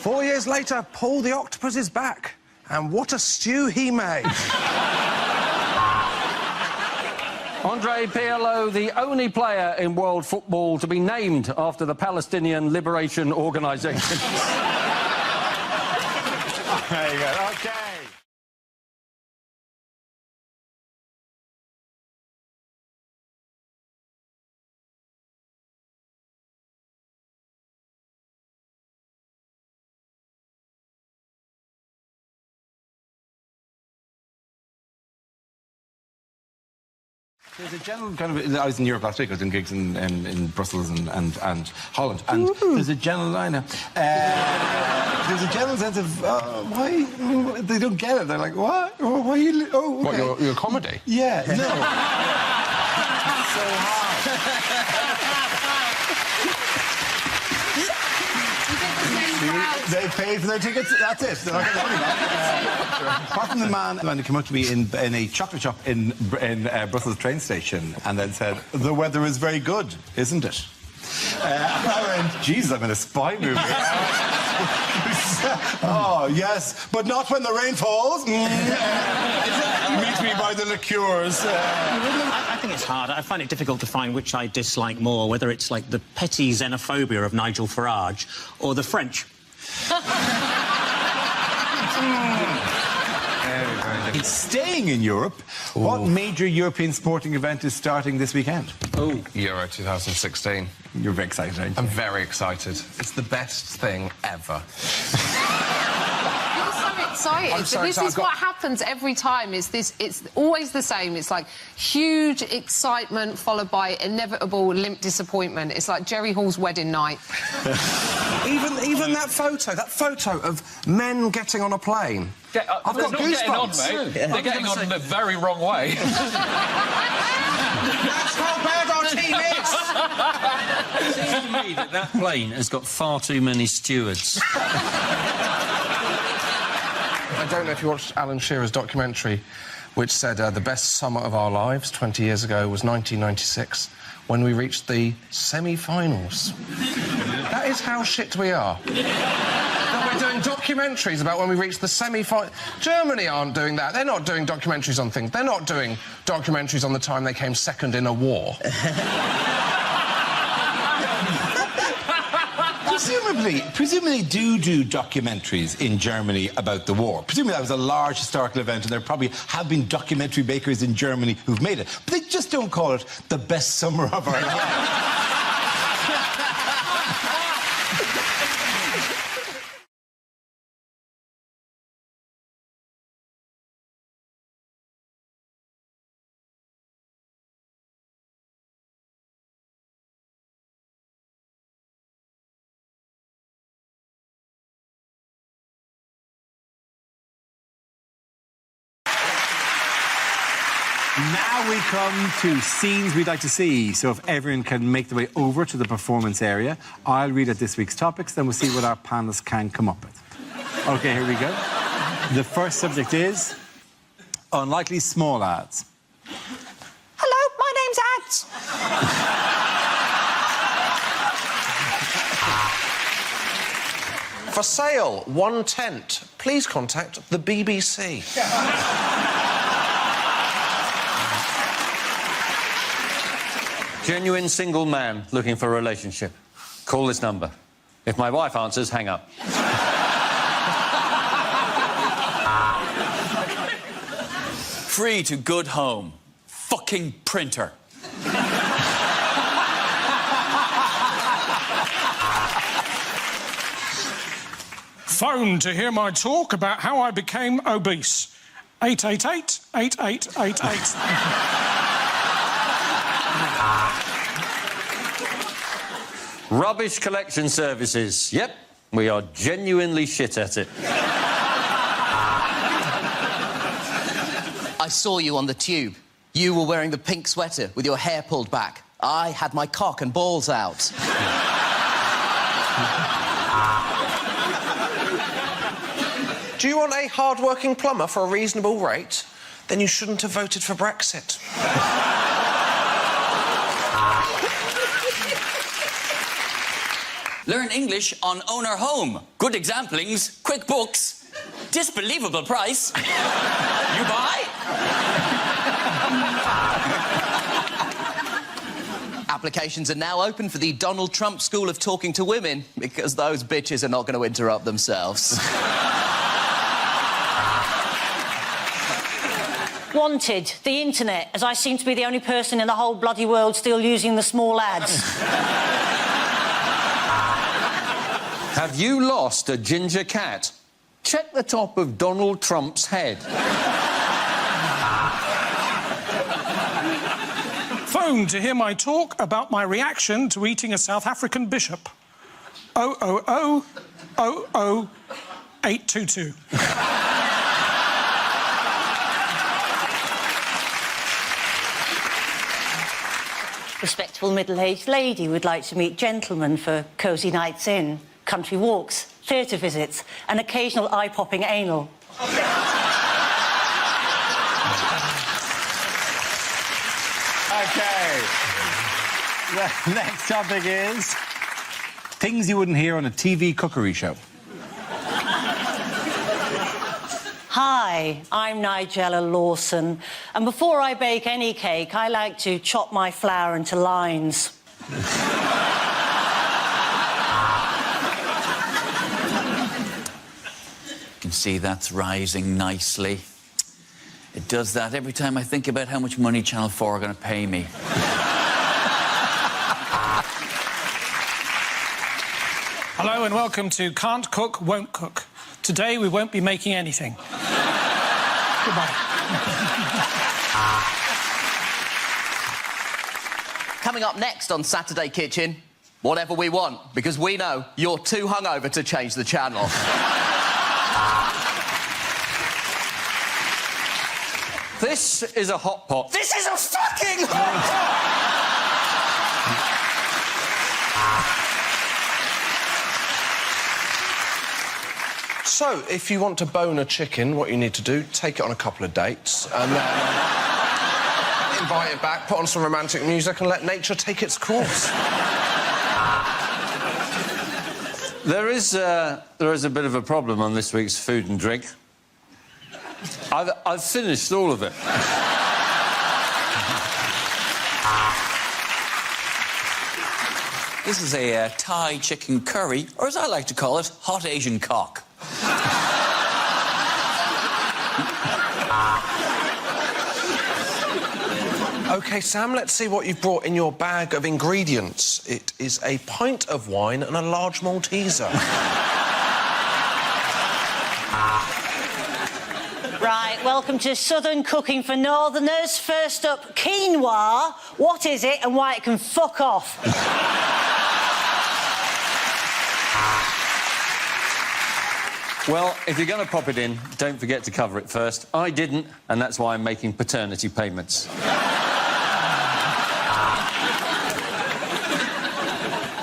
4 years later, Paul the Octopus is back. And what a stew he made. Andre Pirlo, the only player in world football to be named after the Palestinian Liberation Organisation. There you go. OK. There's a general kind of... I was in Europe last week. I was doing gigs in Brussels and Holland. And there's a general... I know. There's a general sense of, why... They don't get it. They're like, what? Oh, why are you... Oh, okay. What, your comedy? Yeah, no. So hard. They paid for their tickets. That's it. They're not getting money back. Apart from the man who came up to me in a chocolate shop in Brussels train station and then said, "The weather is very good, isn't it?" I went, Jesus, I'm in a spy movie. Oh, yes, but not when the rain falls. Meet me by the liqueurs. I think it's hard. I find it difficult to find which I dislike more, whether it's like the petty xenophobia of Nigel Farage or the French. It's staying in Europe. Ooh. What major European sporting event is starting this weekend? Oh, Euro 2016. You're very excited, aren't you? I'm very excited. It's the best thing ever. You're so excited. I'm so this excited. is what happens every time. It's always the same. It's like huge excitement followed by inevitable limp disappointment. It's like Jerry Hall's wedding night. Even that photo of men getting on a plane. I've got not getting on, goosebumps. mate. They're getting on in the very wrong way. That's how bad our team is! It seems to me that plane has got far too many stewards. I don't know if you watched Alan Shearer's documentary, which said the best summer of our lives 20 years ago was 1996, when we reached the semi-finals. That is how shit we are. That we're doing documentaries about when we reached the semi-final. Germany aren't doing that. They're not doing documentaries on things. They're not doing documentaries on the time they came second in a war. Presumably do documentaries in Germany about the war. Presumably that was a large historical event, and there probably have been documentary makers in Germany who've made it. But they just don't call it the best summer of our lives. Now we come to scenes we'd like to see. So if everyone can make their way over to the performance area, I'll read out this week's topics, then we'll see what our panelists can come up with. OK, here we go. The first subject is unlikely small ads. Hello, my name's Ads. For sale, 1 tent. Please contact the BBC. Genuine single man looking for a relationship. Call this number. If my wife answers, hang up. Free to good home. Fucking printer. Phone to hear my talk about how I became obese. 888-8888. Rubbish collection services. Yep, we are genuinely shit at it. I saw you on the tube. You were wearing the pink sweater with your hair pulled back. I had my cock and balls out. Do you want a hard-working plumber for a reasonable rate? Then you shouldn't have voted for Brexit. Learn English on Owner Home. Good examplings, quick books, disbelievable price. You buy? Applications are now open for the Donald Trump School of Talking to Women, because those bitches are not going to interrupt themselves. Wanted, the internet, as I seem to be the only person in the whole bloody world still using the small ads. Have you lost a ginger cat? Check the top of Donald Trump's head. Phone to hear my talk about my reaction to eating a South African bishop. 000-00822. Respectable middle-aged lady would like to meet gentlemen for cosy nights in, country walks, theatre visits, and occasional eye-popping anal. OK. The next topic is Things you wouldn't hear on a TV cookery show. Hi, I'm Nigella Lawson, and before I bake any cake, I like to chop my flour into lines. You can see that's rising nicely. It does that every time I think about how much money Channel 4 are going to pay me. Hello and welcome to Can't Cook, Won't Cook. Today we won't be making anything. Goodbye. Coming up next on Saturday Kitchen, whatever we want, because we know you're too hungover to change the channel. This is a hot pot. This is a fucking hot pot! So, if you want to bone a chicken, what you need to do, take it on a couple of dates, and then invite it back, put on some romantic music, and let nature take its course. There is a bit of a problem on this week's food and drink. I've finished all of it. This is a Thai chicken curry, or as I like to call it, hot Asian cock. OK, Sam, let's see what you've brought in your bag of ingredients. It is a pint of wine and a large Malteser. Right, welcome to Southern Cooking for Northerners. First up, quinoa. What is it and why it can fuck off? Well, if you're going to pop it in, don't forget to cover it first. I didn't, and that's why I'm making paternity payments.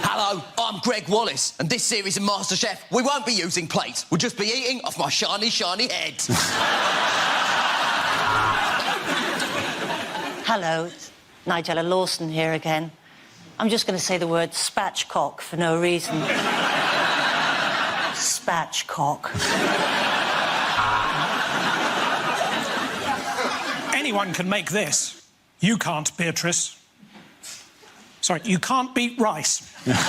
Hello, I'm Greg Wallace, and this series of MasterChef, we won't be using plates. We'll just be eating off my shiny, shiny head. Hello, it's Nigella Lawson here again. I'm just going to say the word spatchcock for no reason. Spatchcock. Anyone can make this. You can't, Beatrice. Sorry, you can't beat rice. Let's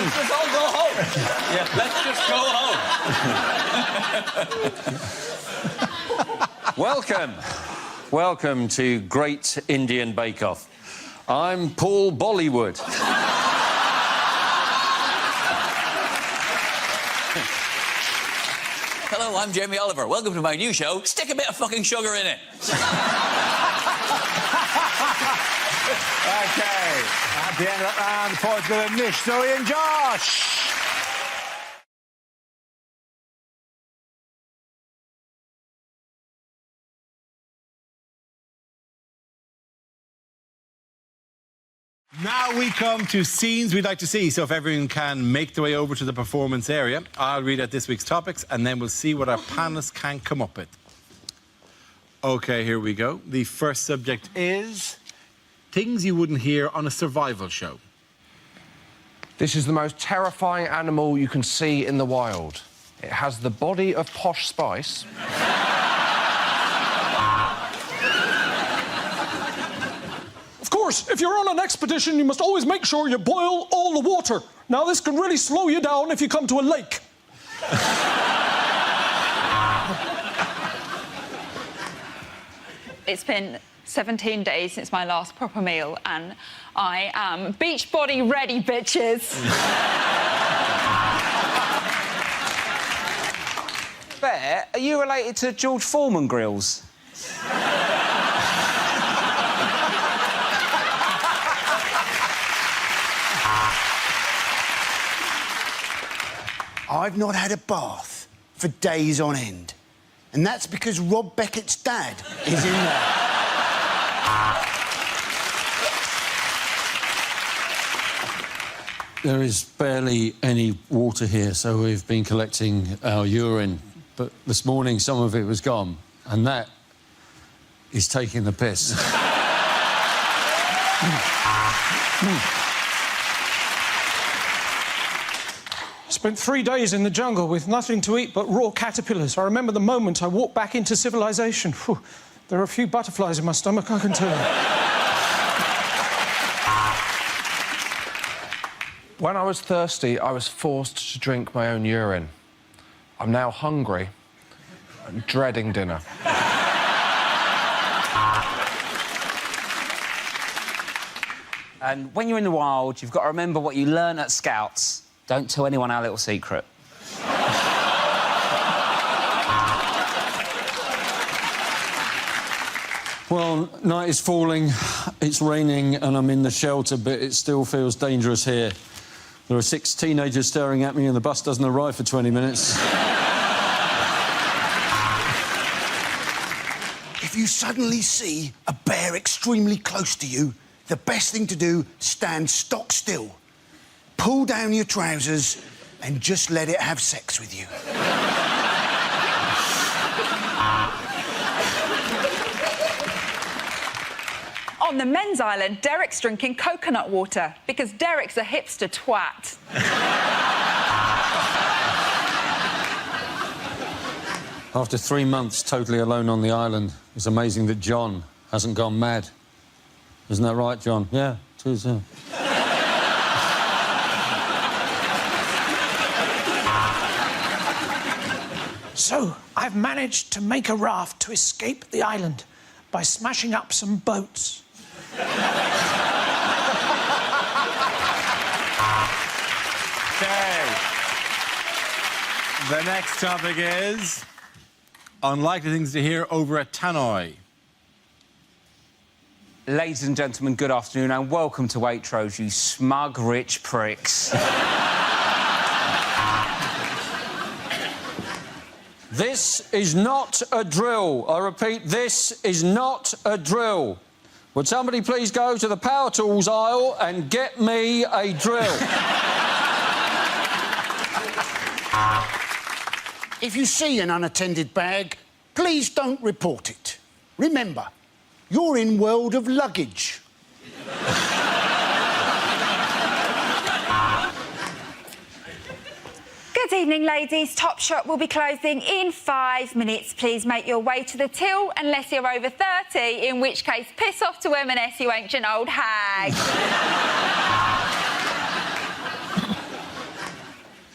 just all go home. Yeah, let's just go home. Welcome to Great Indian Bake Off. I'm Paul Bollywood. Hello, I'm Jamie Oliver. Welcome to my new show, Stick a Bit of Fucking Sugar in It. OK, at the end of that round, the points go to Nish, Zoe and Josh. Now we come to scenes we'd like to see. So if everyone can make their way over to the performance area, I'll read out this week's topics and then we'll see what our panellists can come up with. OK, here we go. The first subject is things you wouldn't hear on a survival show. This is the most terrifying animal you can see in the wild. It has the body of Posh Spice. Of course, if you're on an expedition, you must always make sure you boil all the water. Now, this can really slow you down if you come to a lake. It's been 17 days since my last proper meal, and I am beach body ready, bitches. Bear, are you related to George Foreman grills? I've not had a bath for days on end. And that's because Rob Beckett's dad is in there. There is barely any water here, so we've been collecting our urine. But this morning, some of it was gone. And that He's taking the piss. Spent 3 days in the jungle with nothing to eat but raw caterpillars. I remember the moment I walked back into civilization. Whew, there are a few butterflies in my stomach, I can tell you. When I was thirsty, I was forced to drink my own urine. I'm now hungry and dreading dinner. And when you're in the wild, you've got to remember what you learn at Scouts. Don't tell anyone our little secret. Well, night is falling, it's raining, and I'm in the shelter, but it still feels dangerous here. There are 6 teenagers staring at me, and the bus doesn't arrive for 20 minutes. If you suddenly see a bear extremely close to you, the best thing to do, stand stock still. Pull down your trousers and just let it have sex with you. On the men's island, Derek's drinking coconut water because Derek's a hipster twat. After 3 months totally alone on the island, it's amazing that John hasn't gone mad. Isn't that right, John? Yeah, it is, yeah. So, I've managed to make a raft to escape the island by smashing up some boats. Okay. The next topic is unlikely things to hear over at Tannoy. Ladies and gentlemen, good afternoon and welcome to Waitrose, you smug, rich pricks. This is not a drill. I repeat, this is not a drill. Would somebody please go to the power tools aisle and get me a drill? If you see an unattended bag, please don't report it. Remember, you're in world of luggage. Good evening, ladies. Topshop will be closing in 5 minutes. Please make your way to the till unless you're over 30, in which case piss off to M&S, you ancient old hag.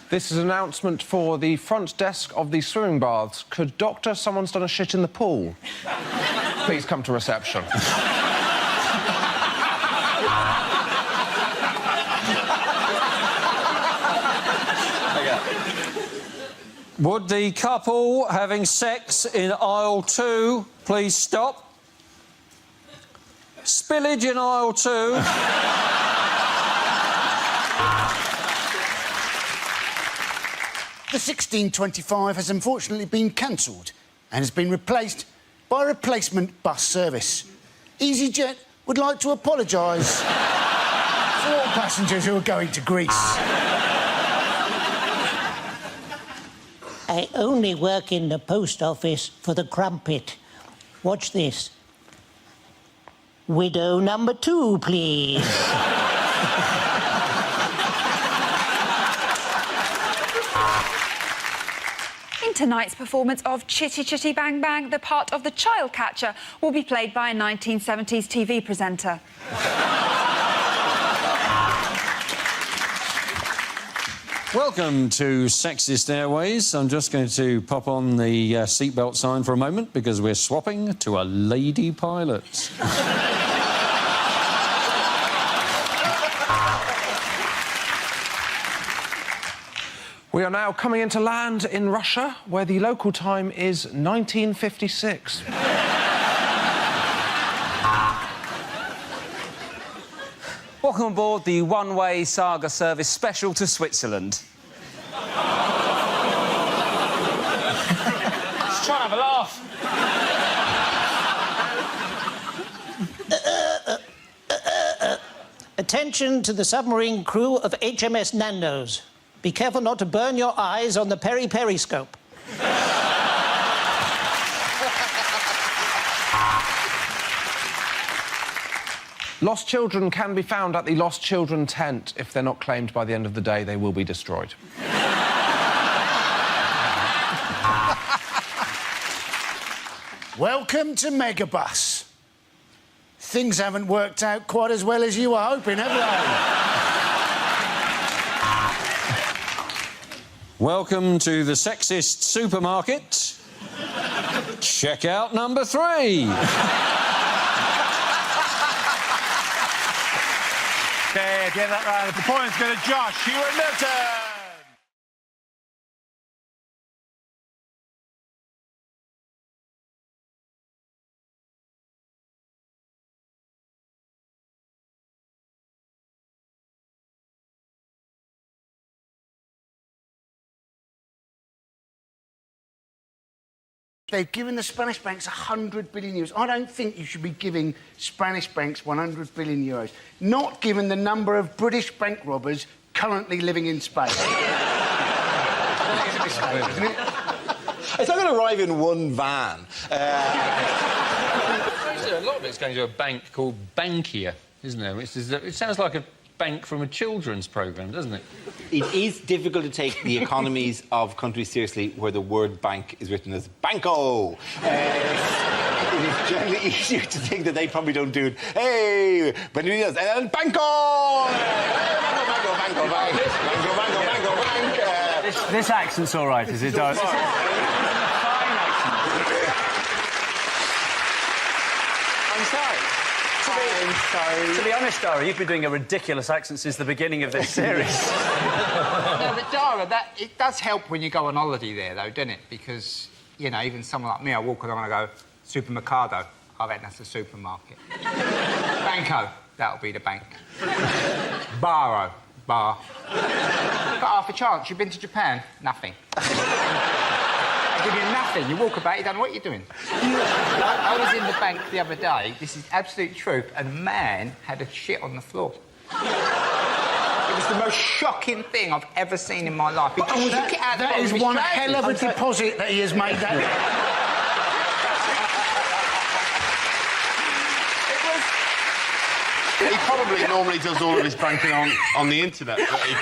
This is an announcement for the front desk of the swimming baths. Could doctor, someone's done a shit in the pool? Please come to reception. Would the couple having sex in aisle 2 please stop? Spillage in aisle 2. The 1625 has unfortunately been cancelled and has been replaced by a replacement bus service. EasyJet would like to apologise for all passengers who are going to Greece. I only work in the post office for the crumpet. Watch this. Widow number 2, please. In tonight's performance of Chitty Chitty Bang Bang, the part of the child catcher will be played by a 1970s TV presenter. Welcome to Sexist Airways. I'm just going to pop on the seatbelt sign for a moment because we're swapping to a lady pilot. We are now coming into land in Russia, where the local time is 1956. Welcome aboard the one-way saga service special to Switzerland. Just trying to have a laugh. Attention to the submarine crew of HMS Nando's. Be careful not to burn your eyes on the peri-periscope. Lost children can be found at the Lost Children tent. If they're not claimed by the end of the day, they will be destroyed. Welcome to Megabus. Things haven't worked out quite as well as you were hoping, have they? Welcome to the sexist supermarket. Checkout number 3. Okay, at the end of that round, the points go to Josh Hewitt Milton. They've given the Spanish banks 100 billion euros. I don't think you should be giving Spanish banks 100 billion euros, not given the number of British bank robbers currently living in Spain. I think it's a mistake, isn't it? It's not going to arrive in one van. A lot of it's going to a bank called Bankia, isn't it? It sounds like a bank from a children's programme, doesn't it? It is difficult to take the economies of countries seriously where the word bank is written as banco. It is generally easier to think that they probably don't do it. Hey, Beneditos, and banco! Banco, bank. This accent's all right, is it? Fine I'm sorry. To be honest, Dara, you've been doing a ridiculous accent since the beginning of this series. No, but Dara, it does help when you go on holiday there, though, doesn't it? Because, you know, even someone like me, I walk along and I go, supermercado, I reckon that's a supermarket. Banco, that'll be the bank. Baro, bar. Got half a chance. You've been to Japan? Nothing. They give you nothing. You walk about, you don't know what you're doing. I was in the bank the other day, this is absolute truth, and a man had a shit on the floor. It was the most shocking thing I've ever seen in my life. He just took it out That is one hell of a deposit that he has made. He probably normally does all of his banking on the internet, but he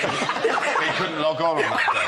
couldn't log on that day.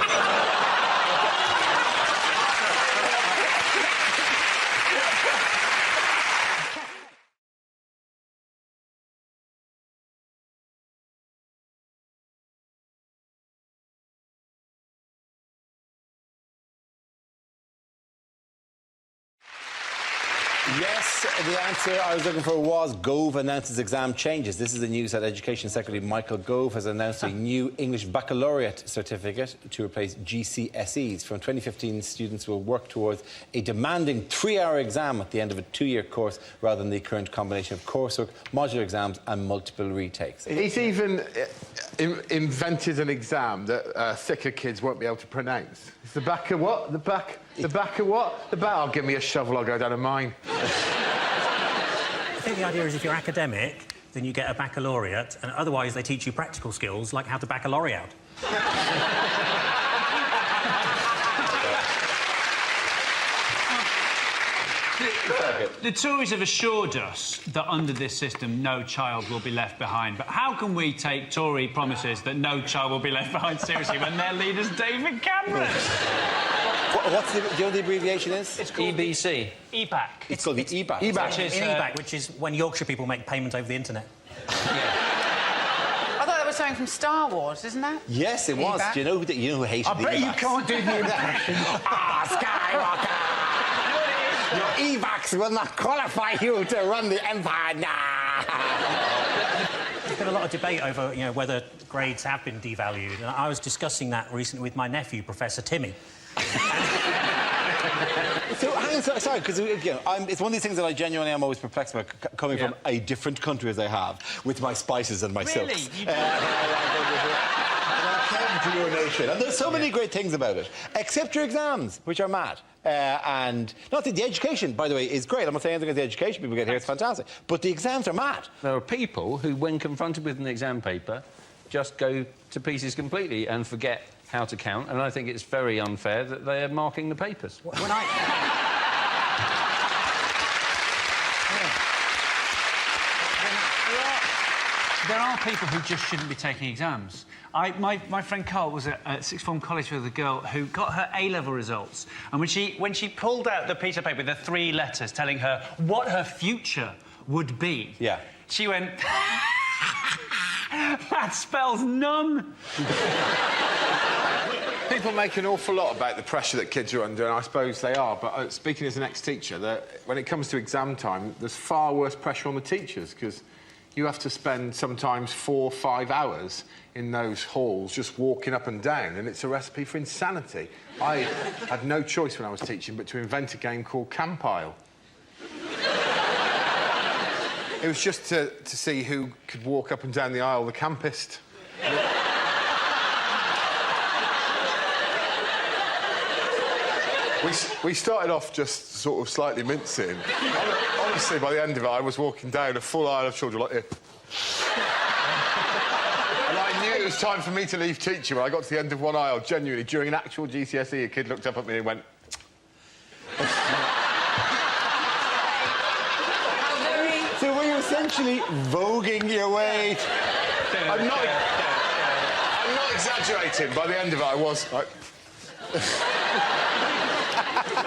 Yes, the answer I was looking for was Gove announces exam changes. This is the news that Education Secretary Michael Gove has announced a new English baccalaureate certificate to replace GCSEs. From 2015, students will work towards a demanding 3-hour exam at the end of a 2-year course rather than the current combination of coursework, modular exams and multiple retakes. He's even invented an exam that thicker kids won't be able to pronounce. It's the back of what? The back of what? The back. Oh, give me a shovel, I'll go down a mine. I think the idea is if you're academic, then you get a baccalaureate, and otherwise they teach you practical skills like how to back a lorry out. The Tories have assured us that under this system no child will be left behind, but how can we take Tory promises that no child will be left behind seriously when their leader's David Cameron? What's do you know the abbreviation is? It's called EBC. EBAC. It's called the EBAC. EBAC, which is when Yorkshire people make payment over the internet. I thought that was something from Star Wars, isn't that? Yes, it was. EBAC? Do you know who hated I the bet you EBACs? can't do the impression. Skywalker! Your EBACs will not qualify you to run the Empire. Nah. There's been a lot of debate over, you know, whether grades have been devalued, and I was discussing that recently with my nephew, Professor Timmy. So, hang on, sorry, because it's one of these things that I genuinely am always perplexed about, coming from a different country as I have, with my spices and my silks. To your nation. And there's so many great things about it, except your exams, which are mad. And not that the education, by the way, is great. I'm not saying anything against the education people get here, it's fantastic. But the exams are mad. There are people who, when confronted with an exam paper, just go to pieces completely and forget how to count, and I think it's very unfair that they are marking the papers. When I There are people who just shouldn't be taking exams. My friend Carl was at sixth form college with a girl who got her A-level results, and when she pulled out the piece of paper with the 3 letters telling her what her future would be, she went, that spells none. People make an awful lot about the pressure that kids are under, and I suppose they are, but speaking as an ex-teacher, that when it comes to exam time, there's far worse pressure on the teachers, because you have to spend sometimes 4 or 5 hours in those halls just walking up and down, and it's a recipe for insanity. I had no choice when I was teaching but to invent a game called Campile. It was just to see who could walk up and down the aisle the campest. We started off just sort of slightly mincing. Honestly, by the end of it, I was walking down a full aisle of children like this. And I knew it was time for me to leave teaching when I got to the end of one aisle. Genuinely, during an actual GCSE, a kid looked up at me and went... So were you essentially voguing your way? I'm not exaggerating. By the end of it, I was like...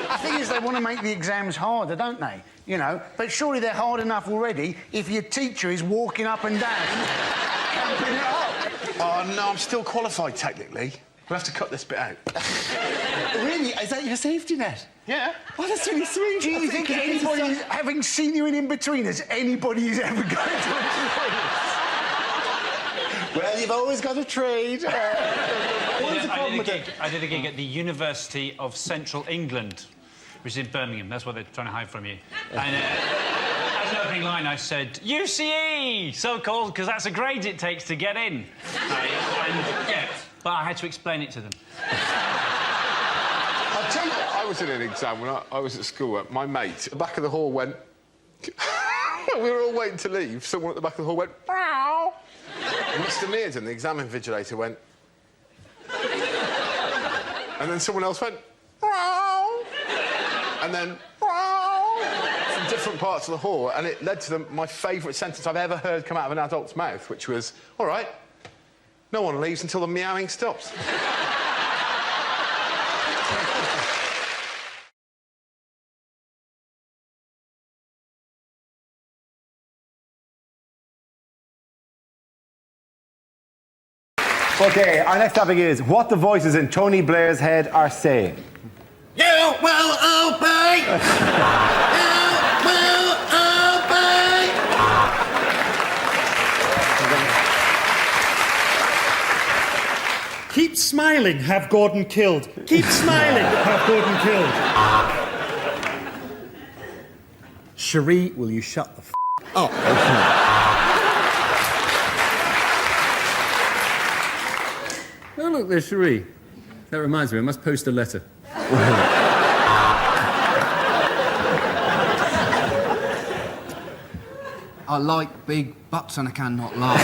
The thing is, they want to make the exams harder, don't they? You know, but surely they're hard enough already if your teacher is walking up and down, camping it up. Oh, no, I'm still qualified, technically. We'll have to cut this bit out. Really? Is that your safety net? Yeah. Oh, that's really sweet. Do you think anybody, having seen you in In-Betweeners, anybody is ever going to enjoy this? Well, you've always got a trade. What is the problem with it? I did a gig at the University of Central England, which is in Birmingham. That's what they're trying to hide from you. And as an opening line, I said, UCE, so called because that's a grade it takes to get in. But I had to explain it to them. I'll tell you what, I was in an exam when I was at school. My mate, at the back of the hall went... we were all waiting to leave. Someone at the back of the hall went... Meow. Mr. Mearden, the exam invigilator, went... And then someone else went... Meow. And then... Meow. From different parts of the hall, and it led to my favourite sentence I've ever heard come out of an adult's mouth, which was, all right, no one leaves until the meowing stops. OK, our next topic is what the voices in Tony Blair's head are saying. You will obey! You will obey! Keep smiling, have Gordon killed. Keep smiling, have Gordon killed. Cherie, will you shut the f*** up? Oh, look, there's Cherie. That reminds me, I must post a letter. I like big butts and I cannot laugh.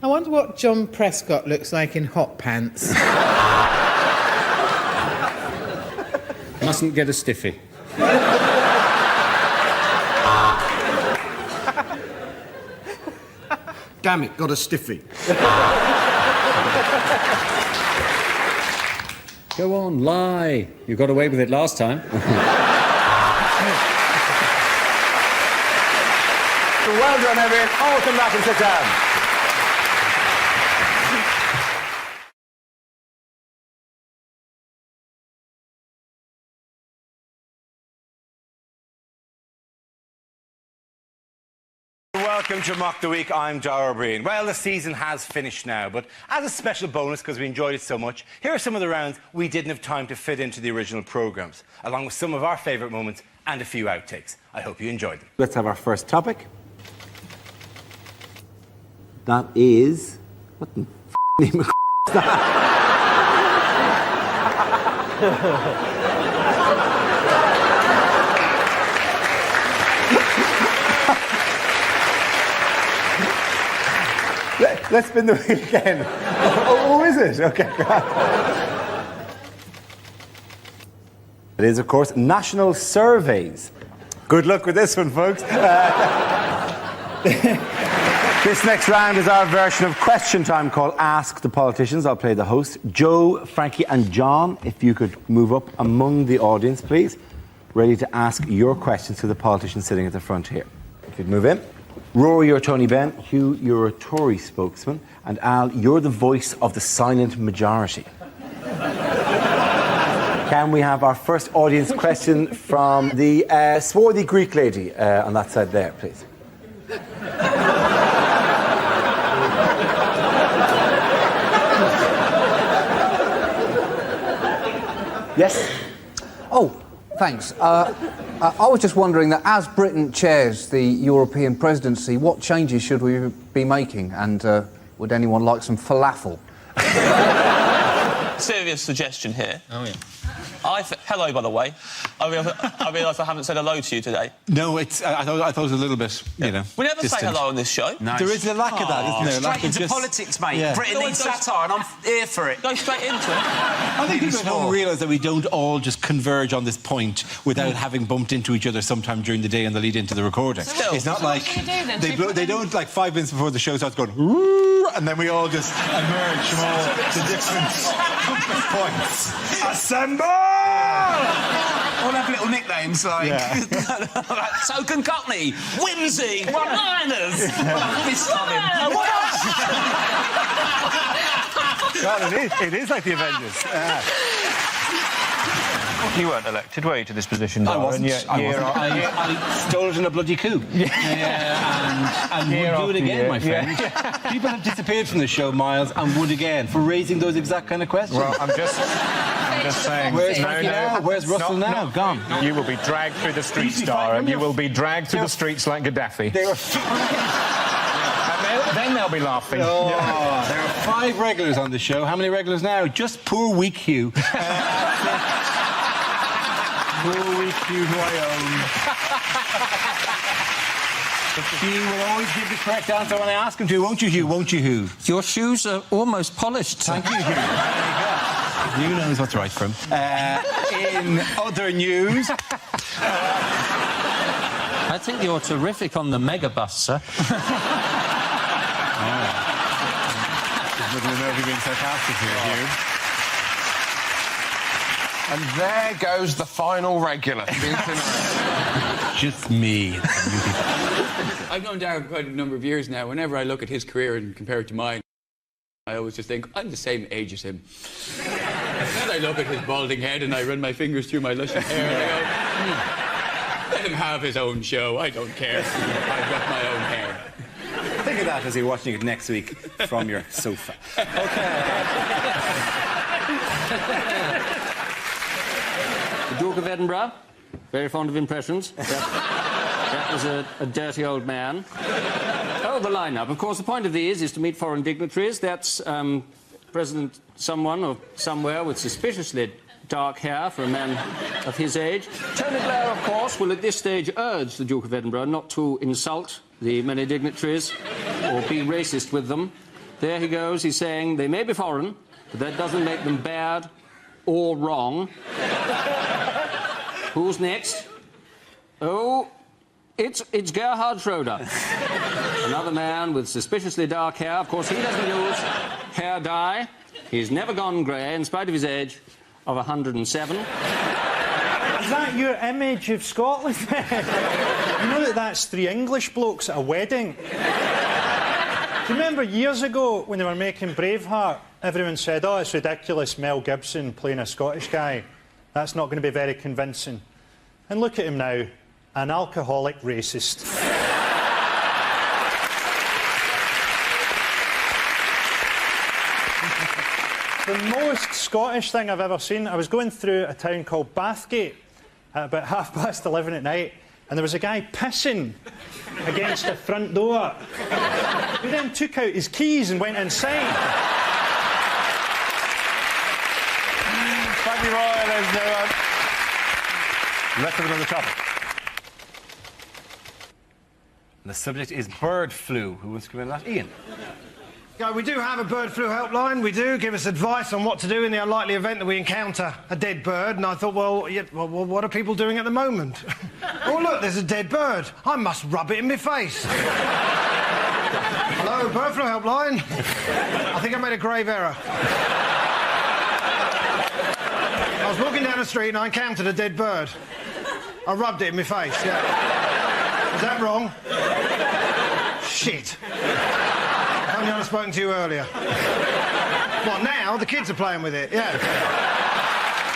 I wonder what John Prescott looks like in hot pants. Mustn't get a stiffy. Damn it, got a stiffy. Go on, lie. You got away with it last time. Well done, everyone. All come back and sit down. Welcome to Mock the Week. I'm Dara Breen. Well, the season has finished now, but as a special bonus, because we enjoyed it so much, here are some of the rounds we didn't have time to fit into the original programmes, along with some of our favourite moments and a few outtakes. I hope you enjoyed them. Let's have our first topic. That is... What the name of is that? Let's spin the wheel again. Oh, is it? OK. It is, of course, national surveys. Good luck with this one, folks. This next round is our version of Question Time called Ask the Politicians. I'll play the host. Joe, Frankie and John, if you could move up among the audience, please. Ready to ask your questions to the politician sitting at the front here. If you'd move in. Rory, you're Tony Benn. Hugh, you're a Tory spokesman. And Al, you're the voice of the silent majority. Can we have our first audience question from the swarthy Greek lady on that side there, please? Yes? Oh, thanks. I was just wondering that as Britain chairs the European presidency, what changes should we be making? And would anyone like some falafel? Serious suggestion here. Oh, yeah. Hello, by the way. I realise I haven't said hello to you today. No, it's. I thought it was a little bit, you know. We never distant. say hello on this show. Nice. There is a lack of that, isn't there? Straight into politics, mate. Yeah. Britain needs satire, and I'm here for it. Go straight into it. I think people don't realise that we don't all just converge on this point without having bumped into each other sometime during the day and the lead into the recording. Still. It's not So like what do you do then? they don't like 5 minutes before the show starts going, "Ooh," and then we all just emerge from all the different points. Assemble! All have little nicknames like Token Cockney, Whimsy, One-Liners, This time. God, it is like the Avengers. You weren't elected, were you, to this position, Darren? I wasn't. I stole it in a bloody coup. And would do it again, my friend. People have disappeared from the show, Miles, and would again, for raising those exact kind of questions. Well, I'm just saying. Where's Frankie now? Where's Russell now? Gone. You will be dragged through the streets, Darren. You will be dragged through the streets like Gaddafi. Then they'll be laughing. Oh, there are 5 regulars on the show. How many regulars now? Just poor weak Hugh. Poor weak Hugh, who I own. Hugh will always give the correct answer when I ask him to, won't you, Hugh? Won't you, Hugh? Your shoes are almost polished. Thank you, Hugh. There you go. Hugh knows what's right for him. In other news... I think you're terrific on the megabus, sir. There's nothing nerve being sarcastic here, Hugh. And there goes the final regular. Just me. I've known Darren for quite a number of years now. Whenever I look at his career and compare it to mine, I always just think, I'm the same age as him. Then I look at his balding head and I run my fingers through my luscious hair and I go, let him have his own show. I don't care. I've got my own hair. Think of that as you're watching it next week from your sofa. The Duke of Edinburgh, very fond of impressions. That was a dirty old man. Oh, the lineup. Of course, the point of these is to meet foreign dignitaries. That's President someone or somewhere with suspiciously dark hair for a man of his age. Tony Blair, of course, will at this stage urge the Duke of Edinburgh not to insult the many dignitaries or be racist with them. There he goes. He's saying they may be foreign, but that doesn't make them bad or wrong. Who's next? Oh, it's Gerhard Schroeder. Another man with suspiciously dark hair. Of course, he doesn't use hair dye. He's never gone grey, in spite of his age of 107. Is that your image of Scotland? You know that's 3 English blokes at a wedding. Do you remember years ago when they were making Braveheart, everyone said, oh, it's ridiculous, Mel Gibson playing a Scottish guy. That's not going to be very convincing. And look at him now, an alcoholic racist. The most Scottish thing I've ever seen, I was going through a town called Bathgate at about 11:30 at night, and there was a guy pissing against the front door. He then took out his keys and went inside. Thank you, Roy, ladies and gentlemen. Let's have another topic. The subject is bird flu. Who wants to come in that? Ian. Yeah, we do have a bird flu helpline. We do give us advice on what to do in the unlikely event that we encounter a dead bird. And I thought, well, what are people doing at the moment? Oh, look, there's a dead bird. I must rub it in my face. Hello, bird flu helpline. I think I made a grave error. I was walking down the street and I encountered a dead bird. I rubbed it in my face, yeah. Is that wrong? Shit. If only I'd have spoken to you earlier. What, now? The kids are playing with it, yeah.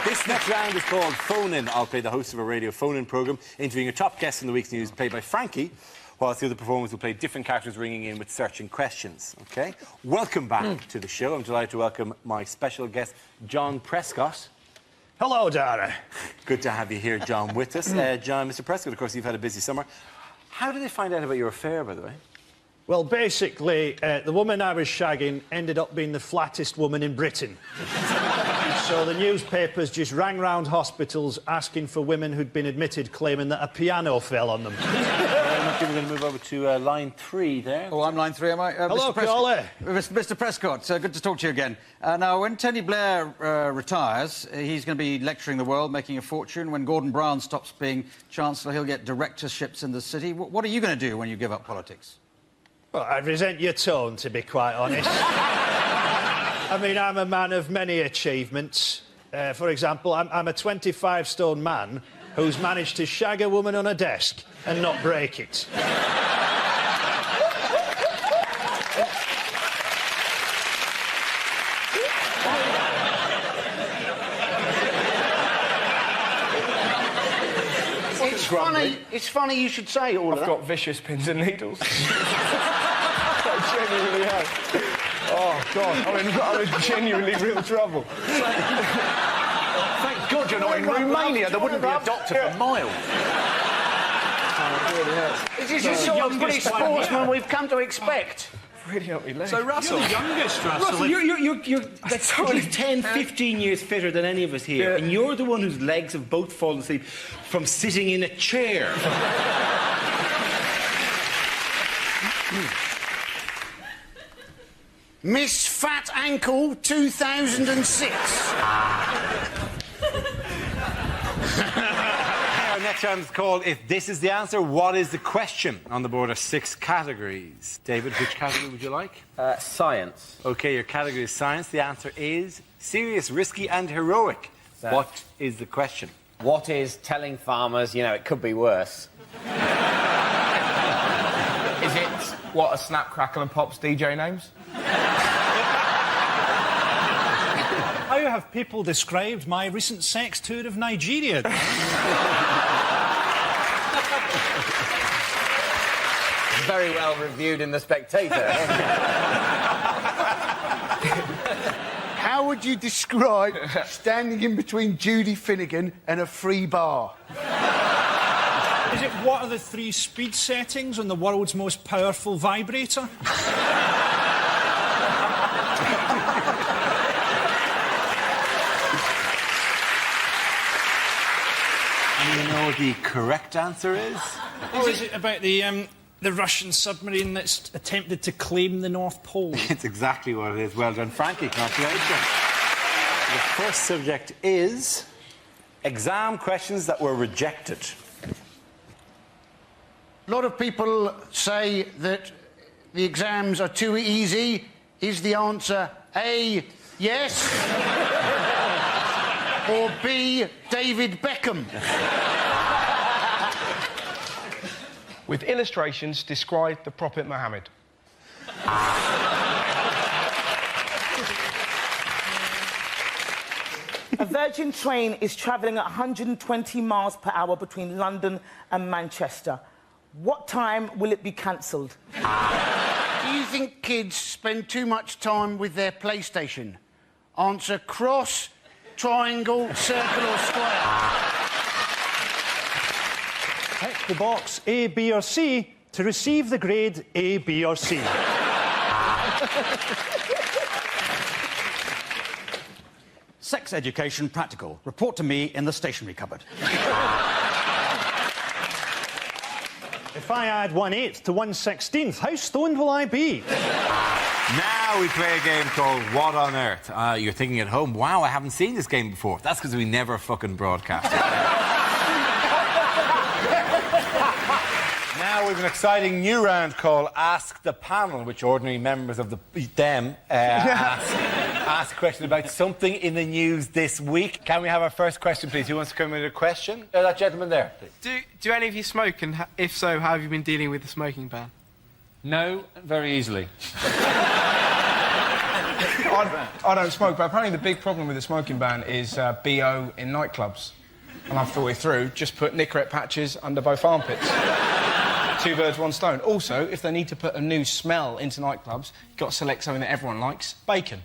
This next round is called Phone In. I'll play the host of a radio phone-in programme, interviewing a top guest in the week's news, played by Frankie, whilst the other performers will play different characters ringing in with searching questions, OK? Welcome back to the show. I'm delighted to welcome my special guest, John Prescott. Hello, Dara. Good to have you here, John, with us. John, Mr Prescott, of course, you've had a busy summer. How did they find out about your affair, by the way? Well, basically, the woman I was shagging ended up being the flattest woman in Britain. So the newspapers just rang round hospitals asking for women who'd been admitted, claiming that a piano fell on them. We're going to move over to line 3 there. Oh, I'm line 3, am I? Hello, Collie. Mr Prescott, good to talk to you again. Now, when Tony Blair retires, he's going to be lecturing the world, making a fortune. When Gordon Brown stops being Chancellor, he'll get directorships in the city. What are you going to do when you give up politics? Well, I resent your tone, to be quite honest. I mean, I'm a man of many achievements. For example, I'm a 25-stone man who's managed to shag a woman on a desk and not break it. It's funny you should say all of that. I've got vicious pins and needles. I genuinely have. Oh, God, I'm in genuinely real trouble. Thank God you're not in Romania. There wouldn't be a doctor for miles. This is the sort of British sportsman we've come to expect. Really helped me leg. So, Russell... You're the youngest, Russell. You're 10, 15 years fitter than any of us here. Yeah. And you're the one whose legs have both fallen asleep from sitting in a chair. Miss Fat Ankle 2006. Our next round is called If This Is the Answer, What Is the Question? On the board are 6 categories. David, which category would you like? Science. OK, your category is science. The answer is serious, risky and heroic. What is the question? What is telling farmers, you know, it could be worse? Is it what are Snap, Crackle and Pop's DJ names? How have people described my recent sex tour of Nigeria? Very well reviewed in The Spectator. How would you describe standing in between Judy Finnegan and a free bar? Is it what are the 3 speed settings on the world's most powerful vibrator? And you know what the correct answer is? Or is it about the Russian submarine that's attempted to claim the North Pole? It's exactly what it is. Well done, Frankie. Congratulations. The first subject is exam questions that were rejected. A lot of people say that the exams are too easy. Is the answer A, yes? Or B, David Beckham? With illustrations, describe the Prophet Muhammad. A Virgin train is travelling at 120 miles per hour between London and Manchester. What time will it be cancelled? Do you think kids spend too much time with their PlayStation? Answer cross, triangle, circle or square. Check the box A, B or C to receive the grade A, B or C. Sex education practical. Report to me in the stationery cupboard. If I add 1/8 to 1/16, how stoned will I be? Now we play a game called What on Earth? You're thinking at home, wow, I haven't seen this game before. That's because we never fucking broadcast it. Now we've an exciting new round called Ask the Panel, which ordinary members of ask a question about something in the news this week. Can we have our first question, please? Who wants to come in with a question? That gentleman there, please. Do any of you smoke, and if so, how have you been dealing with the smoking ban? No, very easily. I don't smoke, but apparently the big problem with the smoking ban is BO in nightclubs. And I've thought it through, just put Nicorette patches under both armpits. 2 birds, 1 stone. Also, if they need to put a new smell into nightclubs, you've got to select something that everyone likes, bacon.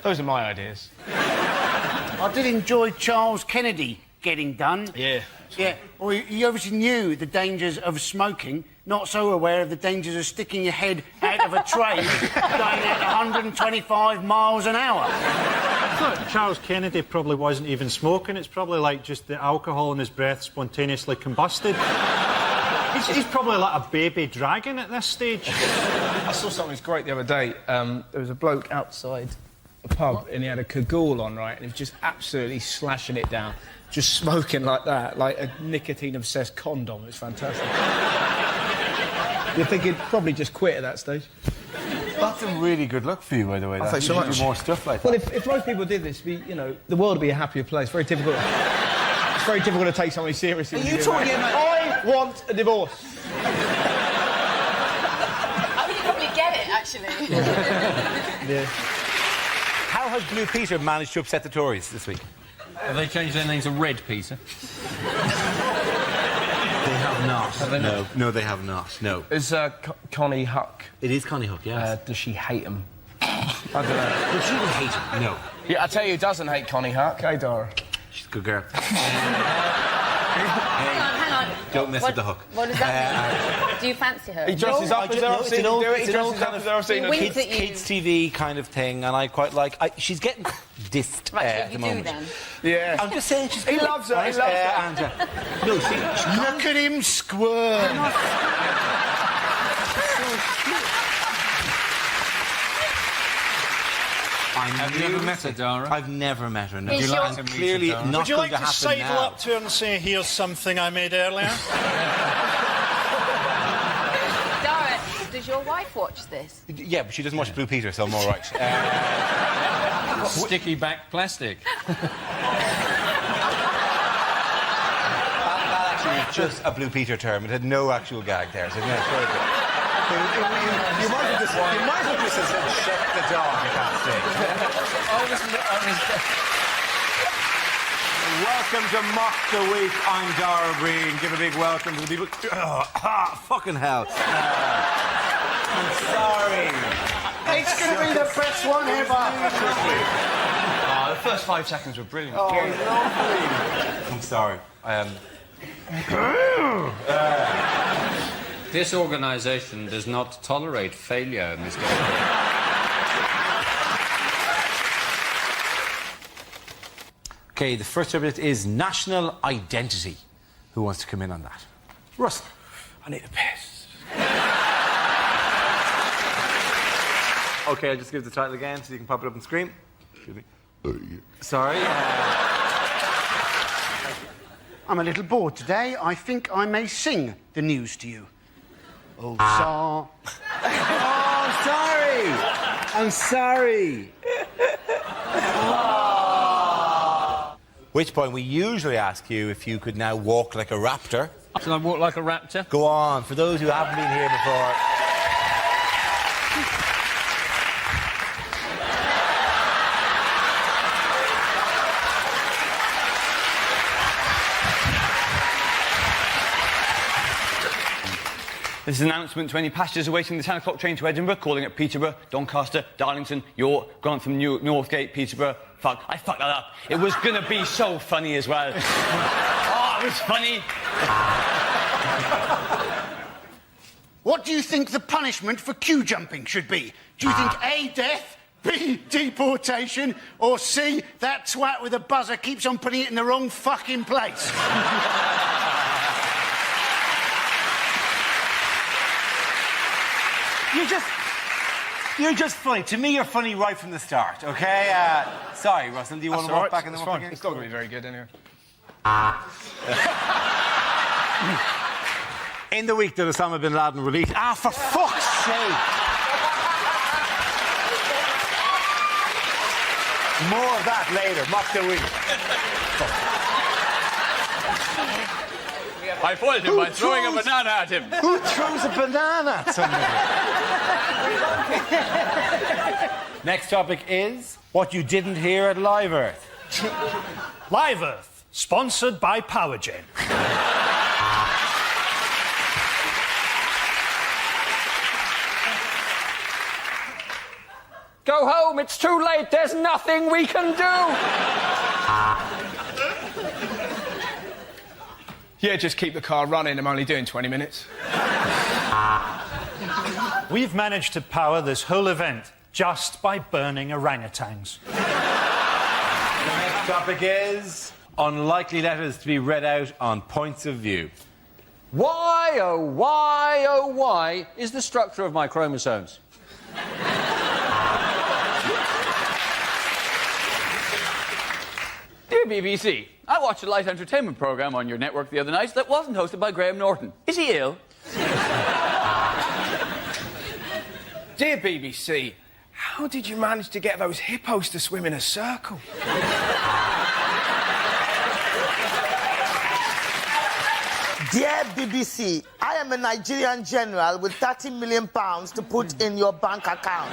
Those are my ideas. I did enjoy Charles Kennedy getting done. Yeah. Yeah, well, he obviously knew the dangers of smoking, not so aware of the dangers of sticking your head out of a train going at 125 miles an hour. I thought Charles Kennedy probably wasn't even smoking. It's probably like just the alcohol in his breath spontaneously combusted. He's probably like a baby dragon at this stage. I saw something that's great the other day. There was a bloke outside a pub and he had a cagoule on, right, and he was just absolutely slashing it down. Just smoking like that, like a nicotine-obsessed condom. It's fantastic. You think he'd probably just quit at that stage? That's a really good look for you, by the way. Thanks so much. More stuff like that. Well, if most people did this, the world would be a happier place. Very difficult. It's very difficult to take something seriously. Are you talking about... I want a divorce. I think you probably get it, actually. Yeah. How has Blue Peter managed to upset the Tories this week? Have they changed their name to Red Peter? They have not. Have they not? No, they have not. No. Is Connie Huck? It is Connie Huck, yes. Does she hate him? I don't know. Does she even hate him? No. Yeah, I tell you who doesn't hate Connie Huck, hey, Dara? She's a good girl. Hang on. Don't mess with the hook. What does that mean? Do you fancy her? He dresses up as I've seen him do it. He dresses up as I've seen him. Kids TV kind of thing, and I quite like... she's getting dissed at the moment. Then. Yeah. I'm just saying she's... He loves her, he loves her. No, Look at him squirm. Have you ever met her, Dara? I've never met her, no. Would you like to meet Clearly her, Dara? not Would you going like to to happen sidle now. up to her and say, here's something I made earlier? Dara, does your wife watch this? Yeah, but she doesn't watch Blue Peter, so I'm all right. Sticky back plastic. That actually was just a Blue Peter term. It had no actual gag there, so no, it's very good. You might have just said, shut the dog at that stage. Welcome to Mock the Week. I'm Dara Breen. Give a big welcome to the people... fucking hell. I'm sorry. It's going to be the best one ever. The first 5 seconds were brilliant. Oh, lovely. I'm sorry. This organisation does not tolerate failure, Mr. OK, the first subject is national identity. Who wants to come in on that? Russell. I need a piss. OK, I'll just give the title again so you can pop it up on screen. Sorry. I'm a little bored today. I think I may sing the news to you. Oh, Oh, sorry. I'm sorry. Which point we usually ask you if you could now walk like a raptor. Shall I walk like a raptor? Go on, for those who haven't been here before. This is an announcement to any passengers awaiting the 10 o'clock train to Edinburgh, calling at Peterborough, Doncaster, Darlington, York, Grantham, Northgate, Peterborough. Fuck, I fucked that up. It was gonna be so funny as well. Oh, it was funny. What do you think the punishment for queue jumping should be? Do you think A, death, B, deportation, or C, that twat with a buzzer keeps on putting it in the wrong fucking place? You're just funny. To me, you're funny right from the start, OK? Sorry, Russell, do you want to walk back in the fine. It's not going to be very good anyway. In the week that Osama bin Laden released... Ah, for fuck's sake! More of that later. Mock the week. I foiled him by throwing a banana at him. Who throws a banana at somebody? Next topic is what you didn't hear at Live Earth. Live Earth, sponsored by Powergen. Go home, it's too late, there's nothing we can do! Yeah, just keep the car running. I'm only doing 20 minutes. We've managed to power this whole event just by burning orangutans. The next topic is unlikely letters to be read out on points of view. Why, oh why is the structure of my chromosomes? Dear BBC, I watched a light entertainment programme on your network the other night that wasn't hosted by Graham Norton. Is he ill? Dear BBC, how did you manage to get those hippos to swim in a circle? Dear BBC, I am a Nigerian general with £30 million to put in your bank account.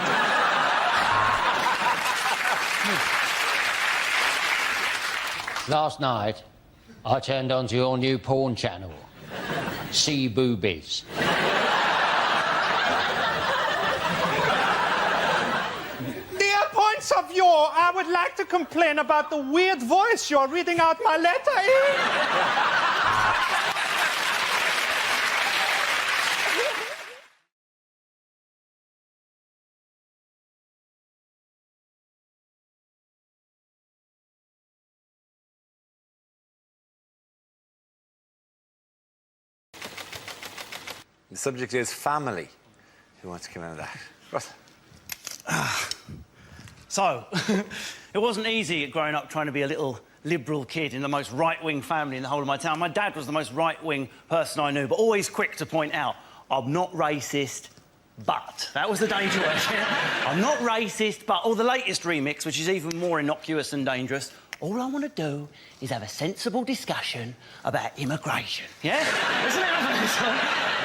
Last night, I turned onto your new porn channel, See Boobies. Dear points of view, I would like to complain about the weird voice you're reading out my letter in. The subject is family. Who wants to come out of that? Russell. So, it wasn't easy growing up trying to be a little liberal kid in the most right-wing family in the whole of my town. My dad was the most right-wing person I knew, but always quick to point out, I'm not racist, but... That was the danger word. I'm not racist, but... Or the latest remix, which is even more innocuous and dangerous, all I want to do is have a sensible discussion about immigration. Yeah? Isn't it?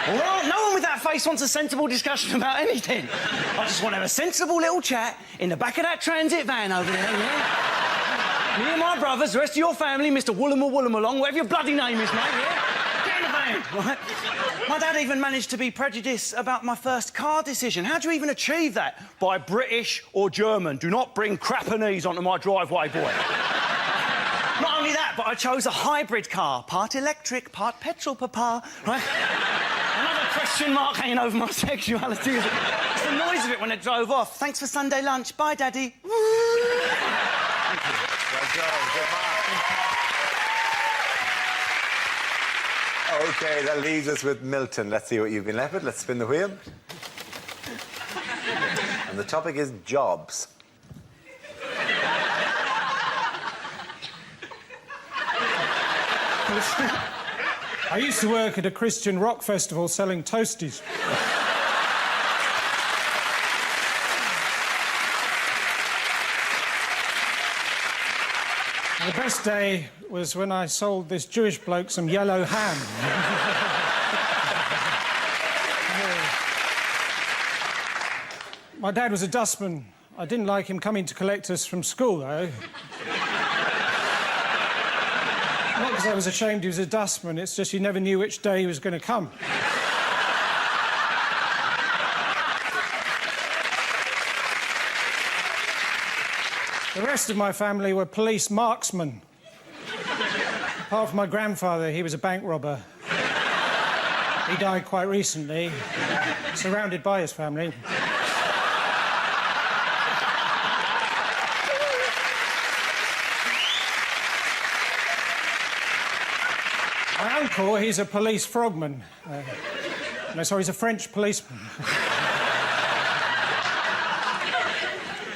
Well, no one with that face wants a sensible discussion about anything. I just want to have a sensible little chat in the back of that transit van over there, yeah? Me and my brothers, the rest of your family, Mr. Woolham along, whatever your bloody name is, mate, yeah? Get in the van, right? My dad even managed to be prejudiced about my first car decision. How do you even achieve that? By British or German. Do not bring Crappanese onto my driveway, boy. Not only that, but I chose a hybrid car. Part electric, part petrol, papa, right? Another question mark hanging over my sexuality. It's the noise of it when it drove off. Thanks for Sunday lunch. Bye, Daddy. Thank you. Well done. Good man. OK, that leaves us with Milton. Let's see what you've been left with. Let's spin the wheel. And the topic is jobs. I used to work at a Christian rock festival selling toasties. The best day was when I sold this Jewish bloke some yellow ham. My dad was a dustman. I didn't like him coming to collect us from school, though. Not because I was ashamed he was a dustman, it's just you never knew which day he was going to come. The rest of my family were police marksmen. Apart from my grandfather, he was a bank robber. He died quite recently, surrounded by his family. My uncle, he's a police frogman. No, sorry, he's a French policeman.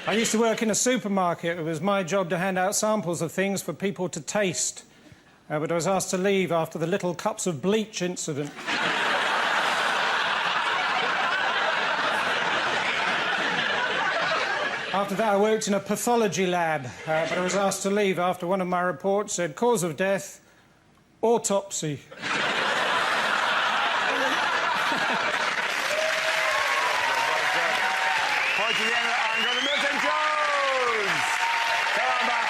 I used to work in a supermarket. It was my job to hand out samples of things for people to taste. But I was asked to leave after the little cups of bleach incident. After that, I worked in a pathology lab, but I was asked to leave after one of my reports said cause of death, autopsy. Point to the end of the angle, Milton Jones! Come on back.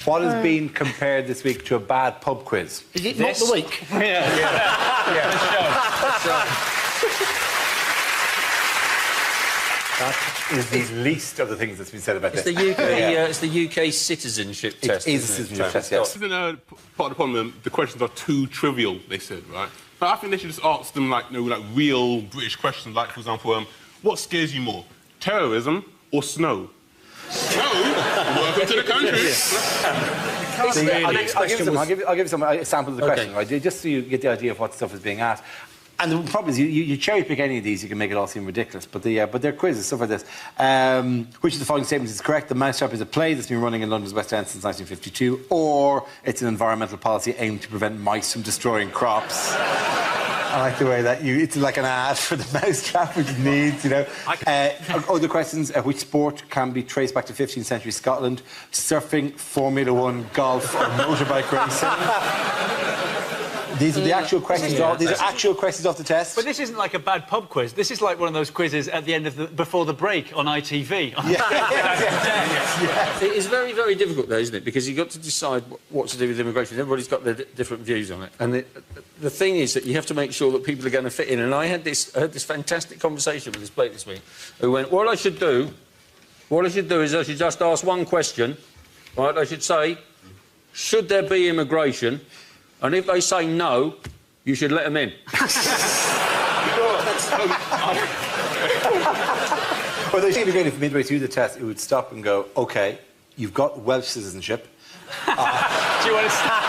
What has been compared this week to a bad pub quiz? Is it not the week? That is the least of the things that's been said about It's this. the UK, it's the UK citizenship test. It is a citizenship test, yes. Isn't part of the problem? The questions are too trivial, they said, right? But I think they should just ask them, like, real British questions, like, for example, what scares you more, terrorism or snow? Snow? Welcome to the country. I'll give you some samples of the question, right? Just so you get the idea of what stuff is being asked. And the problem is, you cherry pick any of these, you can make it all seem ridiculous. But they're quizzes, stuff like this. Which of the following statements is correct? The Mousetrap is a play that's been running in London's West End since 1952, or it's an environmental policy aimed to prevent mice from destroying crops. I like the way that it's like an ad for the Mousetrap, which it needs, you know. Other questions, which sport can be traced back to 15th century Scotland? Surfing, Formula 1, golf, or motorbike racing? These are the actual questions. These are actual questions off the test. But this isn't like a bad pub quiz. This is like one of those quizzes at the end of before the break on ITV. It is very, very difficult, though, isn't it? Because you've got to decide what to do with immigration. Everybody's got their different views on it. And the thing is that you have to make sure that people are going to fit in. And I had this fantastic conversation with this bloke this week who went, what I should do is I should just ask one question, right? I should say, should there be immigration? And if they say no, you should let them in. Well, they seem to be going midway through the test, it would stop and go, OK, you've got Welsh citizenship. Do you want to start?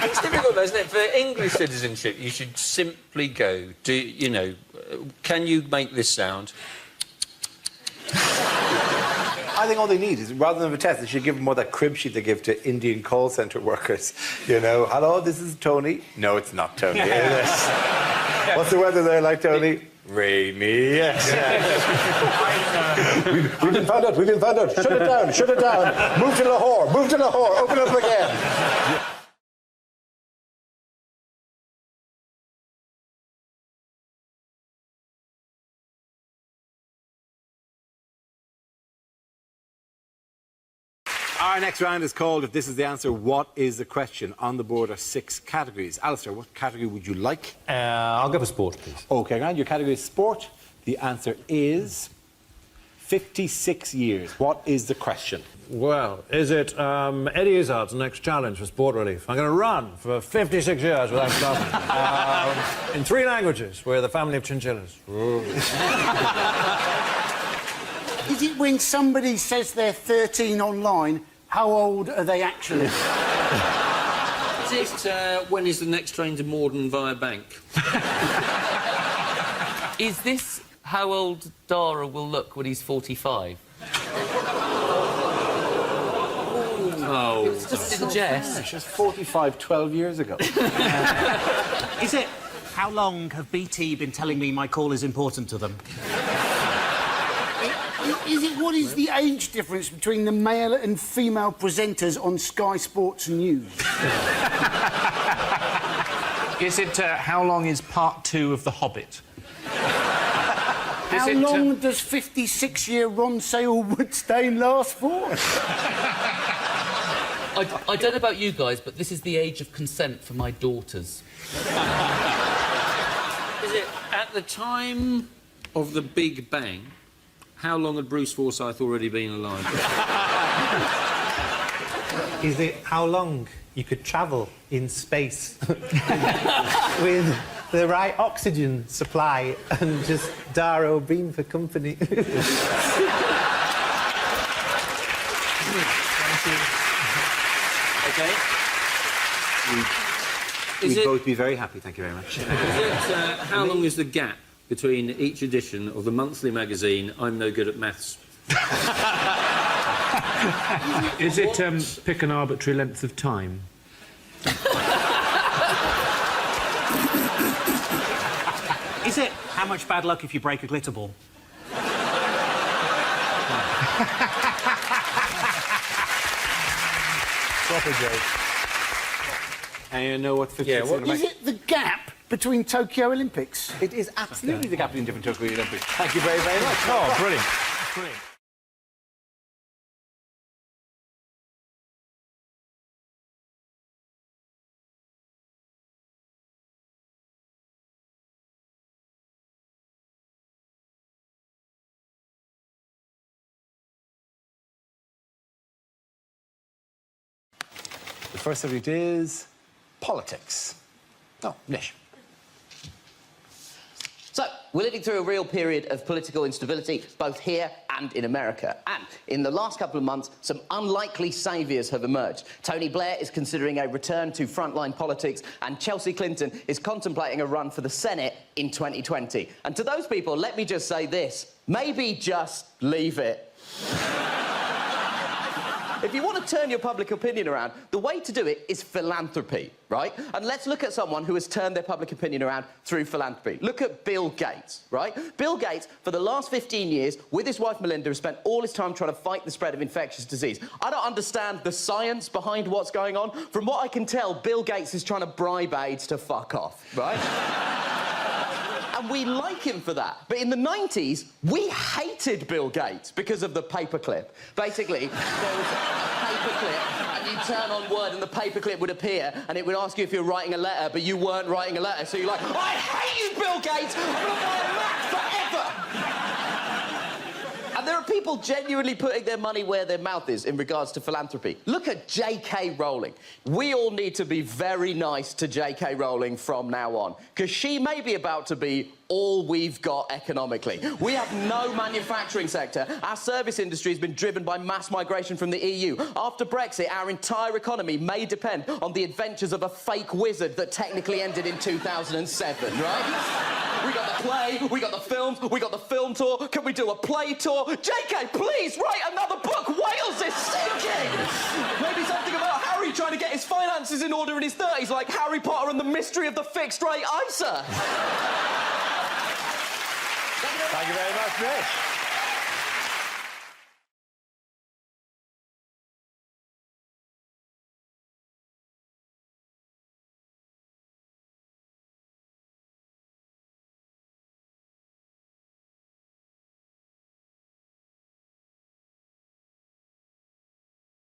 It's difficult, though, isn't it? For English citizenship, you should simply go, can you make this sound? I think all they need is, rather than a test, they should give them more that crib sheet they give to Indian call centre workers. You know, hello, this is Tony. No, it's not Tony. What's the weather there like, Tony? Rainy. Yes. We've been found out. We've been found out. Shut it down. Shut it down. Move to Lahore. Move to Lahore. Open up again. Our next round is called If This Is the Answer, What is the Question? On the board are 6 categories. Alistair, what category would you like? I'll go for sport, please. OK, Grant, your category is sport. The answer is 56 years. What is the question? Well, is it Eddie Izzard's next challenge for Sport Relief? I'm going to run for 56 years without stopping. In 3 languages. We're the family of chinchillas. Is it when somebody says they're 13 online, how old are they actually? Is it when is the next train to Morden via Bank? Is this how old Dara will look when he's 45? Oh. It's just a jest. She's 45 12 years ago. Is it how long have BT been telling me my call is important to them? Is it what is the age difference between the male and female presenters on Sky Sports News? Is it how long is part 2 of The Hobbit? How long does 56-year Ron Sale-Woodstone last for? I don't know about you guys, but this is the age of consent for my daughters. Is it at the time of the Big Bang? How long had Bruce Forsyth already been alive? Is it how long you could travel in space with the right oxygen supply and just Daro being for company. OK. We'd both be very happy, thank you very much. How long is the gap between each edition of the monthly magazine I'm No Good at Maths? Is it pick an arbitrary length of time? Is it how much bad luck if you break a glitter ball? Proper joke. And you know what 50 Is it the gap between Tokyo Olympics? It is absolutely the gap between different Tokyo Olympics. Thank you very, very much. Oh, brilliant. Brilliant. The first subject is politics. Oh, Nish. So, we're living through a real period of political instability, both here and in America. And in the last couple of months, some unlikely saviours have emerged. Tony Blair is considering a return to frontline politics, and Chelsea Clinton is contemplating a run for the Senate in 2020. And to those people, let me just say this: maybe just leave it. If you want to turn your public opinion around, the way to do it is philanthropy, right? And let's look at someone who has turned their public opinion around through philanthropy. Look at Bill Gates, right? Bill Gates, for the last 15 years, with his wife Melinda, has spent all his time trying to fight the spread of infectious disease. I don't understand the science behind what's going on. From what I can tell, Bill Gates is trying to bribe AIDS to fuck off, right? And we like him for that. But in the 90s, we hated Bill Gates because of the paperclip. Basically, there was a paperclip, and you'd turn on Word and the paperclip would appear, and it would ask you if you're writing a letter, but you weren't writing a letter. So you're like, I hate you, Bill Gates! I'm gonna buy a Mac forever! And there are people genuinely putting their money where their mouth is in regards to philanthropy. Look at J.K. Rowling. We all need to be very nice to J.K. Rowling from now on, because she may be about to be all we've got economically. We have no manufacturing sector. Our service industry has been driven by mass migration from the EU. After Brexit, our entire economy may depend on the adventures of a fake wizard that technically ended in 2007, right? We got the play, we got the films, we got the film tour. Can we do a play tour? JK, please write another book. Wales is sinking. Maybe something about Harry trying to get his finances in order in his 30s, like Harry Potter and the Mystery of the Fixed Rate ISA. Thank you very much, Nish.